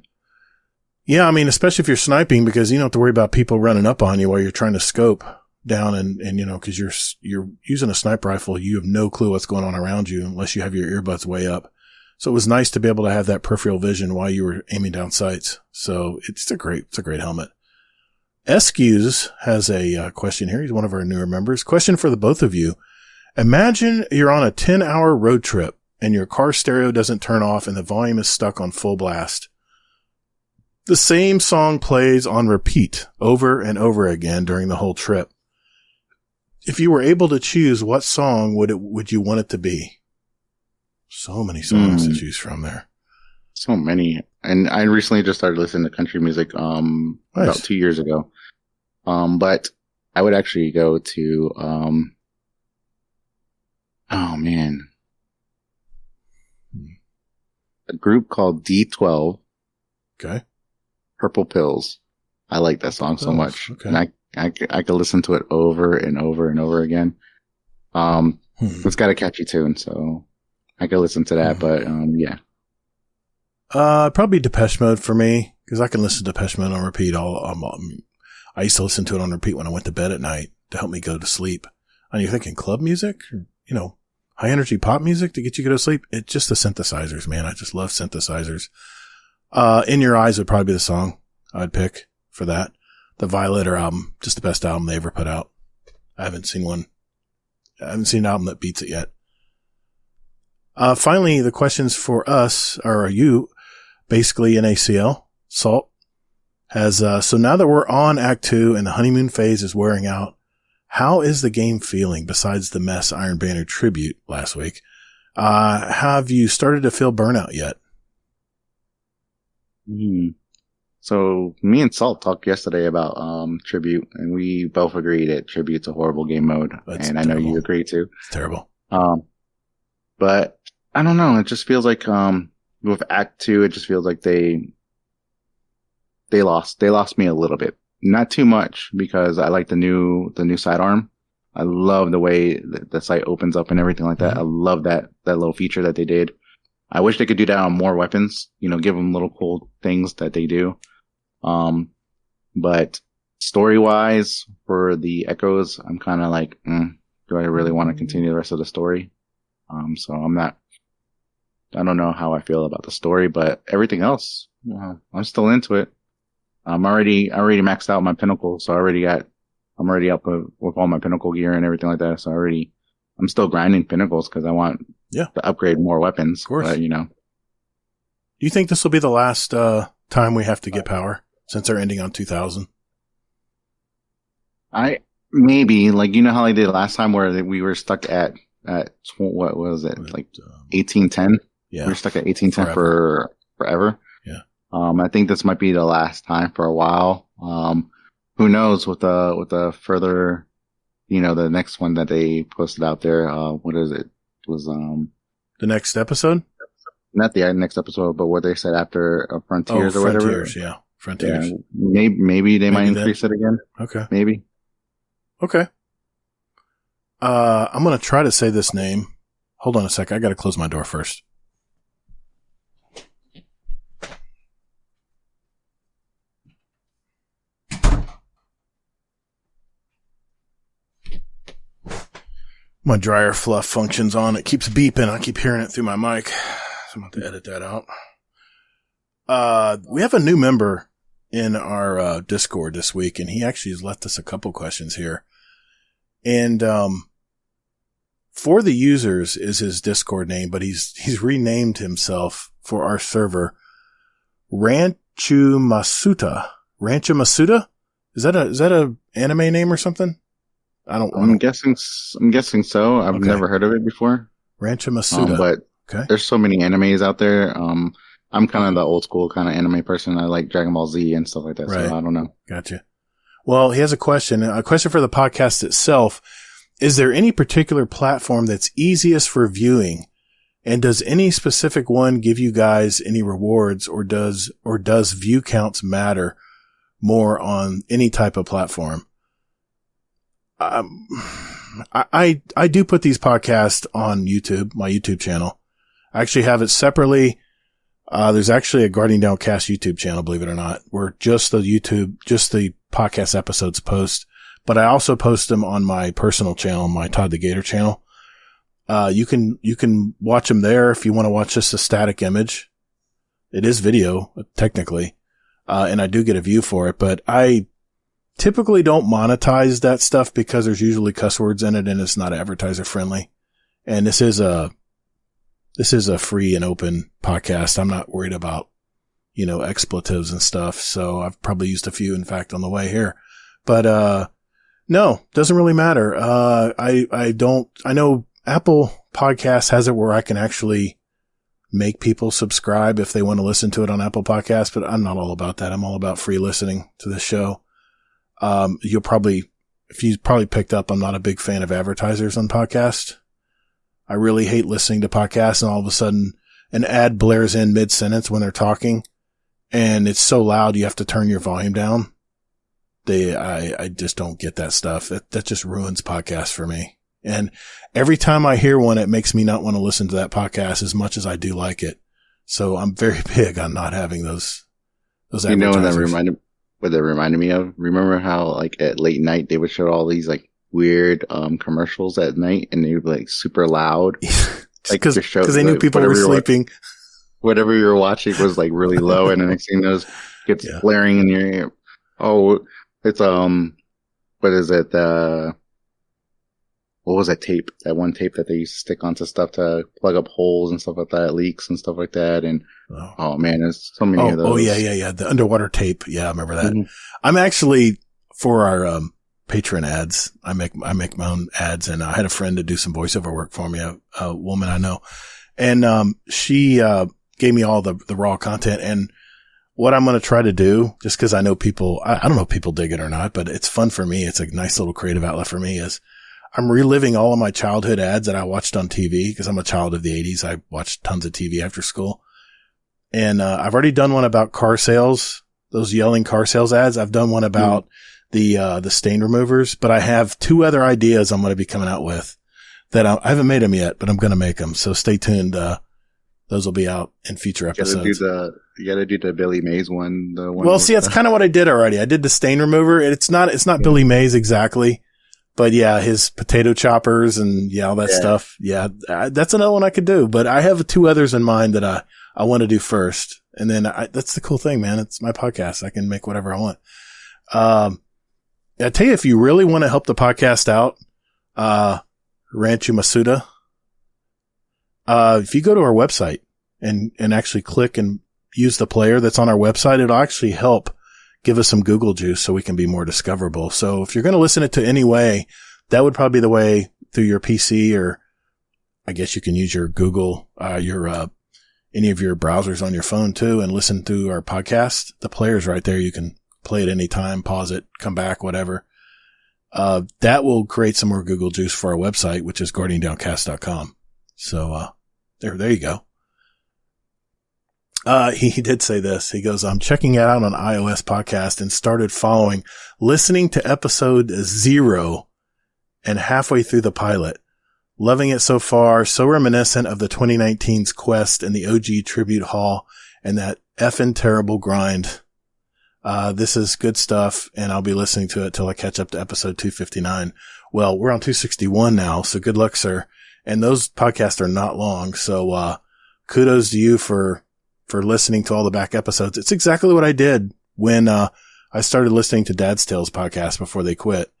Yeah, I mean, especially if you're sniping, because you don't have to worry about people running up on you while you're trying to scope down, and because you're using a sniper rifle, you have no clue what's going on around you unless you have your earbuds way up. So it was nice to be able to have that peripheral vision while you were aiming down sights. So it's a great helmet. Escuse has a question here. He's one of our newer members. Question for the both of you. Imagine you're on a 10-hour road trip and your car stereo doesn't turn off and the volume is stuck on full blast. The same song plays on repeat over and over again during the whole trip. If you were able to choose, what song would you want it to be? So many songs to choose from there. So many. And I recently just started listening to country music about 2 years ago. But I would actually go to a group called D12. Okay. Purple Pills. I like that song so much. Okay. And I could listen to it over and over and over again. It's got a catchy tune, so I could listen to that, but yeah. Probably Depeche Mode for me, because I can listen to Depeche Mode on repeat. I used to listen to it on repeat when I went to bed at night to help me go to sleep. And you're thinking club music, or, high energy pop music to get you to go to sleep. It's just the synthesizers, man. I just love synthesizers. In Your Eyes would probably be the song I'd pick for that. The Violator album, just the best album they ever put out. I haven't seen an album that beats it yet. Finally, the questions for us are you, basically in ACL. Salt has, so now that we're on Act 2 and the honeymoon phase is wearing out, how is the game feeling besides the mess Iron Banner tribute last week? Have you started to feel burnout yet? So me and Salt talked yesterday about Tribute, and we both agreed that Tribute's a horrible game mode. That's and terrible. I know you agree too. It's terrible. But I don't know. It just feels like with Act 2, it just feels like they lost me a little bit. Not too much, because I like the new sidearm. I love the way the sight opens up and everything like that. I love that little feature that they did. I wish they could do that on more weapons, give them little cool things that they do. But story-wise, for the Echoes, I'm kind of like, do I really want to continue the rest of the story? So I don't know how I feel about the story, but everything else, I'm still into it. I already maxed out my pinnacle, so I'm already up with all my pinnacle gear and everything like that. So I'm still grinding pinnacles because I want to upgrade more weapons. Of course. But, Do you think this will be the last time we have to get power since they're ending on 2000? Maybe, how I did last time where we were stuck at what was it, 1810? Yeah. We were stuck at 1810 for forever. Yeah. I think this might be the last time for a while. Who knows with the further, the next one that they posted out there. What is it? It was, The next episode? not the next episode, but what they said after Frontiers or whatever. Frontiers, yeah. Frontiers. Yeah, maybe they might that. increase it again. Okay. Maybe. Okay. I'm going to try to say this name. Hold on a sec. I got to close my door first. My dryer fluff functions on. It keeps beeping. I keep hearing it through my mic. So I'm going to edit that out. We have a new member in our Discord this week, and he actually has left us a couple questions here. And For the Users is his Discord name, but he's renamed himself for our server Ranchumasuta. Ranchumasuta? Is that a anime name or something? I'm guessing so. I've never heard of it before. Ranchumasuta. But there's so many animes out there. I'm kind of the old school kind of anime person. I like Dragon Ball Z and stuff like that. Right. So I don't know. Gotcha. Well, he has a question for the podcast itself. Is there any particular platform that's easiest for viewing? And does any specific one give you guys any rewards, or does view counts matter more on any type of platform? I do put these podcasts on YouTube, my YouTube channel. I actually have it separately. There's actually a Guardian Downcast YouTube channel, believe it or not, where just the podcast episodes post. But I also post them on my personal channel, my Todd the Gator channel. You can watch them there if you want to watch just a static image. It is video, technically. And I do get a view for it, but I typically don't monetize that stuff because there's usually cuss words in it and it's not advertiser friendly. And this is a free and open podcast. I'm not worried about, expletives and stuff. So I've probably used a few, in fact, on the way here, but, no, doesn't really matter. I know Apple Podcasts has it where I can actually make people subscribe if they want to listen to it on Apple Podcasts, but I'm not all about that. I'm all about free listening to this show. If you probably picked up, I'm not a big fan of advertisers on podcasts. I really hate listening to podcasts and all of a sudden an ad blares in mid-sentence when they're talking and it's so loud you have to turn your volume down. I just don't get that stuff. That just ruins podcasts for me. And every time I hear one, it makes me not want to listen to that podcast as much as I do like it. So I'm very big on not having those advertisers. What that reminded me of? Remember how like at late night they would show all these like weird commercials at night and they would be like super loud. Like because they knew people were sleeping. Whatever you were watching was like really low, and the next thing you know, it gets blaring in your ear. Oh, it's what is it? What was that tape? That one tape that they used to stick onto stuff to plug up holes and stuff like that, leaks and stuff like that. And oh man, there's so many of those. Oh yeah. The underwater tape. Yeah, I remember that. Mm-hmm. I'm actually for our Patreon ads. I make my own ads, and I had a friend to do some voiceover work for me, a woman I know, and she gave me all the raw content. And what I'm going to try to do, just because I know people, I don't know if people dig it or not, but it's fun for me. It's a nice little creative outlet for me. Is I'm reliving all of my childhood ads that I watched on TV because I'm a child of the 80s. I watched tons of TV after school, and I've already done one about car sales, those yelling car sales ads. I've done one about the stain removers, but I have two other ideas I'm going to be coming out with that I haven't made them yet, but I'm going to make them. So stay tuned. Those will be out in future episodes. You got to do the Billy Mays one. Well, see, that's kind of what I did already. I did the stain remover. It's not Billy Mays exactly, but yeah, his potato choppers and all that stuff. Yeah, that's another one I could do, but I have two others in mind that I want to do first. And then that's the cool thing, man. It's my podcast. I can make whatever I want. I tell you, if you really want to help the podcast out, Ranchu Masuda, if you go to our website and actually click and use the player that's on our website, it'll actually help give us some Google juice so we can be more discoverable. So if you're going to listen it to any way, that would probably be the way through your PC, or I guess you can use your Google, any of your browsers on your phone too, and listen to our podcast. The player's right there. You can play it anytime, pause it, come back, whatever. that will create some more Google juice for our website, which is guardiandowncast.com. So, there you go. He did say this. He goes, I'm checking it out on iOS podcast and started listening to episode 0 and halfway through the pilot. Loving it so far. So reminiscent of the 2019's Quest and the OG Tribute Hall and that effing terrible grind. This is good stuff, and I'll be listening to it till I catch up to episode 259. Well, we're on 261 now, so good luck, sir. And those podcasts are not long, so kudos to you for listening to all the back episodes. It's exactly what I did when I started listening to Dad's Tales podcast before they quit.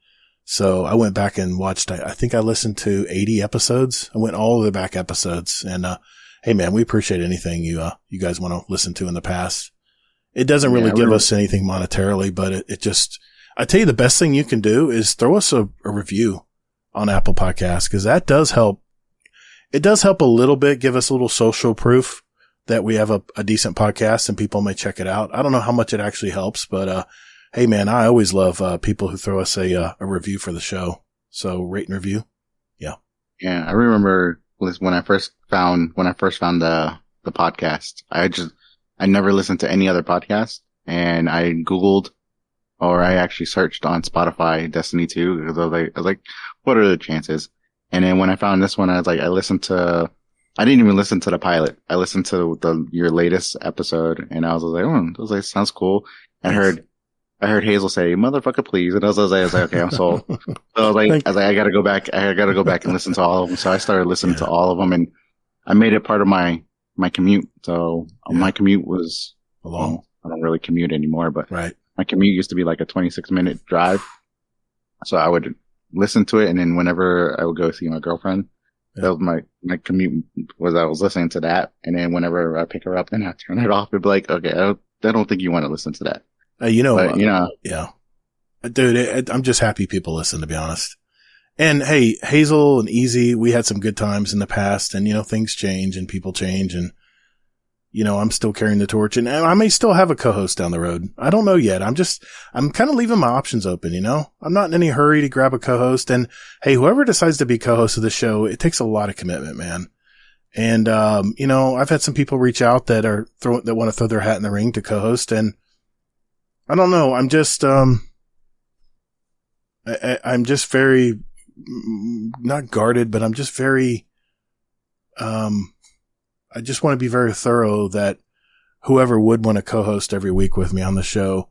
So I went back and watched, I think I listened to 80 episodes. I went all of the back episodes, and hey man, we appreciate anything you guys want to listen to in the past. It doesn't really give us anything monetarily, but it just, I tell you, the best thing you can do is throw us a review on Apple Podcasts, because that does help. It does help a little bit, give us a little social proof that we have a decent podcast and people may check it out. I don't know how much it actually helps, but, hey man, I always love, people who throw us a review for the show. So rate and review. Yeah. Yeah. I remember when I first found the podcast, I never listened to any other podcast, and I Googled, or I actually searched on Spotify Destiny 2, because I was like, what are the chances? And then when I found this one, I was like, I didn't even listen to the pilot. I listened to your latest episode, and I was like, sounds cool. I heard Hazel say, "Motherfucker, please," and I was like, okay, I'm sold. So I was like, I gotta go back and listen to all of them. So I started listening to all of them, and I made it part of my commute. So my commute was long. I don't really commute anymore, but right. My commute used to be like a 26-minute drive. So I would listen to it, and then whenever I would go see my girlfriend, that was my commute, I was listening to that. And then whenever I pick her up, then I turn it off. It'd be like, okay, I don't think you want to listen to that. Yeah, dude, I'm just happy people listen, to be honest. And hey, Hazel and Easy, we had some good times in the past, and things change and people change, and I'm still carrying the torch, and I may still have a co-host down the road. I don't know yet. I'm kind of leaving my options open, I'm not in any hurry to grab a co-host. And hey, whoever decides to be co-host of the show, it takes a lot of commitment, man. And, I've had some people reach out that want to throw their hat in the ring to co-host, and I don't know. I'm just, I'm just very, not guarded, but I'm just very, I just want to be very thorough that whoever would want to co-host every week with me on the show,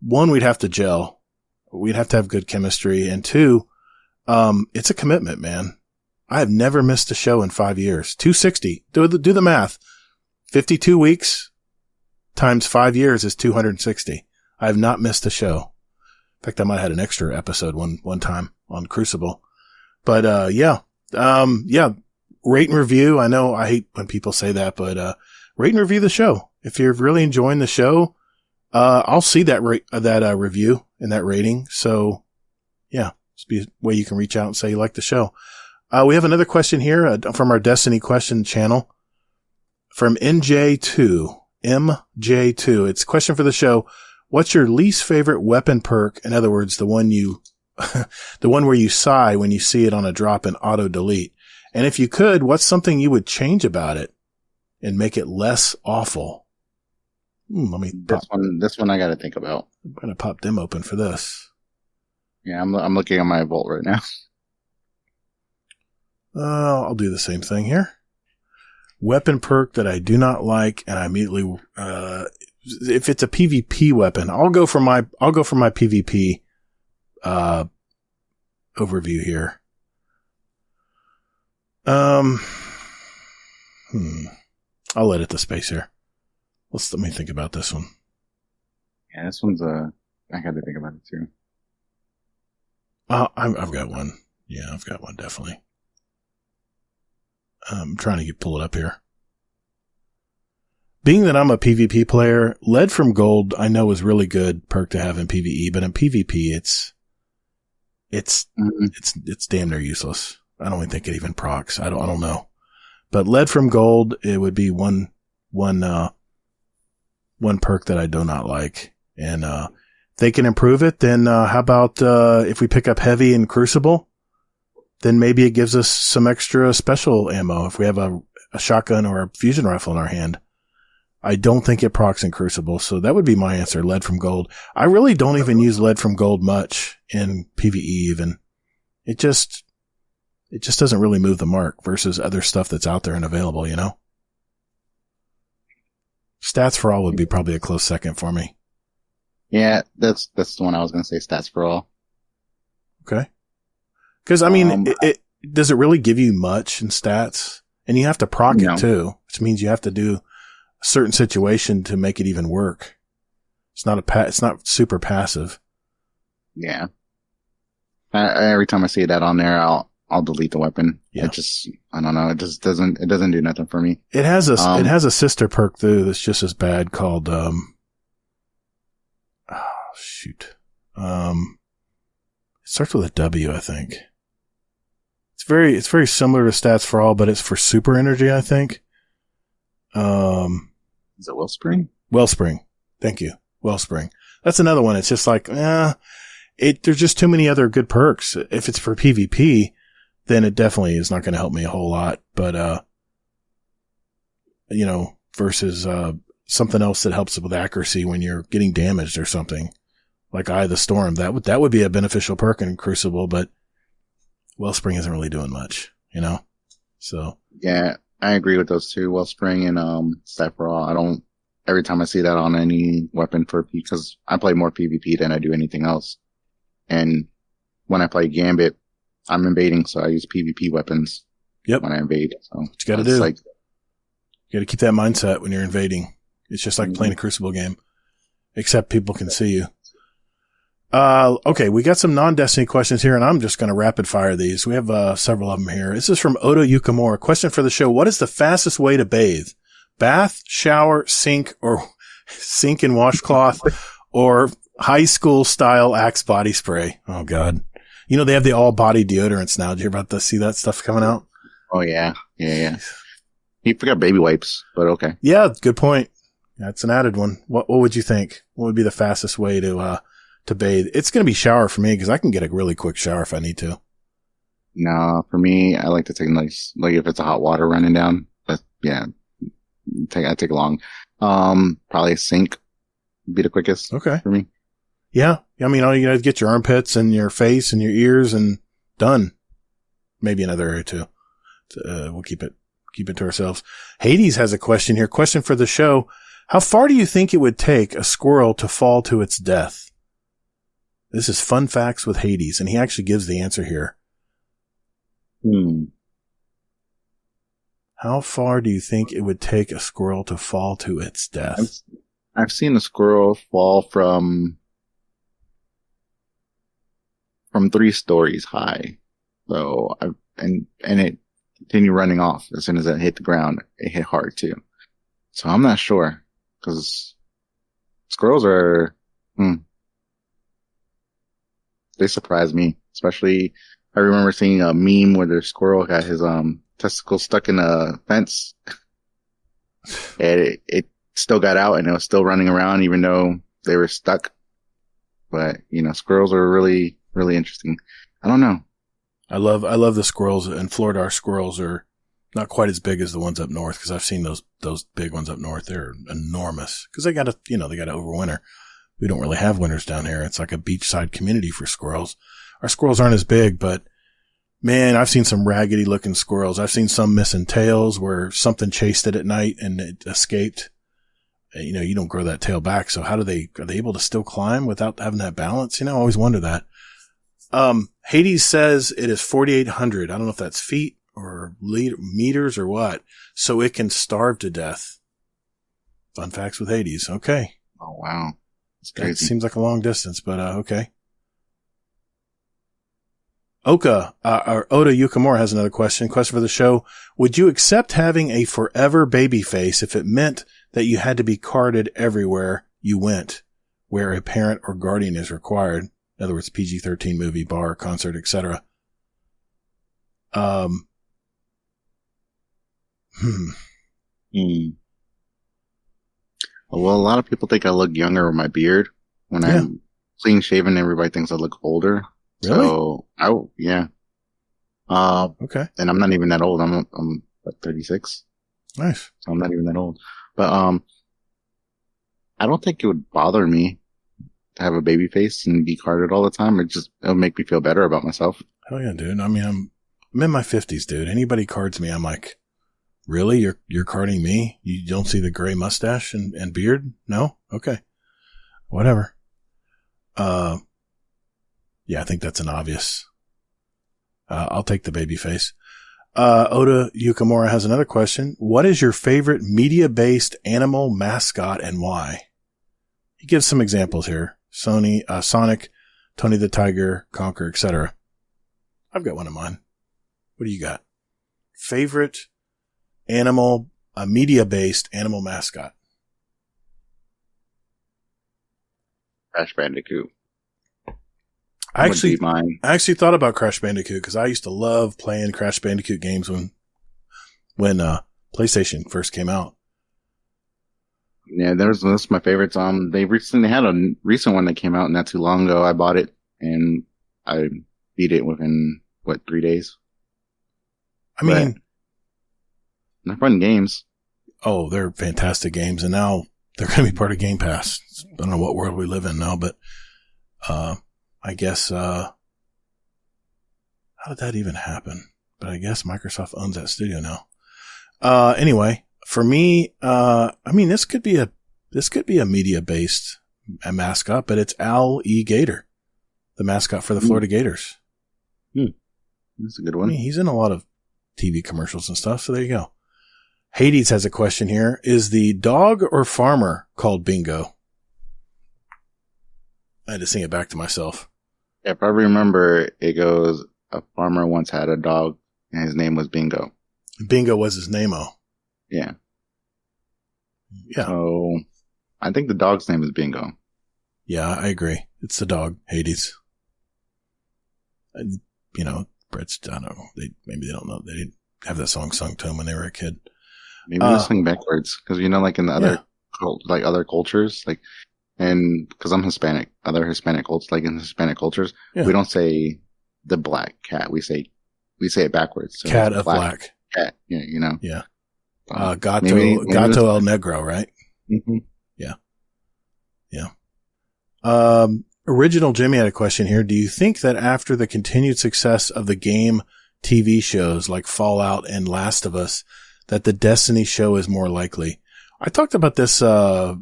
one, we'd have to gel. We'd have to have good chemistry. And two, it's a commitment, man. I have never missed a show in 5 years. 260. Do the math. 52 weeks times 5 years is 260. I have not missed a show. In fact, I might have had an extra episode one time on Crucible. But, yeah. Rate and review. I know I hate when people say that, but, rate and review the show. If you're really enjoying the show, I'll see that review and that rating. So yeah, it's be a way you can reach out and say you like the show. We have another question here from our Destiny question channel from MJ2. It's a question for the show. What's your least favorite weapon perk? In other words, the one where you sigh when you see it on a drop and auto delete. And if you could, what's something you would change about it and make it less awful? This one I got to think about. I'm going to pop them open for this. Yeah, I'm looking at my vault right now. I'll do the same thing here. Weapon perk that I do not like, and I immediately, if it's a PvP weapon, I'll go for my PvP, overview here. I'll let it the space here. Let me think about this one. Yeah, this one's I had to think about it too. I've got one. Yeah, I've got one, definitely. I'm trying to pull it up here. Being that I'm a PvP player, Lead from Gold I know is really good perk to have in PvE, but in PvP it's damn near useless. I don't even think it even procs. I don't know. But Lead from Gold, it would be one perk that I do not like. And they can improve it, then how about if we pick up heavy in Crucible? Then maybe it gives us some extra special ammo if we have a shotgun or a fusion rifle in our hand. I don't think it procs in Crucible, so that would be my answer, lead from gold. I really don't even use lead from gold much in PvE even. It just doesn't really move the mark versus other stuff that's out there and available, you know? Stats for all would be probably a close second for me. Yeah, that's the one I was going to say, stats for all. Okay. Because, I mean, does it really give you much in stats? And you have to proc it too, which means you have to do a certain situation to make it even work. It's not it's not super passive. Yeah. Every time I see that on there, I'll delete the weapon. Yeah. I don't know. It doesn't do nothing for me. It has a sister perk too that's just as bad called, it starts with a W, I think. It's very similar to stats for all, but it's for super energy, I think. Is it Wellspring? Wellspring. Thank you. Wellspring. That's another one. It's just like, there's just too many other good perks. If it's for PvP, then it definitely is not going to help me a whole lot. But, versus, something else that helps with accuracy when you're getting damaged or something like Eye of the Storm. That would be a beneficial perk in Crucible, but Wellspring isn't really doing much, so. Yeah, I agree with those two, Wellspring and, Stat for all. Every time I see that on any weapon because I play more PvP than I do anything else. And when I play Gambit, I'm invading, so I use PvP weapons. Yep. When I invade. So what you gotta do. You gotta keep that mindset when you're invading. It's just like playing a Crucible game. Except people can see you. Okay, we got some non-Destiny questions here, and I'm just going to rapid fire these. We have several of them here. This is from Odo Yukamura. Question for the show. What is the fastest way to bathe? Bath, shower, sink and washcloth, or high school style Axe body spray? Oh, God. They have the all body deodorants now. Did you hear about see that stuff coming out? Oh, yeah. Yeah. He forgot baby wipes, but okay. Yeah, good point. That's an added one. What would you think? What would be the fastest way to bathe? It's going to be shower for me because I can get a really quick shower if I need to. No, for me, I like to take like if it's a hot water running down, but yeah, I take long. Probably a sink would be the quickest. Okay. For me. Yeah. I mean, all you gotta get your armpits and your face and your ears and done. Maybe another area too. We'll keep it to ourselves. Hades has a question here. Question for the show. How far do you think it would take a squirrel to fall to its death? This is Fun Facts with Hades, and he actually gives the answer here. How far do you think it would take a squirrel to fall to its death? I've seen a squirrel fall from 3 stories high. So and it continued running off as soon as it hit the ground. It hit hard too. So I'm not sure because squirrels are, they surprise me, especially I remember seeing a meme where the squirrel got his, testicles stuck in a fence and it still got out and it was still running around even though they were stuck. But, squirrels are really, really interesting. I don't know. I love the squirrels in Florida. Our squirrels are not quite as big as the ones up north because I've seen those big ones up north. They're enormous because they gotta overwinter. We don't really have winters down here. It's like a beachside community for squirrels. Our squirrels aren't as big, but man, I've seen some raggedy looking squirrels. I've seen some missing tails where something chased it at night and it escaped. You don't grow that tail back. So are they able to still climb without having that balance? I always wonder that. Hades says it is 4,800. I don't know if that's feet or meters or what. So it can starve to death. Fun Facts with Hades. Okay. Oh, wow. That's crazy. It seems like a long distance, but, okay. Oda Yukamura has another question. Question for the show. Would you accept having a forever baby face if it meant that you had to be carded everywhere you went, where a parent or guardian is required? In other words, PG-13 movie, bar, concert, etc. Well, a lot of people think I look younger with my beard when I'm clean shaven. Everybody thinks I look older. Really? So yeah. Okay. And I'm not even that old. I'm like 36. Nice. So I'm not even that old. But I don't think it would bother me to have a baby face and be carded all the time. It'll make me feel better about myself. Hell yeah, dude. I mean, I'm in my 50s, dude. Anybody cards me, I'm like, really? You're carding me? You don't see the gray mustache and beard? No? Okay. Whatever. Yeah, I think that's an obvious. I'll take the baby face. Oda Yukamura has another question. What is your favorite media-based animal mascot and why? He gives some examples here. Sonic, Tony the Tiger, Conker, etc. I've got one in mind. What do you got? Favorite animal, a media-based animal mascot? Crash Bandicoot. I actually thought about Crash Bandicoot because I used to love playing Crash Bandicoot games when PlayStation first came out. Yeah, that's my favorites. They recently had a recent one that came out not too long ago. I bought it and I beat it within 3 days. I mean, they're fun games. Oh, they're fantastic games, and now they're going to be part of Game Pass. I don't know what world we live in now, but I guess how did that even happen? But I guess Microsoft owns that studio now. Anyway, for me, I mean, this could be a media-based mascot, but it's Al E. Gator, the mascot for the Florida Gators. That's a good one. I mean, he's in a lot of TV commercials and stuff, so there you go. Hades has a question here. Is the dog or farmer called Bingo? I had to sing it back to myself. If I remember, it goes, a farmer once had a dog and his name was Bingo. Bingo was his name-o. Yeah. Yeah. So I think the dog's name is Bingo. Yeah, I agree. It's the dog, Hades. You know, Brett's, I don't know. Maybe they don't know. They didn't have that song sung to them when they were a kid. Maybe they're sing backwards. Cause like in the other, other cultures, and cause I'm Hispanic, other Hispanic cultures, like in Hispanic cultures, we don't say the black cat. We say it backwards. So cat of black. Cat, you know? Yeah. Gato El Negro, right? Mm-hmm. Yeah. Yeah. Original Jimmy had a question here. Do you think that after the continued success of the game TV shows like Fallout and Last of Us, that the Destiny show is more likely? I talked about this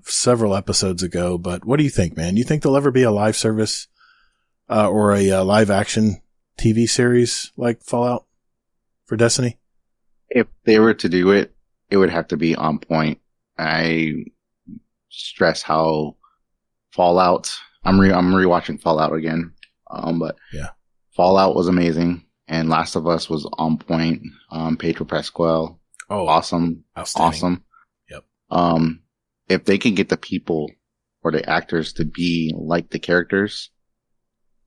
several episodes ago, but what do you think, man? You think there'll ever be a live service or a live action TV series like Fallout for Destiny? If they were to do it, it would have to be on point. I stress how Fallout. I'm rewatching Fallout again, but yeah, Fallout was amazing, and Last of Us was on point. Pedro Pascal, awesome, awesome. Yep. If they can get the people or the actors to be like the characters,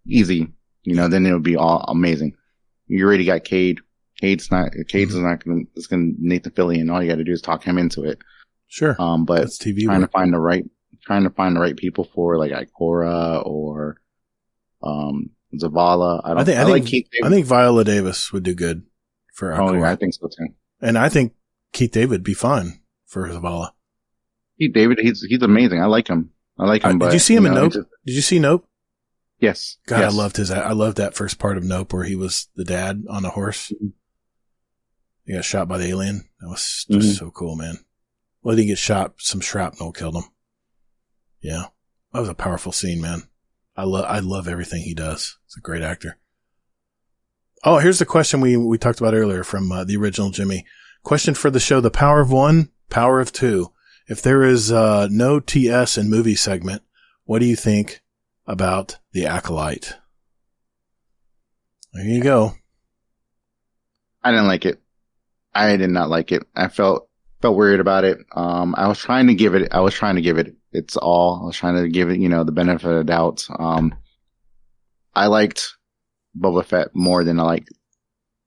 easy, then it would be all amazing. You already got Cade. Cade's not going to Nathan Fillion. All you got to do is talk him into it. Sure. But that's TV trying to find the right people for like Ikora or Zavala. I think Viola Davis would do good for Ikora. Oh, yeah, I think so too. And I think Keith David would be fine for Zavala. Keith David, he's amazing. I like him. But did you see him in Nope? Did you see Nope? Yes. God, yes. I loved that first part of Nope where he was the dad on a horse. Mm-hmm. He got shot by the alien. That was just so cool, man. Well, he didn't get shot. Some shrapnel killed him. Yeah. That was a powerful scene, man. I love everything he does. He's a great actor. Oh, here's the question we talked about earlier from the original Jimmy. Question for the show: the power of one, power of two. If there is no TS in movie segment, what do you think about The Acolyte? There you go. I didn't like it. I did not like it. I felt weird about it. I was trying to give it its all. I was trying to give it, the benefit of the doubt. I liked Boba Fett more than I liked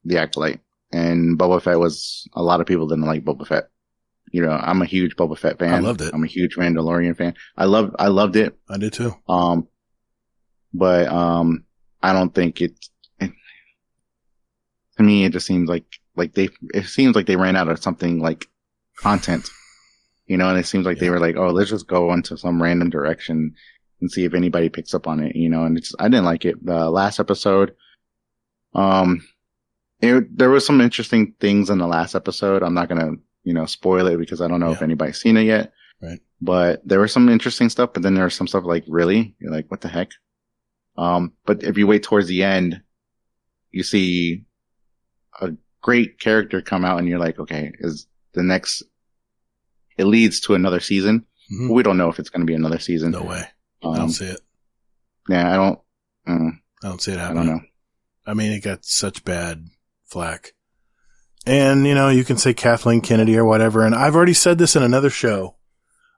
The Acolyte. And Boba Fett a lot of people didn't like Boba Fett. I'm a huge Boba Fett fan. I loved it. I'm a huge Mandalorian fan. I loved it. I did too. but I don't think it to me it just seems like they ran out of something like content, and it seems like they were like, oh, let's just go into some random direction and see if anybody picks up on it, and I didn't like it. The last episode, there was some interesting things in the last episode. I'm not gonna, spoil it because I don't know if anybody's seen it yet. Right. But there was some interesting stuff, but then there's some stuff like, really? You're like, what the heck? But if you wait towards the end, you see a great character come out and you're like, okay, it leads to another season. Mm-hmm. We don't know if it's going to be another season. No way. I don't see it. Yeah, I don't see it happening. I don't know. I mean, it got such bad flack. And, you can say Kathleen Kennedy or whatever. And I've already said this in another show.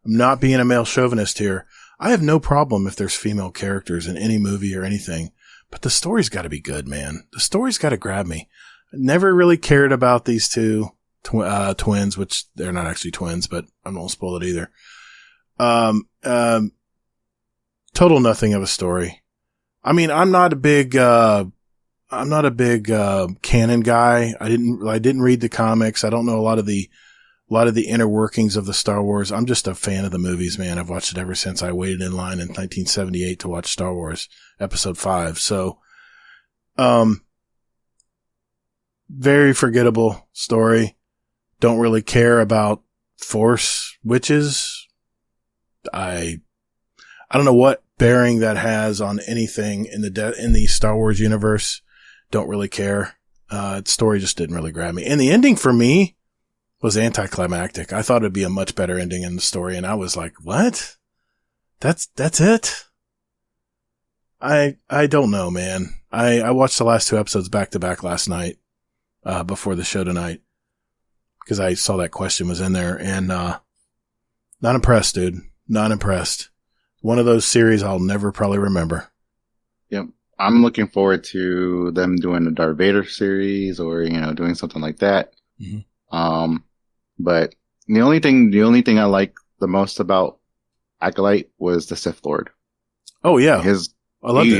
I'm not being a male chauvinist here. I have no problem if there's female characters in any movie or anything, but the story's got to be good, man. The story's got to grab me. I never really cared about these two twins, which they're not actually twins, but I won't spoil it either. Total nothing of a story. I mean, I'm not a big canon guy. I didn't read the comics. I don't know a lot of the inner workings of the Star Wars. I'm just a fan of the movies, man. I've watched it ever since I waited in line in 1978 to watch Star Wars Episode 5. So, very forgettable story. Don't really care about Force witches. I don't know what bearing that has on anything in the Star Wars universe. Don't really care. The story just didn't really grab me. And the ending for me was anticlimactic. I thought it'd be a much better ending in the story, and I was like, what? That's it? I don't know, man. I watched the last 2 episodes back to back last night, before the show tonight, because I saw that question was in there, and, not impressed, dude. Not impressed. One of those series I'll never probably remember. Yep. I'm looking forward to them doing the Darth Vader series or, doing something like that. Mm-hmm. But the only thing I like the most about Acolyte was the Sith Lord. Oh yeah. I loved it.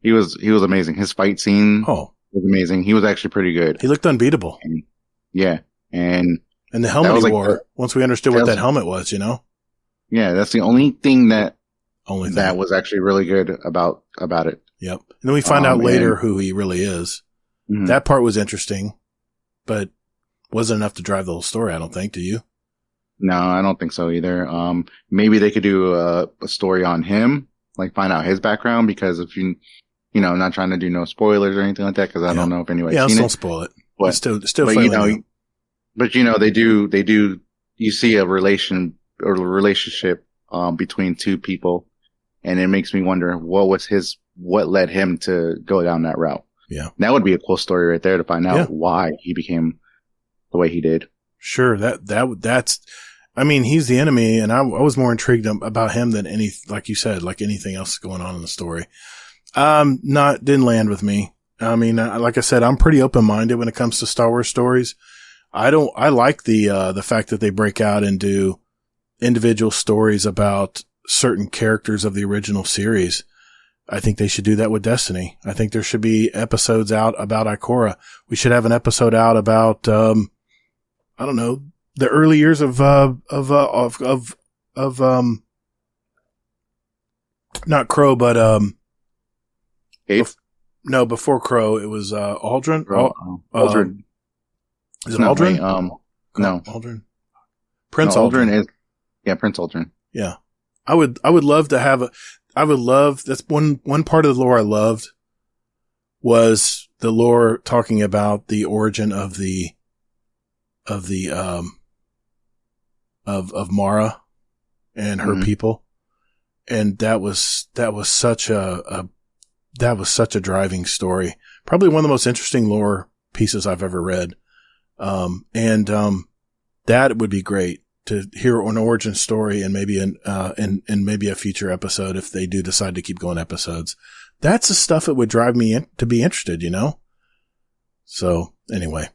He was amazing. His fight scene was amazing. He was actually pretty good. He looked unbeatable. And, yeah. And the helmet he wore, once we understood what that helmet was, Yeah, that's the only thing that was actually really good about it. Yep. And then we find out later who he really is. Mm-hmm. That part was interesting, but wasn't enough to drive the whole story, I don't think. Do you? No, I don't think so either. Maybe they could do a story on him, like find out his background, because if I'm not trying to do no spoilers or anything like that, because I don't know if anybody's seen it. Yeah, don't spoil it. But it's still but funny. They do, you see a relationship, between two people, and it makes me wonder what led him to go down that route. Yeah. That would be a cool story right there to find out why he became the way he did. Sure. That's, I mean, he's the enemy, and I was more intrigued about him than like you said, like anything else going on in the story. Didn't land with me. I mean, like I said, I'm pretty open-minded when it comes to Star Wars stories. I like the fact that they break out and do individual stories about certain characters of the original series. I think they should do that with Destiny. I think there should be episodes out about Ikora. We should have an episode out about, I don't know, the early years of not Crow, but, before Crow, it was, Aldrin. Aldrin. Is it Aldrin? No. Aldrin. Prince Aldrin is, Prince Aldrin. Yeah. I would love to have that's one part of the lore I loved was the lore talking about the origin of Mara and her people. And that was such a driving story. Probably one of the most interesting lore pieces I've ever read. That would be great to hear an origin story and maybe maybe a future episode if they do decide to keep going episodes. That's the stuff that would drive me to be interested, So anyway,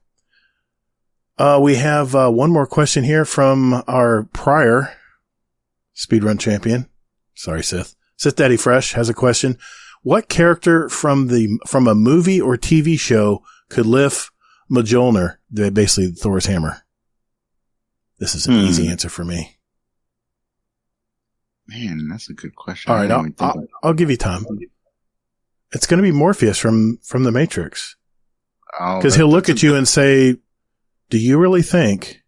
we have one more question here from our prior speedrun champion. Sorry, Sith Daddy Fresh has a question. What character from a movie or TV show could lift Mjolnir, basically Thor's hammer? This is an easy answer for me. Man, that's a good question. All right, I'll give you time. It's going to be Morpheus from the Matrix. Because he'll look at you and say, do you really think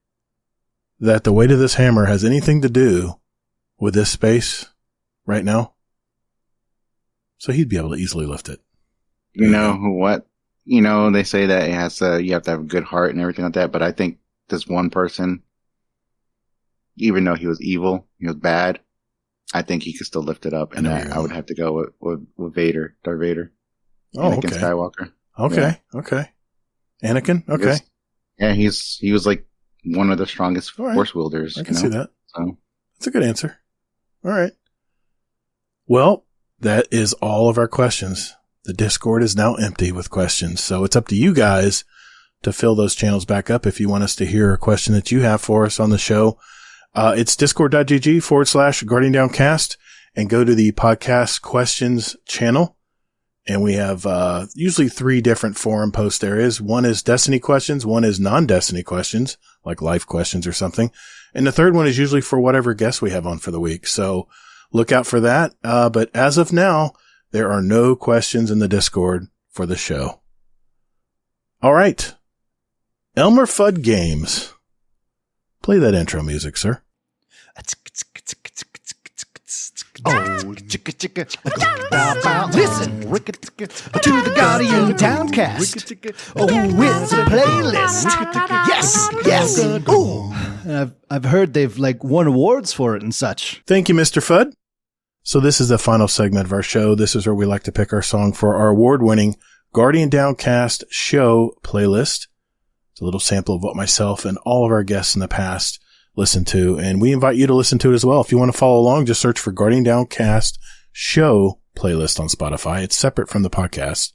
that the weight of this hammer has anything to do with this space right now? So he'd be able to easily lift it. You know what? You know, they say that you have to have a good heart and everything like that, but I think this one person, even though he was evil, he was bad, I think he could still lift it up, and I would have to go with Vader, Darth Vader. Oh, Anakin Skywalker. Okay, okay. Anakin? Okay. Yeah, he was like one of the strongest force wielders. I can see that. So that's a good answer. All right. Well, that is all of our questions. The Discord is now empty with questions, so it's up to you guys to fill those channels back up if you want us to hear a question that you have for us on the show. It's discord.gg/Guardian Downcast, and go to the podcast questions channel. And we have usually 3 different forum post areas. One is Destiny questions. One is non-Destiny questions, like life questions or something. And the third one is usually for whatever guests we have on for the week. So look out for that. But as of now, there are no questions in the Discord for the show. All right. Elmer Fudd Games. Play that intro music, sir. Oh, listen to the Guardian Downcast. Oh, it's a playlist. Yes. Oh, I've heard they've won awards for it and such. Thank you, Mr. Fudd. So this is the final segment of our show. This is where we like to pick our song for our award-winning Guardian Downcast show playlist. It's a little sample of what myself and all of our guests in the past listen to, and we invite you to listen to it as well. If you want to follow along, just search for Guardian Downcast show playlist on Spotify. It's separate from the podcast.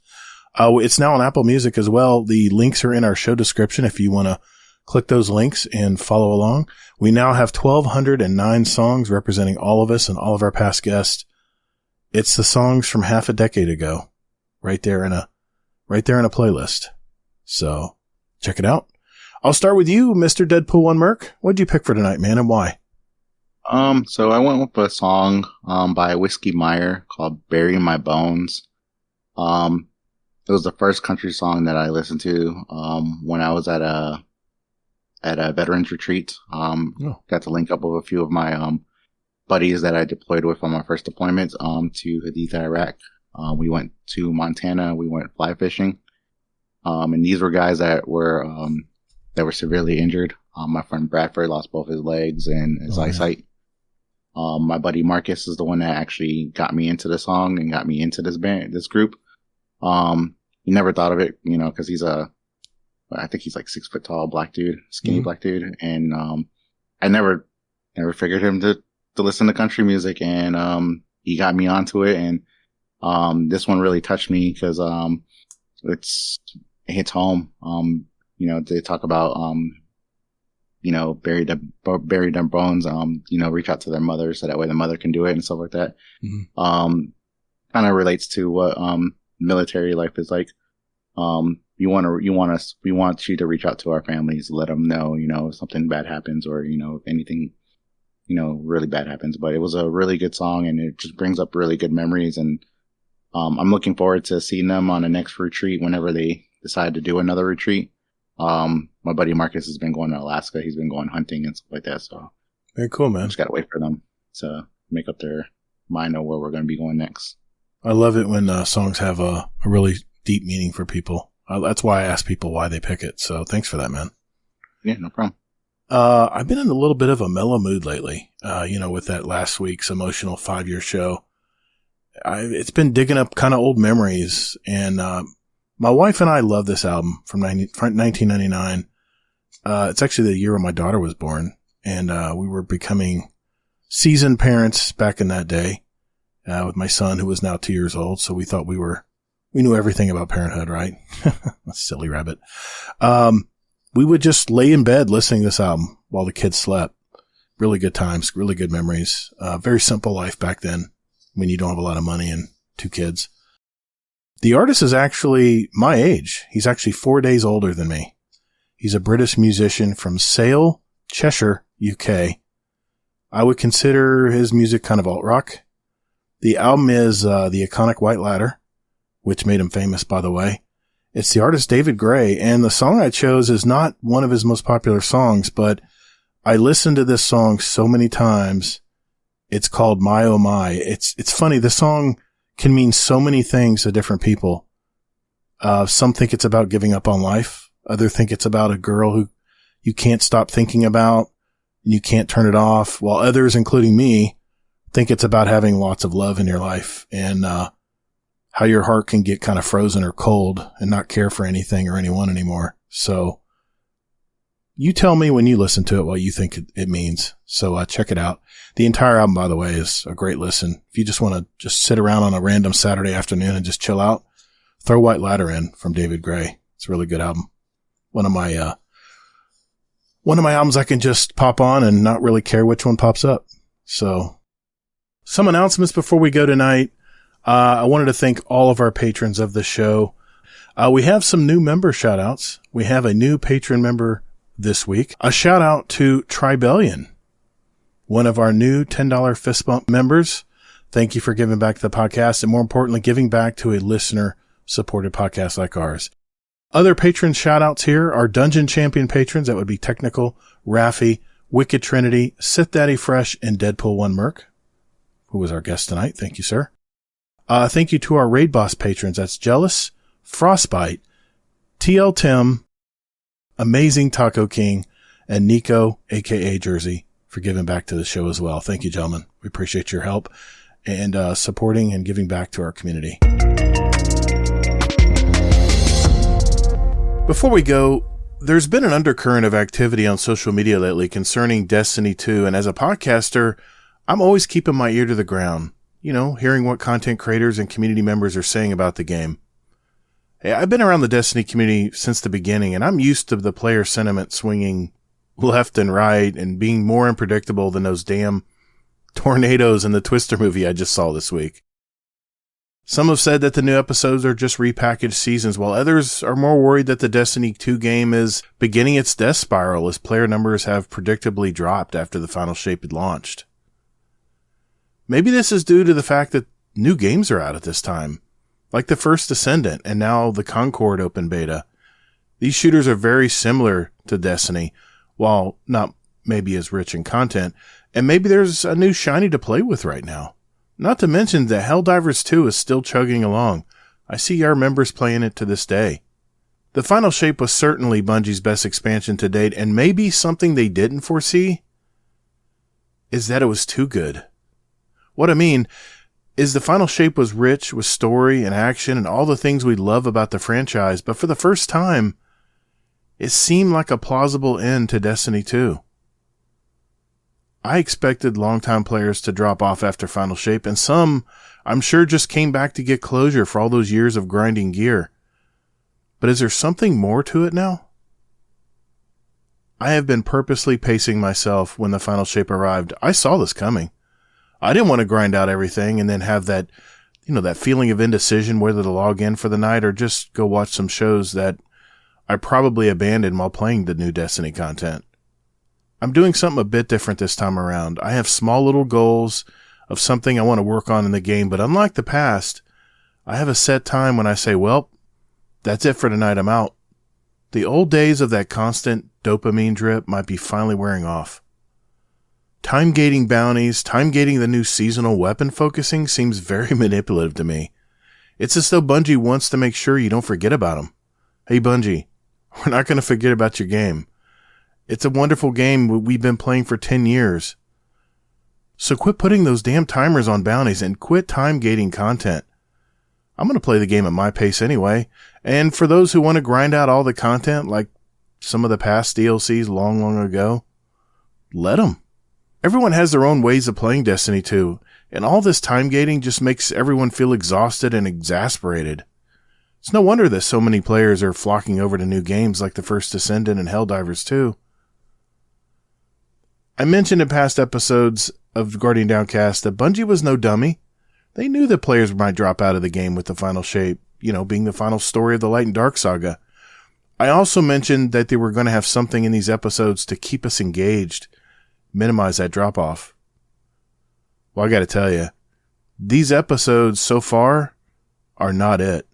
It's now on Apple Music as well. The links are in our show description if you want to click those links and follow along. We now have 1,209 songs representing all of us and all of our past guests. It's the songs from half a decade ago, right there in a playlist. So check it out. I'll start with you, Mr. Deadpool-1-MERC. What'd you pick for tonight, man, and why? So I went with a song by Whiskey Meyer called "Bury My Bones." It was the first country song that I listened to when I was at a veterans retreat. Got to link up with a few of my buddies that I deployed with on my first deployment to Haditha, Iraq. We went to Montana. We went fly fishing, and these were guys that were severely injured. My friend Bradford lost both his legs and his eyesight. My buddy Marcus is the one that actually got me into the song and got me into this group. He never thought of it, cause I think he's like 6 foot tall, black dude, skinny black dude. And, I never figured him to listen to country music, and, he got me onto it. And, this one really touched me cause, it hits home. They talk about, bury their bones, reach out to their mother so that way the mother can do it and stuff like that. Mm-hmm. Kind of relates to what, military life is like. We want you to reach out to our families, let them know, if something bad happens or, if anything, really bad happens. But it was a really good song, and it just brings up really good memories. And, I'm looking forward to seeing them on the next retreat whenever they decide to do another retreat. My buddy Marcus has been going to Alaska. He's been going hunting and stuff like that. So very cool, man. Just got to wait for them to make up their mind on where we're going to be going next. I love it when songs have a really deep meaning for people. That's why I ask people why they pick it. So thanks for that, man. Yeah, no problem. I've been in a little bit of a mellow mood lately, with that last week's emotional 5-year show. It's been digging up kind of old memories, and my wife and I love this album from 1999. It's actually the year when my daughter was born, and we were becoming seasoned parents back in that day with my son, who was now 2 years old. So we thought we knew everything about parenthood, right? Silly rabbit. We would just lay in bed listening to this album while the kids slept. Really good times, really good memories. Very simple life back then when you don't have a lot of money and 2 kids. The artist is actually my age. He's actually 4 days older than me. He's a British musician from Sale, Cheshire, UK. I would consider his music kind of alt-rock. The album is the iconic White Ladder, which made him famous, by the way. It's the artist David Gray, and the song I chose is not one of his most popular songs, but I listened to this song so many times. It's called My Oh My. It's funny. The song can mean so many things to different people. Some think it's about giving up on life. Others think it's about a girl who you can't stop thinking about and you can't turn it off, while others, including me, think it's about having lots of love in your life and how your heart can get kind of frozen or cold and not care for anything or anyone anymore. So you tell me when you listen to it what you think it means. So check it out. The entire album, by the way, is a great listen. If you just want to just sit around on a random Saturday afternoon and just chill out, throw White Ladder in from David Gray. It's a really good album. One of my albums I can just pop on and not really care which one pops up. So some announcements before we go tonight. I wanted to thank all of our patrons of the show. We have some new member shout outs. We have a new patron member this week. A shout out to Tribellion, one of our new $10 fist bump members. Thank you for giving back to the podcast and, more importantly, giving back to a listener supported podcast like ours. Other patron shout outs here are Dungeon Champion patrons. That would be Technical, Raffi, Wicked Trinity, Sith Daddy Fresh, and Deadpool-1-MERC, who was our guest tonight. Thank you, sir. Thank you to our Raid Boss patrons. That's Jealous, Frostbite, TL Tim, Amazing Taco King, and Nico, aka Jersey, for giving back to the show as well. Thank you, gentlemen. We appreciate your help and supporting and giving back to our community. Before we go, there's been an undercurrent of activity on social media lately concerning Destiny 2, and as a podcaster, I'm always keeping my ear to the ground, hearing what content creators and community members are saying about the game. Hey, I've been around the Destiny community since the beginning, and I'm used to the player sentiment swinging left and right and being more unpredictable than those damn tornadoes in the Twister movie I just saw this week. Some have said that the new episodes are just repackaged seasons, while others are more worried that the Destiny 2 game is beginning its death spiral as player numbers have predictably dropped after the final shape had launched. Maybe this is due to the fact that new games are out at this time, like the first Ascendant and now the Concord open beta. These shooters are very similar to Destiny, while not maybe as rich in content, and maybe there's a new shiny to play with right now. Not to mention that Helldivers 2 is still chugging along. I see our members playing it to this day. The final shape was certainly Bungie's best expansion to date, and maybe something they didn't foresee is that it was too good. What I mean is the final shape was rich with story and action and all the things we love about the franchise, but for the first time, it seemed like a plausible end to Destiny 2. I expected longtime players to drop off after final shape, and some, I'm sure, just came back to get closure for all those years of grinding gear. But is there something more to it now? I have been purposely pacing myself when the final shape arrived. I saw this coming. I didn't want to grind out everything and then have that, that feeling of indecision whether to log in for the night or just go watch some shows that I probably abandoned while playing the new Destiny content. I'm doing something a bit different this time around. I have small little goals of something I want to work on in the game, but unlike the past, I have a set time when I say, well, that's it for tonight, I'm out. The old days of that constant dopamine drip might be finally wearing off. Time-gating bounties, time-gating the new seasonal weapon focusing seems very manipulative to me. It's as though Bungie wants to make sure you don't forget about them. Hey Bungie, we're not going to forget about your game. It's a wonderful game we've been playing for 10 years. So quit putting those damn timers on bounties and quit time-gating content. I'm going to play the game at my pace anyway, and for those who want to grind out all the content like some of the past DLCs long ago, let them. Everyone has their own ways of playing Destiny 2, and all this time-gating just makes everyone feel exhausted and exasperated. It's no wonder that so many players are flocking over to new games like the first Ascendant and Helldivers 2. I mentioned in past episodes of Guardian Downcast that Bungie was no dummy. They knew that players might drop out of the game with the final shape, being the final story of the Light and Dark saga. I also mentioned that they were going to have something in these episodes to keep us engaged, minimize that drop off. Well, I got to tell you, these episodes so far are not it.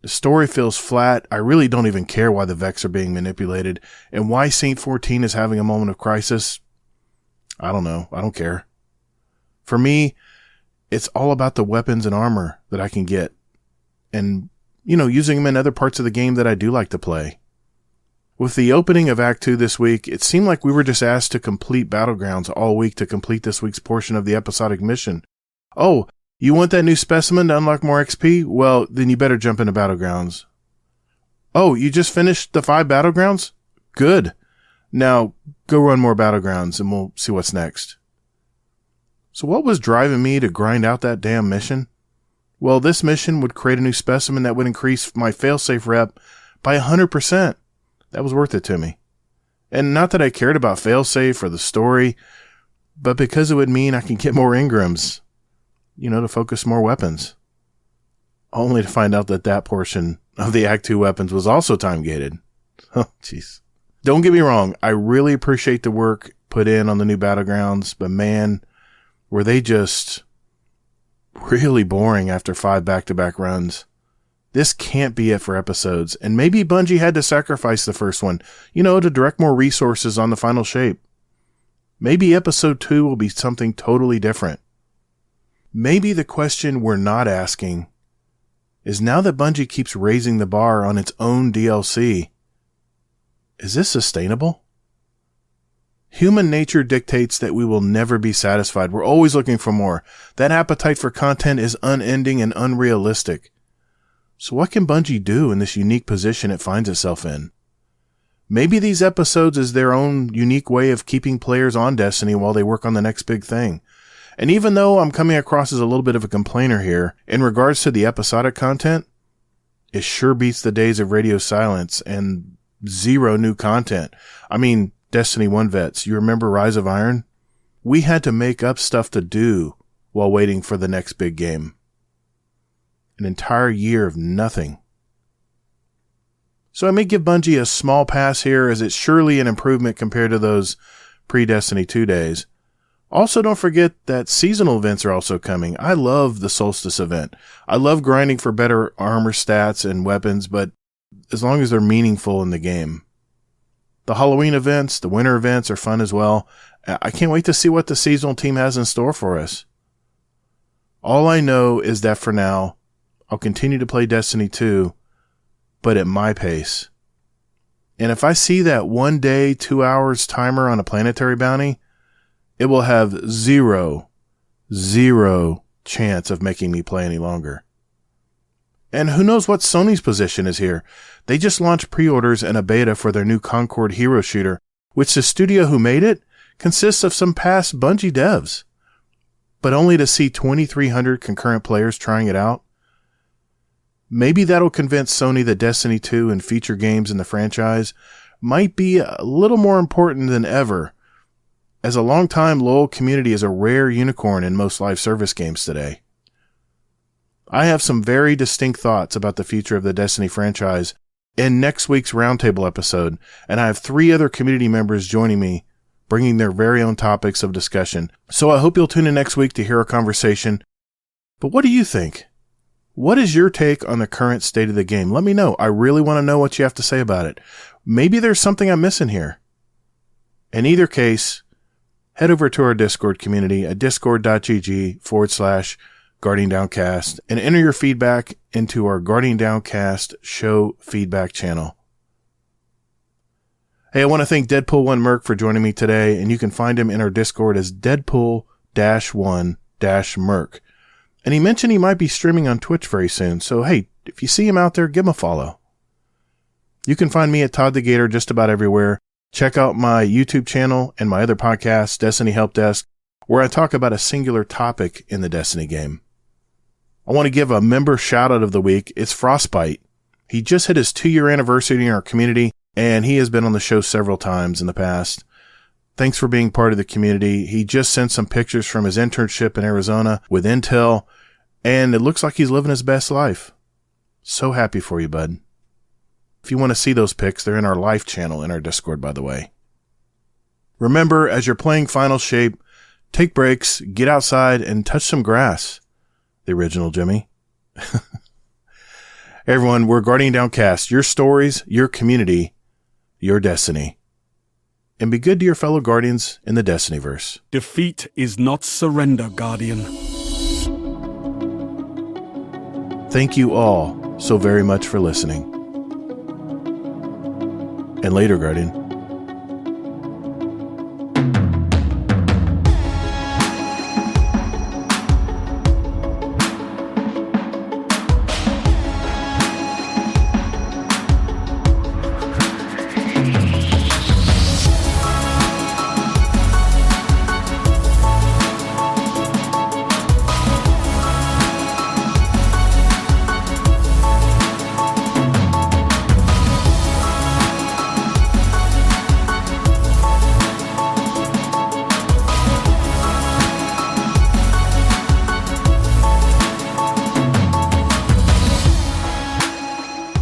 The story feels flat. I really don't even care why the Vex are being manipulated and why Saint 14 is having a moment of crisis. I don't know. I don't care. For me, it's all about the weapons and armor that I can get and, using them in other parts of the game that I do like to play. With the opening of Act 2 this week, it seemed like we were just asked to complete Battlegrounds all week to complete this week's portion of the episodic mission. Oh, you want that new specimen to unlock more XP? Well, then you better jump into Battlegrounds. Oh, you just finished the 5 Battlegrounds? Good. Now, go run more Battlegrounds and we'll see what's next. So what was driving me to grind out that damn mission? Well, this mission would create a new specimen that would increase my failsafe rep by 100%. That was worth it to me. And not that I cared about failsafe or the story, but because it would mean I can get more engrams, to focus more weapons. Only to find out that portion of the Act 2 weapons was also time-gated. Oh, jeez. Don't get me wrong, I really appreciate the work put in on the new Battlegrounds, but man, were they just really boring after 5 back-to-back runs. This can't be it for episodes, and maybe Bungie had to sacrifice the first one, to direct more resources on the final shape. Maybe episode 2 will be something totally different. Maybe the question we're not asking is, now that Bungie keeps raising the bar on its own DLC, is this sustainable? Human nature dictates that we will never be satisfied. We're always looking for more. That appetite for content is unending and unrealistic. So what can Bungie do in this unique position it finds itself in? Maybe these episodes is their own unique way of keeping players on Destiny while they work on the next big thing. And even though I'm coming across as a little bit of a complainer here, in regards to the episodic content, it sure beats the days of radio silence and 0 new content. I mean, Destiny 1 vets, you remember Rise of Iron? We had to make up stuff to do while waiting for the next big game. An entire year of nothing. So I may give Bungie a small pass here, as it's surely an improvement compared to those pre-Destiny 2 days. Also, don't forget that seasonal events are also coming. I love the Solstice event. I love grinding for better armor stats and weapons, but as long as they're meaningful in the game. The Halloween events, the winter events are fun as well. I can't wait to see what the seasonal team has in store for us. All I know is that for now, I'll continue to play Destiny 2, but at my pace. And if I see that 1 day, 2 hours timer on a planetary bounty, it will have zero chance of making me play any longer. And who knows what Sony's position is here. They just launched pre-orders and a beta for their new Concord Hero Shooter, which the studio who made it consists of some past Bungie devs. But only to see 2,300 concurrent players trying it out. Maybe that'll convince Sony that Destiny 2 and feature games in the franchise might be a little more important than ever, as a long-time loyal community is a rare unicorn in most live service games today. I have some very distinct thoughts about the future of the Destiny franchise in next week's Roundtable episode, and I have 3 other community members joining me, bringing their very own topics of discussion. So I hope you'll tune in next week to hear our conversation. But what do you think? What is your take on the current state of the game? Let me know. I really want to know what you have to say about it. Maybe there's something I'm missing here. In either case, head over to our Discord community at discord.gg/Guardian Downcast and enter your feedback into our Guardian Downcast show feedback channel. Hey, I want to thank Deadpool-1-MERC for joining me today, and you can find him in our Discord as Deadpool-1-MERC. And he mentioned he might be streaming on Twitch very soon, so hey, if you see him out there, give him a follow. You can find me at Todd the Gator just about everywhere. Check out my YouTube channel and my other podcast, Destiny Help Desk, where I talk about a singular topic in the Destiny game. I want to give a member shout out of the week. It's Frostbite. He just hit his 2-year anniversary in our community, and he has been on the show several times in the past. Thanks for being part of the community. He just sent some pictures from his internship in Arizona with Intel, and it looks like he's living his best life. So happy for you, bud. If you want to see those pics, they're in our live channel in our Discord, by the way. Remember, as you're playing Final Shape, take breaks, get outside, and touch some grass. The original Jimmy. Hey everyone, we're Guardian Downcast. Your stories, your community, your destiny. And be good to your fellow Guardians in the Destinyverse. Defeat is not surrender, Guardian. Thank you all so very much for listening. And later, Guardian.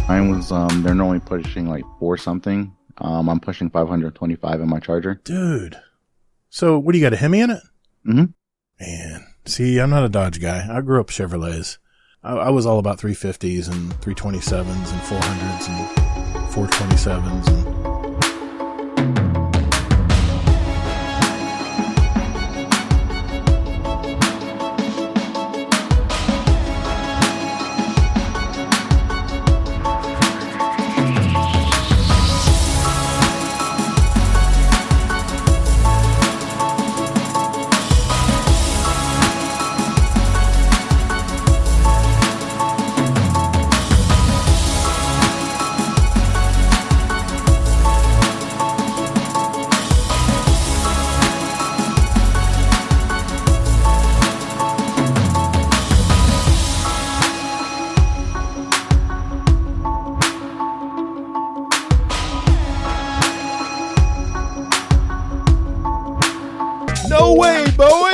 Mine was they're normally pushing like 4 something. I'm pushing 525 in my Charger. Dude. So, what do you got, a Hemi in it? Mm-hmm. Man. See, I'm not a Dodge guy. I grew up Chevrolets. I was all about 350s and 327s and 400s and 427s and... No way, Bowie!